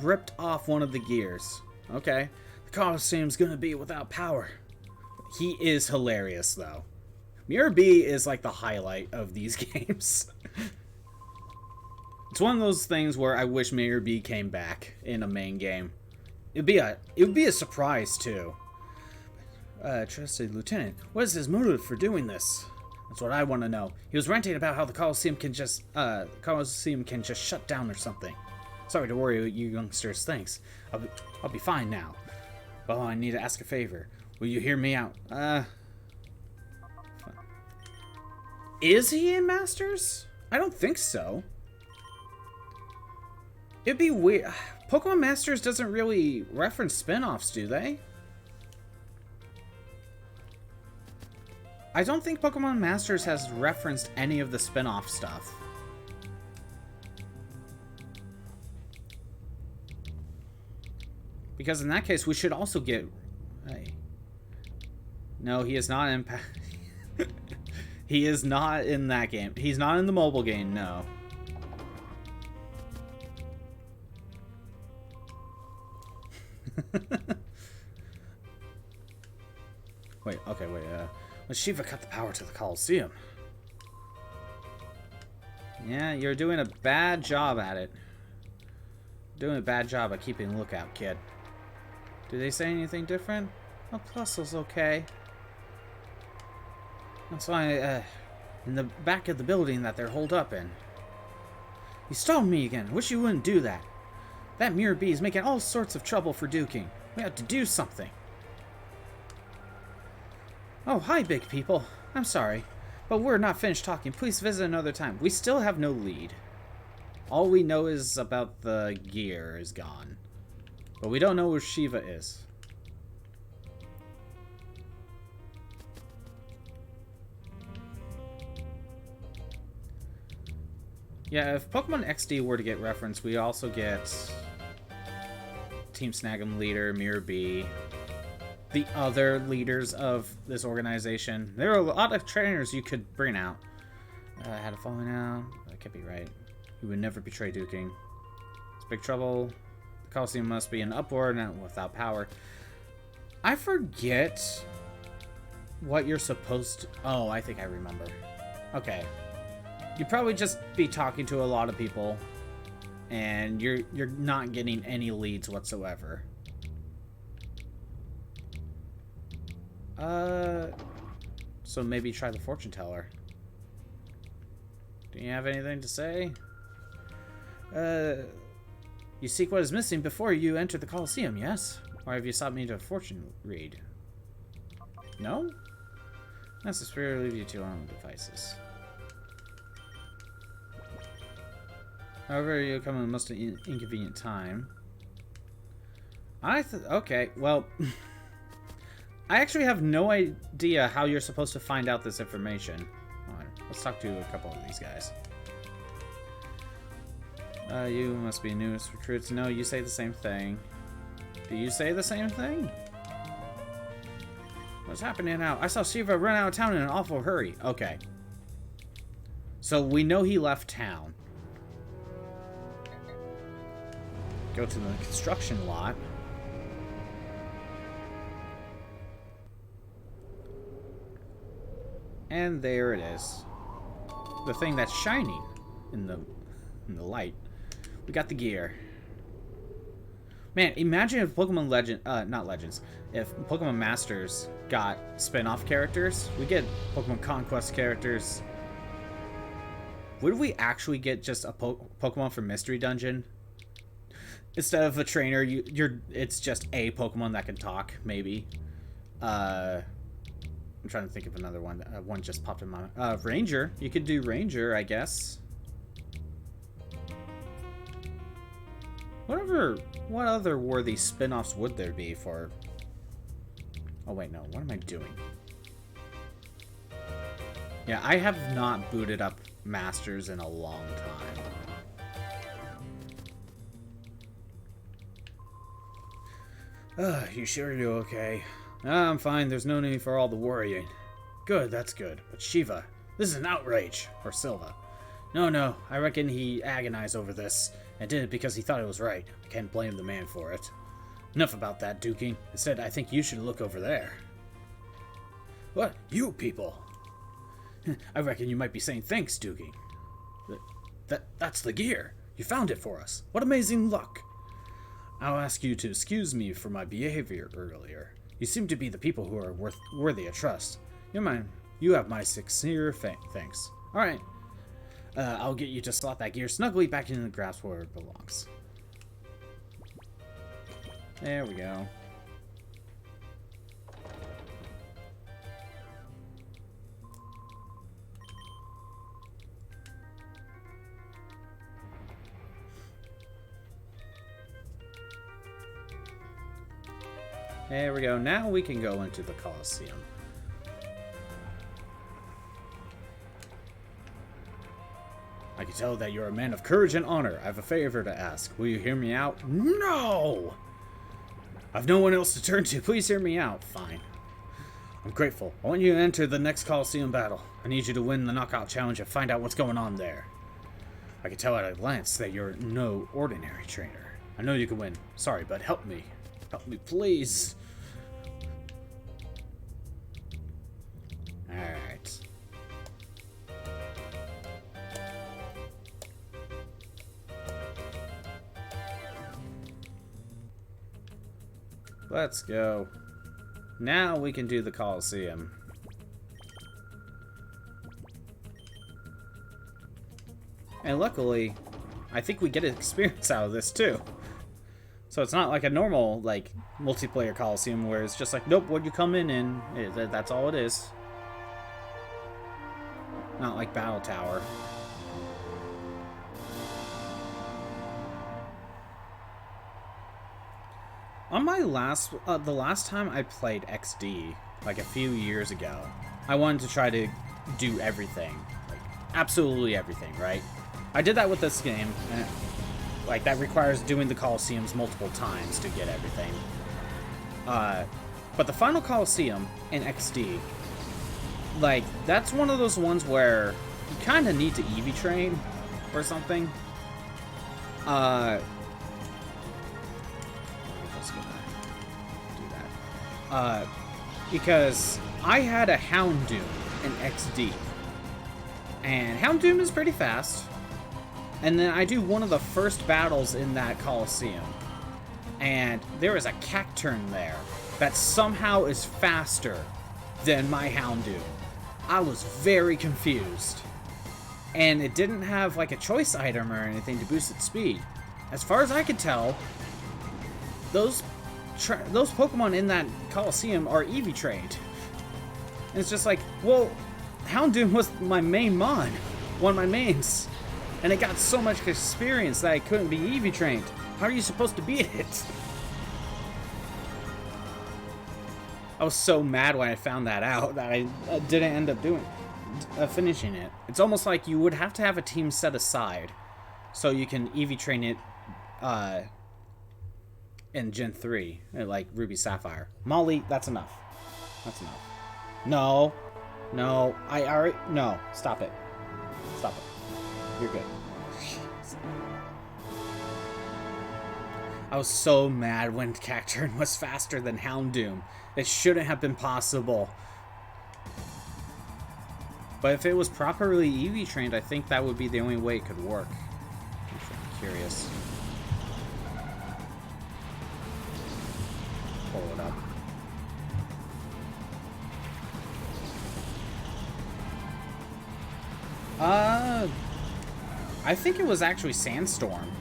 ripped off one of the gears. Okay. The Colosseum's gonna be without power. He is hilarious though. Mirror B is like the highlight of these games. It's one of those things where I wish Mirror B came back in a main game. It would be a surprise too. Trusted Lieutenant, what is his motive for doing this? That's what I want to know. He was ranting about how the Colosseum can just shut down or something. Sorry to worry you youngsters. Thanks. I'll be fine now. Oh, I need to ask a favor. Will you hear me out? Is he in Masters? I don't think so. It'd be weird. Pokemon Masters doesn't really reference spin-offs, do they? I don't think Pokemon Masters has referenced any of the spin-off stuff. Because in that case, we should also get... Hey. No, he is not in... He is not in that game. He's not in the mobile game, no. Wait. When Shiva cut the power to the Colosseum. Yeah, you're doing a bad job at it. Doing a bad job at keeping a lookout, kid. Do they say anything different? Oh, Plusle's okay. That's why, in the back of the building that they're holed up in. You stalled me again. Wish you wouldn't do that. That Mirror B is making all sorts of trouble for Duking. We have to do something. Oh, hi, big people. I'm sorry, but we're not finished talking. Please visit another time. We still have no lead. All we know is about the gear is gone. But we don't know where Shiva is. Yeah, if Pokemon XD were to get referenced, we also get Team Snag'em leader, Mirror B. the other leaders of this organization. There are a lot of trainers you could bring out. Had a falling out. That can't be right. You would never betray Duking. It's big trouble. The Colosseum must be an upward and without power. I forget what you're supposed to... Oh, I think I remember. Okay. You'd probably just be talking to a lot of people, and you're not getting any leads whatsoever. So maybe try the fortune teller. Do you have anything to say? You seek what is missing before you enter the Colosseum, yes? Or have you sought me to fortune read? No? That's the spirit leave you to your own devices. However, you come at a most inconvenient time. Okay, well... I actually have no idea how you're supposed to find out this information. Alright, let's talk to a couple of these guys. You must be newest recruits. No, you say the same thing. Do you say the same thing? What's happening now? I saw Shiva run out of town in an awful hurry. Okay. So we know he left town. Go to the construction lot. And there it is. The thing that's shining in the light. We got the gear. Man, imagine if Pokemon not Legends, if Pokemon Masters got spin-off characters. We get Pokemon Conquest characters. Would we actually get just a Pokemon from Mystery Dungeon? Instead of a trainer, it's just a Pokemon that can talk, maybe. I'm trying to think of another one. One just popped in my mind. Ranger. You could do Ranger, I guess. What other worthy spin-offs would there be for... Oh, wait, no. What am I doing? Yeah, I have not booted up Masters in a long time. You sure you're okay? I'm fine. There's no need for all the worrying. Good, that's good. But Shiva, this is an outrage. Or Silva. No, I reckon he agonized over this, and did it because he thought it was right. I can't blame the man for it. Enough about that, Duking. Instead, I think you should look over there. What? You people? I reckon you might be saying thanks, Duking. That's the gear. You found it for us. What amazing luck. I'll ask you to excuse me for my behavior earlier. You seem to be the people who are worthy of trust. You have my sincere thanks. Alright. I'll get you to slot that gear snugly back into the grasp where it belongs. There we go. There we go. Now we can go into the Colosseum. I can tell that you're a man of courage and honor. I have a favor to ask. Will you hear me out? No! I've no one else to turn to. Please hear me out. Fine. I'm grateful. I want you to enter the next Colosseum battle. I need you to win the knockout challenge and find out what's going on there. I can tell at a glance that you're no ordinary trainer. I know you can win. Sorry, but help me. Help me, please. Alright. Let's go. Now we can do the Colosseum. And luckily, I think we get experience out of this too. So it's not like a normal, like, multiplayer Colosseum where it's just like, nope, what you come in and that's all it is. Not like Battle Tower. On my the last time I played XD, like a few years ago, I wanted to try to do everything. Like, absolutely everything, right? I did that with this game, and like, that requires doing the Colosseums multiple times to get everything. But the final Colosseum in XD, like, that's one of those ones where you kind of need to EV train or something. Let's do that. Because I had a Houndoom in XD. And Houndoom is pretty fast. And then I do one of the first battles in that Colosseum. And there is a Cacturn there that somehow is faster than my Houndoom. I was very confused. And it didn't have like a choice item or anything to boost its speed. As far as I could tell, those Pokemon in that Colosseum are EV trained. And it's just like, well, Houndoom was my main mon, one of my mains. And it got so much experience that I couldn't be EV trained. How are you supposed to beat it? I was so mad when I found that out that I didn't end up finishing it. It's almost like you would have to have a team set aside so you can EV train it in Gen 3, like Ruby Sapphire. Molly, that's enough. That's enough. No. No. No. Stop it. Stop it. You're good. I was so mad when Cacturn was faster than Houndoom. It shouldn't have been possible. But if it was properly EV trained, I think that would be the only way it could work. I'm curious. Pull it up. I think it was actually Sandstorm.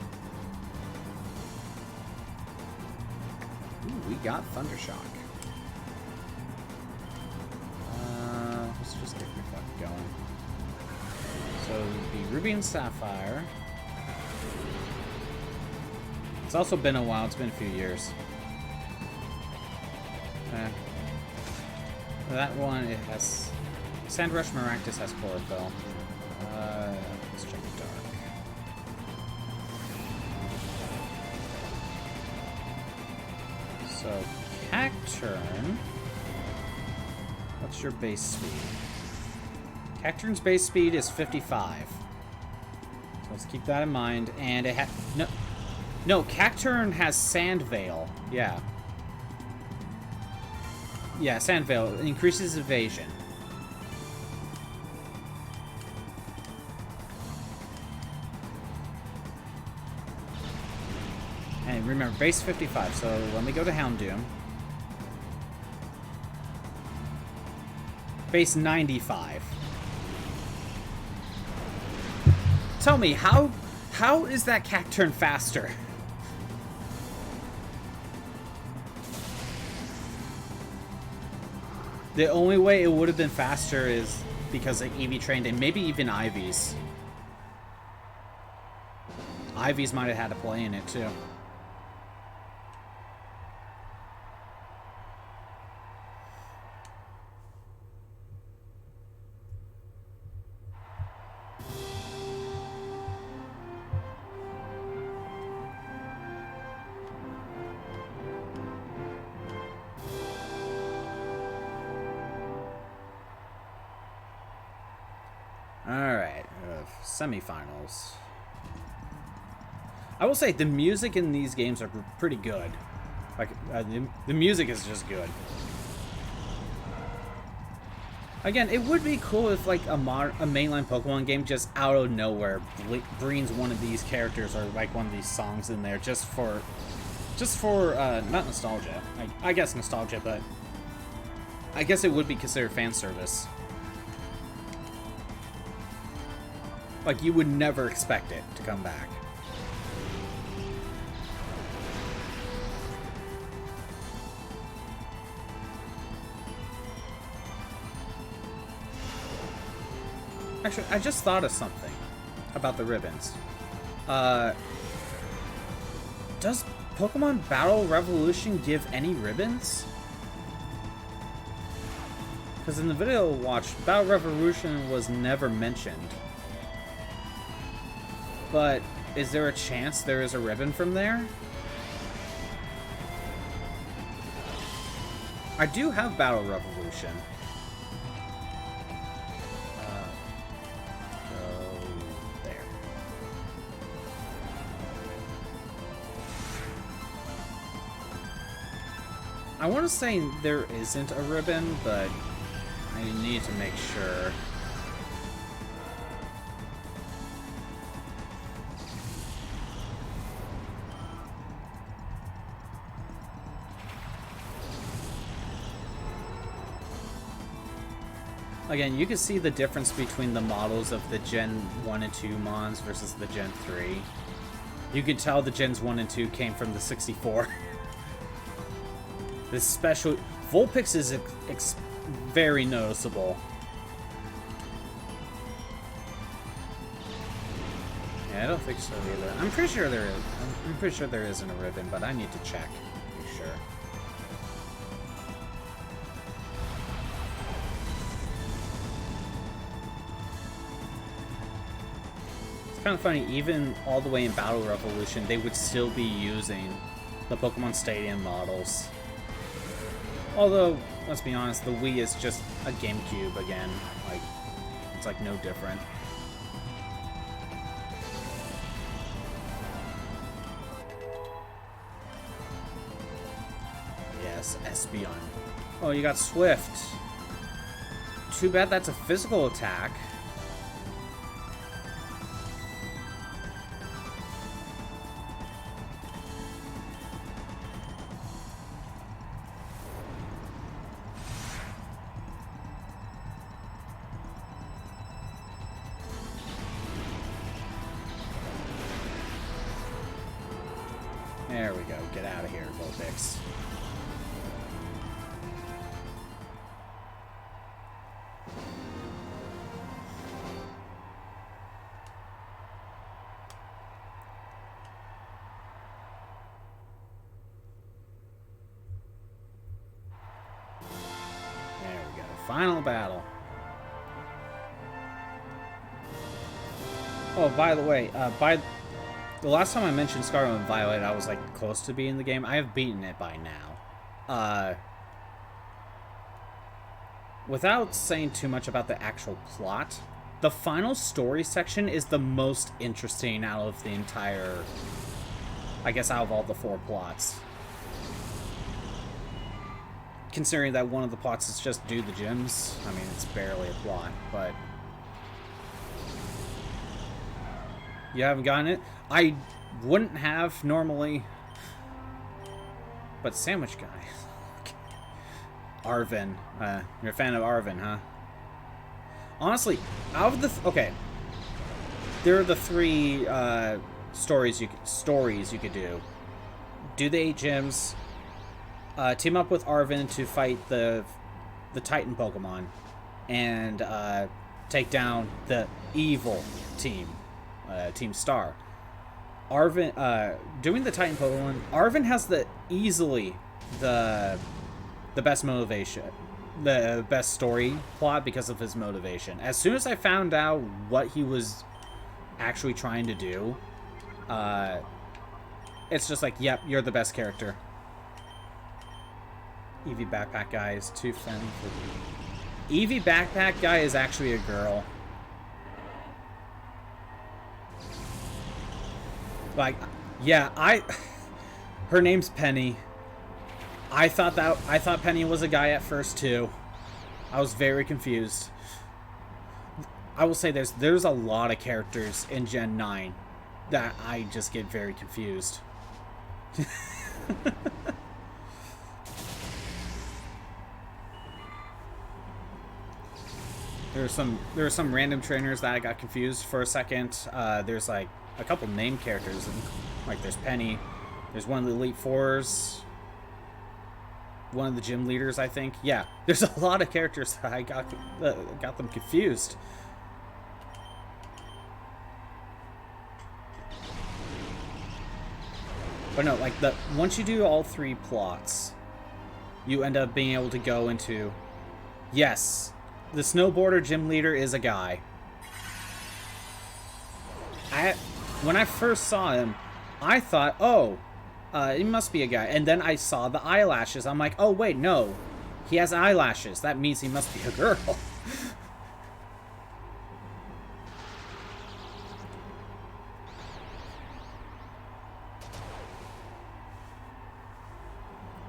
Ooh, we got Thundershock. Let's just get your fuck going. So it would be Ruby and Sapphire. It's also been a while. It's been a few years. That one, it has... Sandrush Maractus has Chlorophyll. Let's check the dark. So, Cacturn... What's your base speed? Cacturn's base speed is 55. So let's keep that in mind. And it has... No, Cacturn has Sandveil. Yeah. Yeah, Sandveil. It increases evasion. And remember, base 55. So when we go to Houndoom... Base 95. Tell me, how is that Cacturn faster? The only way it would have been faster is because of EV trained and maybe even Ivy's. Ivy's might have had a play in it too. Alright, semifinals. I will say the music in these games are pretty good. Like, the music is just good. Again, it would be cool if like a mainline Pokemon game just out of nowhere brings one of these characters or like one of these songs in there just for not nostalgia. I guess nostalgia, but I guess it would be considered fan service. Like, you would never expect it to come back. Actually, I just thought of something about the ribbons. Does Pokemon Battle Revolution give any ribbons? Because in the video watch, Battle Revolution was never mentioned. But is there a chance there is a ribbon from there? I do have Battle Revolution. Go there. I want to say there isn't a ribbon, but I need to make sure. Again, you can see the difference between the models of the Gen 1 and 2 Mons versus the Gen 3. You can tell the Gens 1 and 2 came from the 64. This special... Vulpix is very noticeable. Yeah, I don't think so either. I'm pretty sure there is. I'm pretty sure there isn't a ribbon, but I need to check. Make sure. It's kind of funny, even all the way in Battle Revolution, they would still be using the Pokemon Stadium models. Although, let's be honest, the Wii is just a GameCube again. Like, it's like no different. Yes, Espeon. Oh, you got Swift. Too bad that's a physical attack. There we go. Get out of here, Vulpix. There we go. Final battle. Oh, by the way, the last time I mentioned Scarlet and Violet, I was like close to beating the game. I have beaten it by now. Without saying too much about the actual plot, the final story section is the most interesting out of the entire, I guess, out of all the 4 plots. Considering that one of the plots is just do the gyms, I mean, it's barely a plot, but... You haven't gotten it? I wouldn't have normally, but Sandwich Guy. Arvin. You're a fan of Arvin, huh? Honestly, out of the... okay. There are the 3 stories you could do. Do the 8 gyms. Team up with Arvin to fight the Titan Pokemon. And take down the evil team. Team Star. Arvin, doing the Titan Pokemon, Arvin has easily the best motivation, the best story plot because of his motivation. As soon as I found out what he was actually trying to do, it's just like, yep, you're the best character. Eevee Backpack Guy is too fun for me. Eevee Backpack Guy is actually a girl. Like, yeah, her name's Penny. I thought Penny was a guy at first too. I was very confused. I will say there's a lot of characters in Gen 9 that I just get very confused. There are some random trainers that I got confused for a second. There's like a couple named characters, like there's Penny, there's one of the Elite Fours, one of the gym leaders, I think. Yeah, there's a lot of characters that I got them confused. But no, like once you do all 3 plots, you end up being able to go into, yes, the snowboarder gym leader is a guy. When I first saw him, I thought, oh, he must be a guy. And then I saw the eyelashes. I'm like, oh, wait, no. He has eyelashes. That means he must be a girl.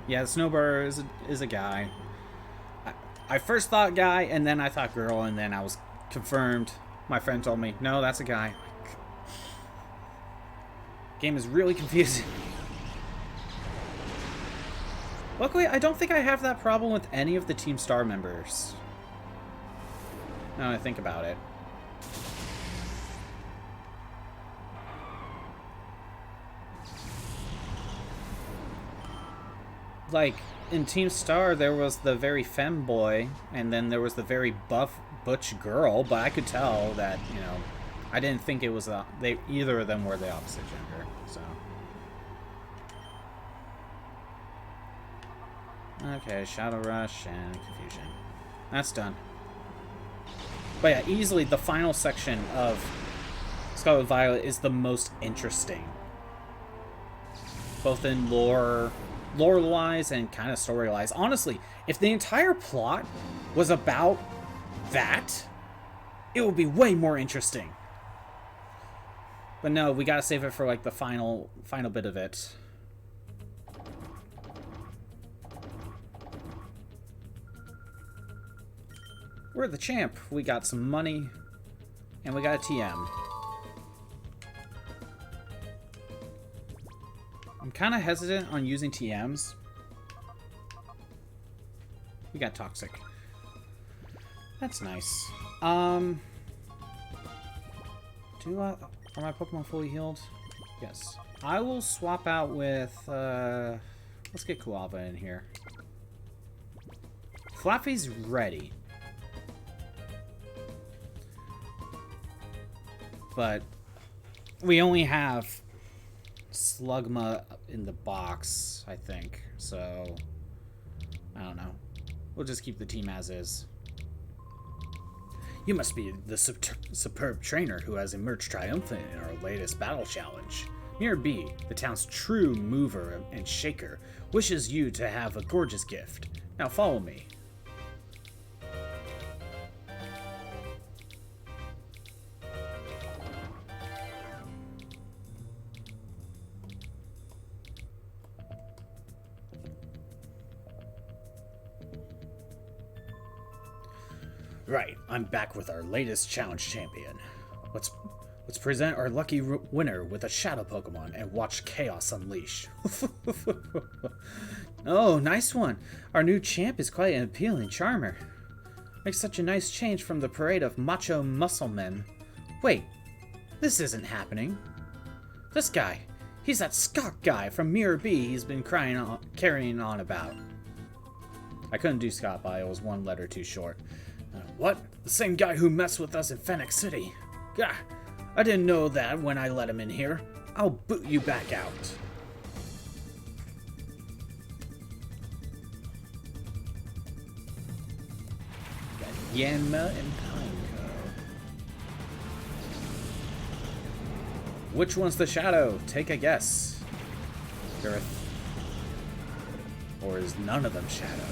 Yeah, the Snowbird is a guy. I first thought guy, and then I thought girl, and then I was confirmed. My friend told me, no, that's a guy. Game is really confusing. Luckily, I don't think I have that problem with any of the Team Star members. Now that I think about it. Like, in Team Star, there was the very femboy, and then there was the very buff, butch girl, but I could tell that, you know, I didn't think it was, either of them were the opposite gender, so. Okay, Shadow Rush and Confusion. That's done. But yeah, easily the final section of Scarlet Violet is the most interesting. Both in lore-wise and kind of story-wise. Honestly, if the entire plot was about that, it would be way more interesting. But no, we gotta save it for like the final bit of it. We're the champ. We got some money, and we got a TM. I'm kind of hesitant on using TMs. We got Toxic. That's nice. Are my Pokemon fully healed? Yes. I will swap out with, let's get Kuava in here. Flaffy's ready. But we only have Slugma in the box, I think. So, I don't know. We'll just keep the team as is. You must be the superb trainer who has emerged triumphant in our latest battle challenge. Mirror B, the town's true mover and shaker, wishes you to have a gorgeous gift. Now follow me. Right, I'm back with our latest challenge champion. Let's present our lucky winner with a shadow Pokemon and watch chaos unleash. Oh, nice one. Our new champ is quite an appealing charmer. Makes such a nice change from the parade of macho muscle men. Wait, this isn't happening. This guy, he's that Scott guy from Mirror B he's been carrying on about. I couldn't do Scott by, it was one letter too short. What? The same guy who messed with us in Fennec City? Gah, I didn't know that when I let him in here. I'll boot you back out. Got Yanma and Pineco. Which one's the shadow? Take a guess. Girth. Or is none of them shadow?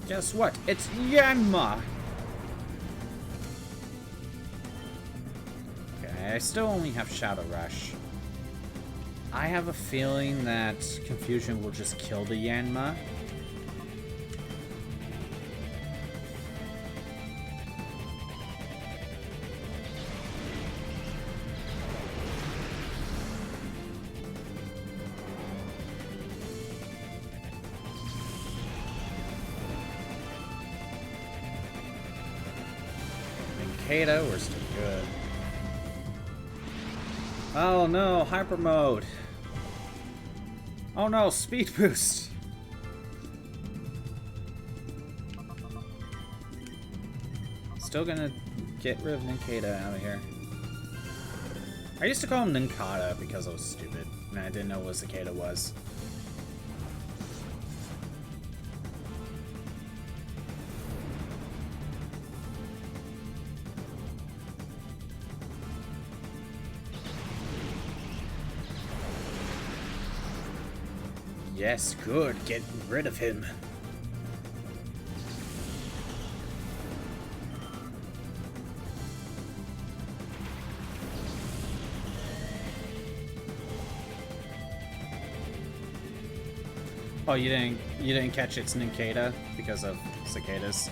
Guess what? It's Yanma! Okay, I still only have Shadow Rush. I have a feeling that Confusion will just kill the Yanma. Kato, we're still good. Oh no, hyper mode. Oh no, speed boost. Still gonna get rid of Ninkata out of here. I used to call him Ninkata because I was stupid and I didn't know what Cicada was. Yes, good. Get rid of him. Oh, you didn't catch its Nincada because of cicadas.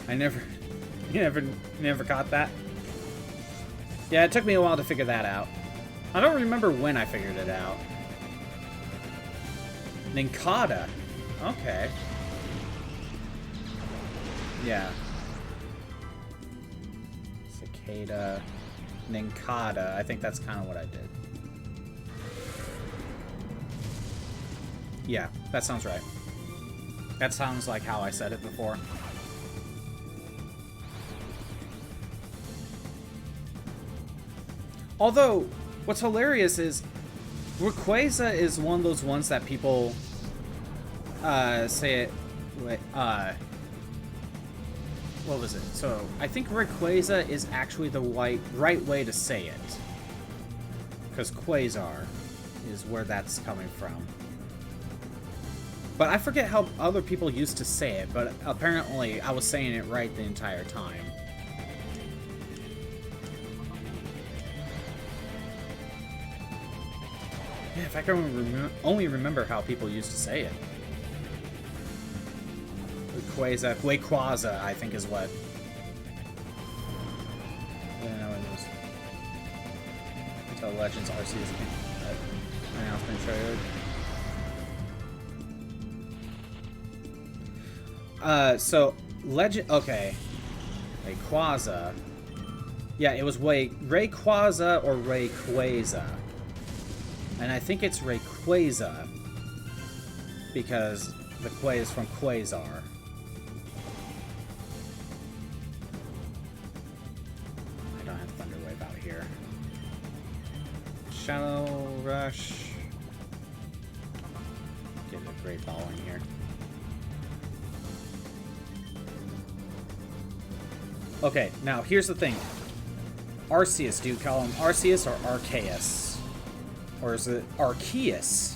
You never caught that? Yeah, it took me a while to figure that out. I don't remember when I figured it out. Nincada. Okay. Yeah. Cicada. Nincada. I think that's kind of what I did. Yeah, that sounds right. That sounds like how I said it before. Although, what's hilarious is Rayquaza is one of those ones that people say it. Wait, what was it? So I think Rayquaza is actually the right way to say it, because Quasar is where that's coming from. But I forget how other people used to say it, but apparently I was saying it right the entire time. Yeah, if I can only remember how people used to say it. Rayquaza, I think is what. Yeah, no, it was. Until Legends Arceus announcement trailer. So Legend. Okay, Rayquaza. Yeah, it was Rayquaza or Rayquaza. And I think it's Rayquaza because the Qua is from Quasar. I don't have Thunder Wave out here. Shadow Rush. Get a Great Ball in here. Okay, now here's the thing. Arceus, do you call him Arceus or Arceus? Or is it Arceus?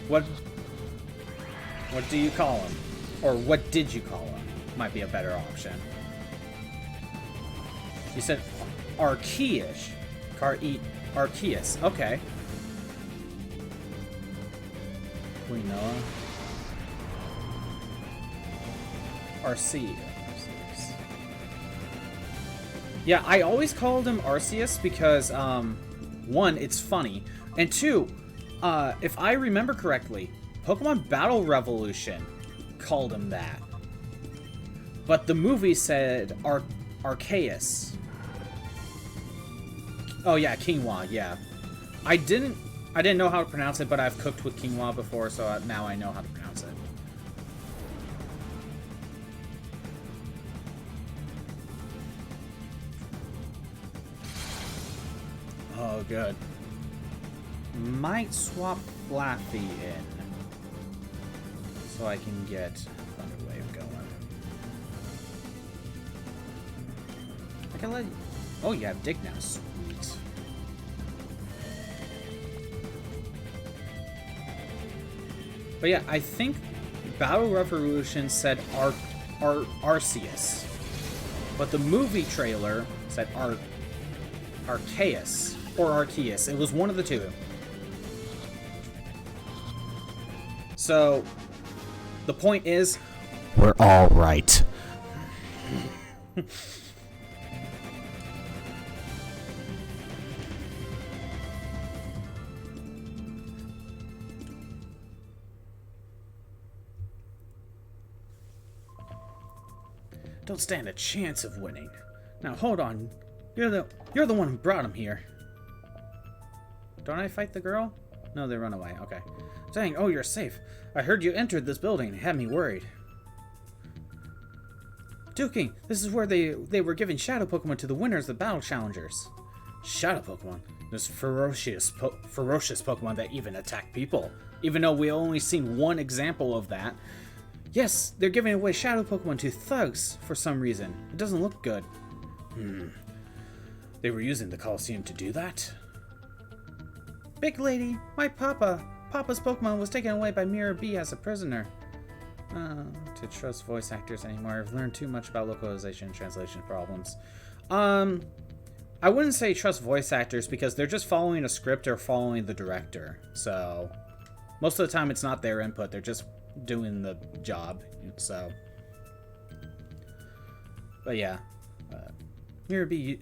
What do you call him? Or what did you call him? Might be a better option. You said Arceus. Arceus. Okay. Quinoa. Arceus. Yeah, I always called him Arceus because, one, it's funny, and two, if I remember correctly, Pokemon Battle Revolution called him that. But the movie said Arceus. Oh yeah, quinoa, yeah. I didn't know how to pronounce it, but I've cooked with quinoa before, so now I know how to pronounce it. Oh, good. Might swap Flaffy in so I can get Thunder Wave going. I can let you... Oh, you have Dig now. Sweet. But yeah, I think Battle Revolution said Arceus. But the movie trailer said Arceus. Or Arceus. It was one of the two. So, the point is, we're all right. Don't stand a chance of winning. Now hold on. You're the one who brought him here. Don't I fight the girl? No, they run away. Okay. Dang, oh, you're safe. I heard you entered this building. It had me worried. Duking, this is where they were giving Shadow Pokemon to the winners of the Battle Challengers. Shadow Pokemon? Those ferocious Pokemon that even attack people. Even though we only seen one example of that. Yes, they're giving away Shadow Pokemon to thugs for some reason. It doesn't look good. They were using the Colosseum to do that? Big lady, my Papa's Pokemon was taken away by Mirror B as a prisoner. To trust voice actors anymore. I've learned too much about localization and translation problems. I wouldn't say trust voice actors because they're just following a script or following the director. So, most of the time it's not their input. They're just doing the job. So, but yeah. Mirror B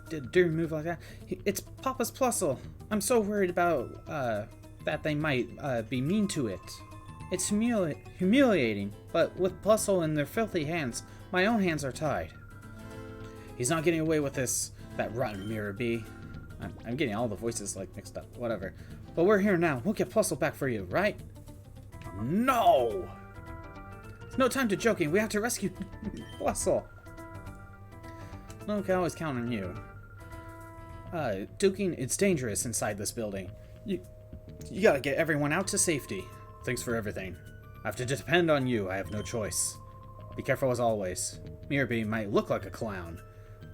did a move like that. It's Papa's Plusle. I'm so worried about that they might be mean to it. It's humiliating, but with Plusle in their filthy hands, my own hands are tied. He's not getting away with this, that rotten Mirror B. I'm getting all the voices like mixed up, whatever. But we're here now. We'll get Plusle back for you, right? No! It's no time to joking. We have to rescue Plusle. No one can always count on you. Duking, it's dangerous inside this building. You gotta get everyone out to safety. Thanks for everything. I have to depend on you. I have no choice. Be careful as always. Mirror B might look like a clown,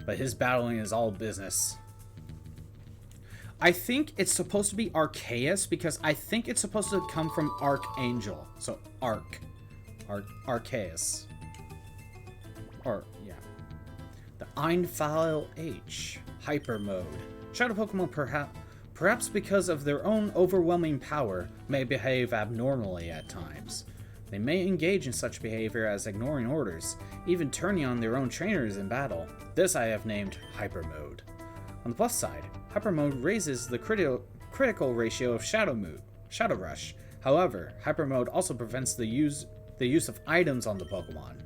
but his battling is all business. I think it's supposed to be Arceus because I think it's supposed to come from Archangel. So Arceus. Or, yeah. The Einfile H. Hyper Mode. Shadow Pokemon perhaps because of their own overwhelming power, may behave abnormally at times. They may engage in such behavior as ignoring orders, even turning on their own trainers in battle. This I have named Hyper Mode. On the plus side, Hyper Mode raises the critical ratio of Shadow Rush. However, Hyper Mode also prevents the use of items on the Pokemon.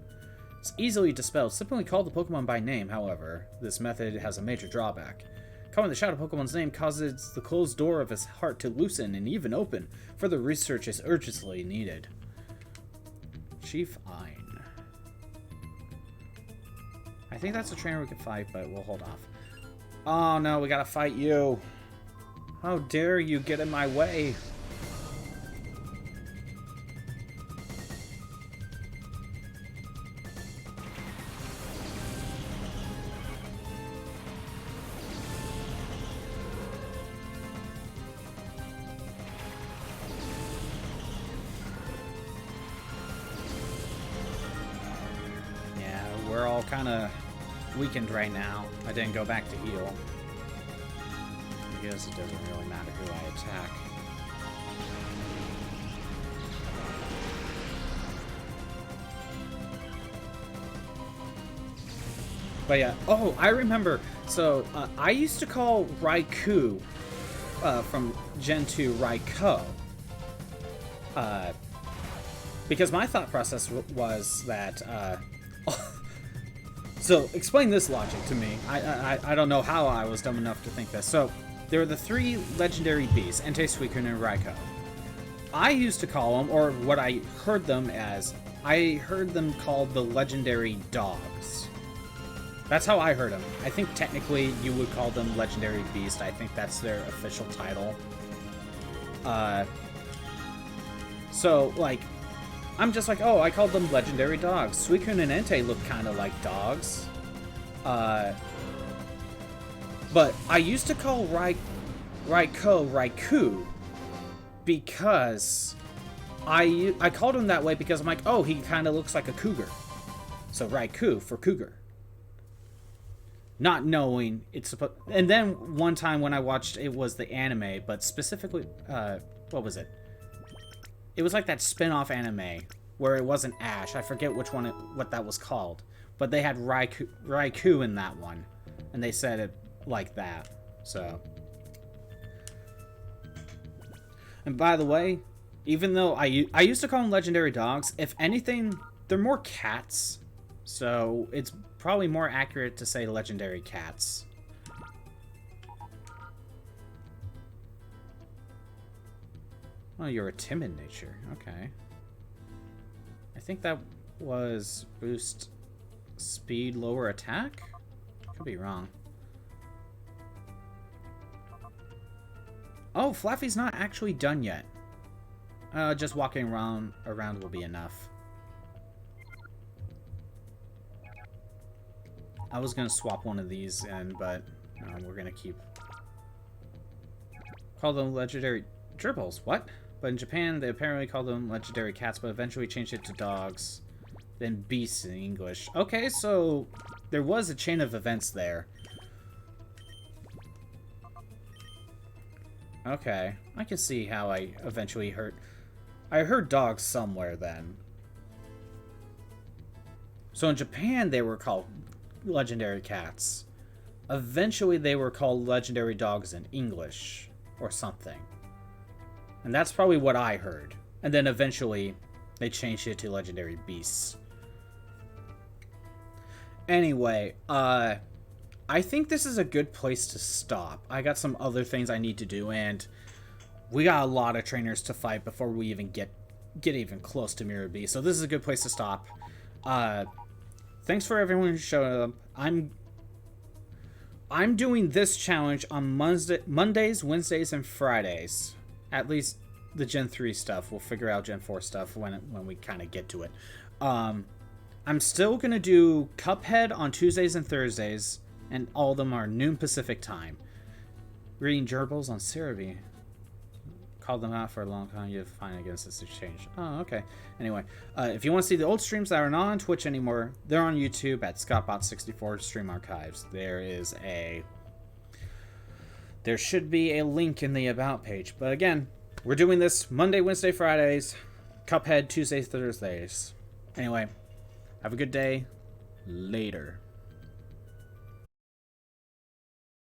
It's easily dispelled. Simply call the Pokemon by name, however. This method has a major drawback. Calling the Shadow Pokemon's name causes the closed door of his heart to loosen and even open. Further research is urgently needed. Chief Ein. I think that's a trainer we could fight, but we'll hold off. Oh no, we gotta fight you. How dare you get in my way? We're all kind of weakened right now. I didn't go back to heal. I guess it doesn't really matter who I attack. But yeah, oh, I remember. So, I used to call Raikou from Gen 2 Raikou. Because my thought process was that... So, explain this logic to me. I don't know how I was dumb enough to think this. So, there are the three legendary beasts, Entei, Suicune, and Raikou. I used to call them, or what I heard them as, I heard them called the legendary dogs. That's how I heard them. I think technically you would call them legendary beast. I think that's their official title. So, like... I'm just like, oh, I called them legendary dogs. Suicune and Entei look kind of like dogs. But I used to call Raikou because I called him that way because I'm like, oh, he kind of looks like a cougar. So Raikou for cougar. Not knowing it's supposed... And then one time when I watched, it was the anime, but specifically, what was it? It was like that spin-off anime where it wasn't Ash. I forget which one, what that was called. But they had Raikou in that one. And they said it like that. So. And by the way, even though I used to call them legendary dogs, if anything, they're more cats. So it's probably more accurate to say legendary cats. Oh, you're a timid nature. Okay. I think that was boost speed, lower attack? Could be wrong. Oh, Flaffy's not actually done yet. Just walking around will be enough. I was gonna swap one of these in, but We're gonna keep... Call them legendary gerbils. What? But in Japan, they apparently call them legendary cats, but eventually changed it to dogs. Then beasts in English. Okay, so there was a chain of events there. Okay, I can see how I eventually heard... I heard dogs somewhere then. So in Japan, they were called legendary cats. Eventually, they were called legendary dogs in English or something. And that's probably what I heard. And then eventually, they changed it to legendary beasts. Anyway, I think this is a good place to stop. I got some other things I need to do, and we got a lot of trainers to fight before we even get even close to Mirror B. So this is a good place to stop. Thanks for everyone who showed up. I'm doing this challenge on Mondays, Wednesdays, and Fridays. At least the Gen 3 stuff. We'll figure out Gen 4 stuff when we kind of get to it. I'm still going to do Cuphead on Tuesdays and Thursdays, and all of them are noon Pacific time. Reading gerbils on Cerebi. Called them out for a long time. You have to fight against this exchange. Oh, okay. Anyway, if you want to see the old streams that are not on Twitch anymore, they're on YouTube at ScottBot64 Stream Archives. There should be a link in the About page. But again, we're doing this Monday, Wednesday, Fridays, Cuphead Tuesdays, Thursdays. Anyway, have a good day. Later.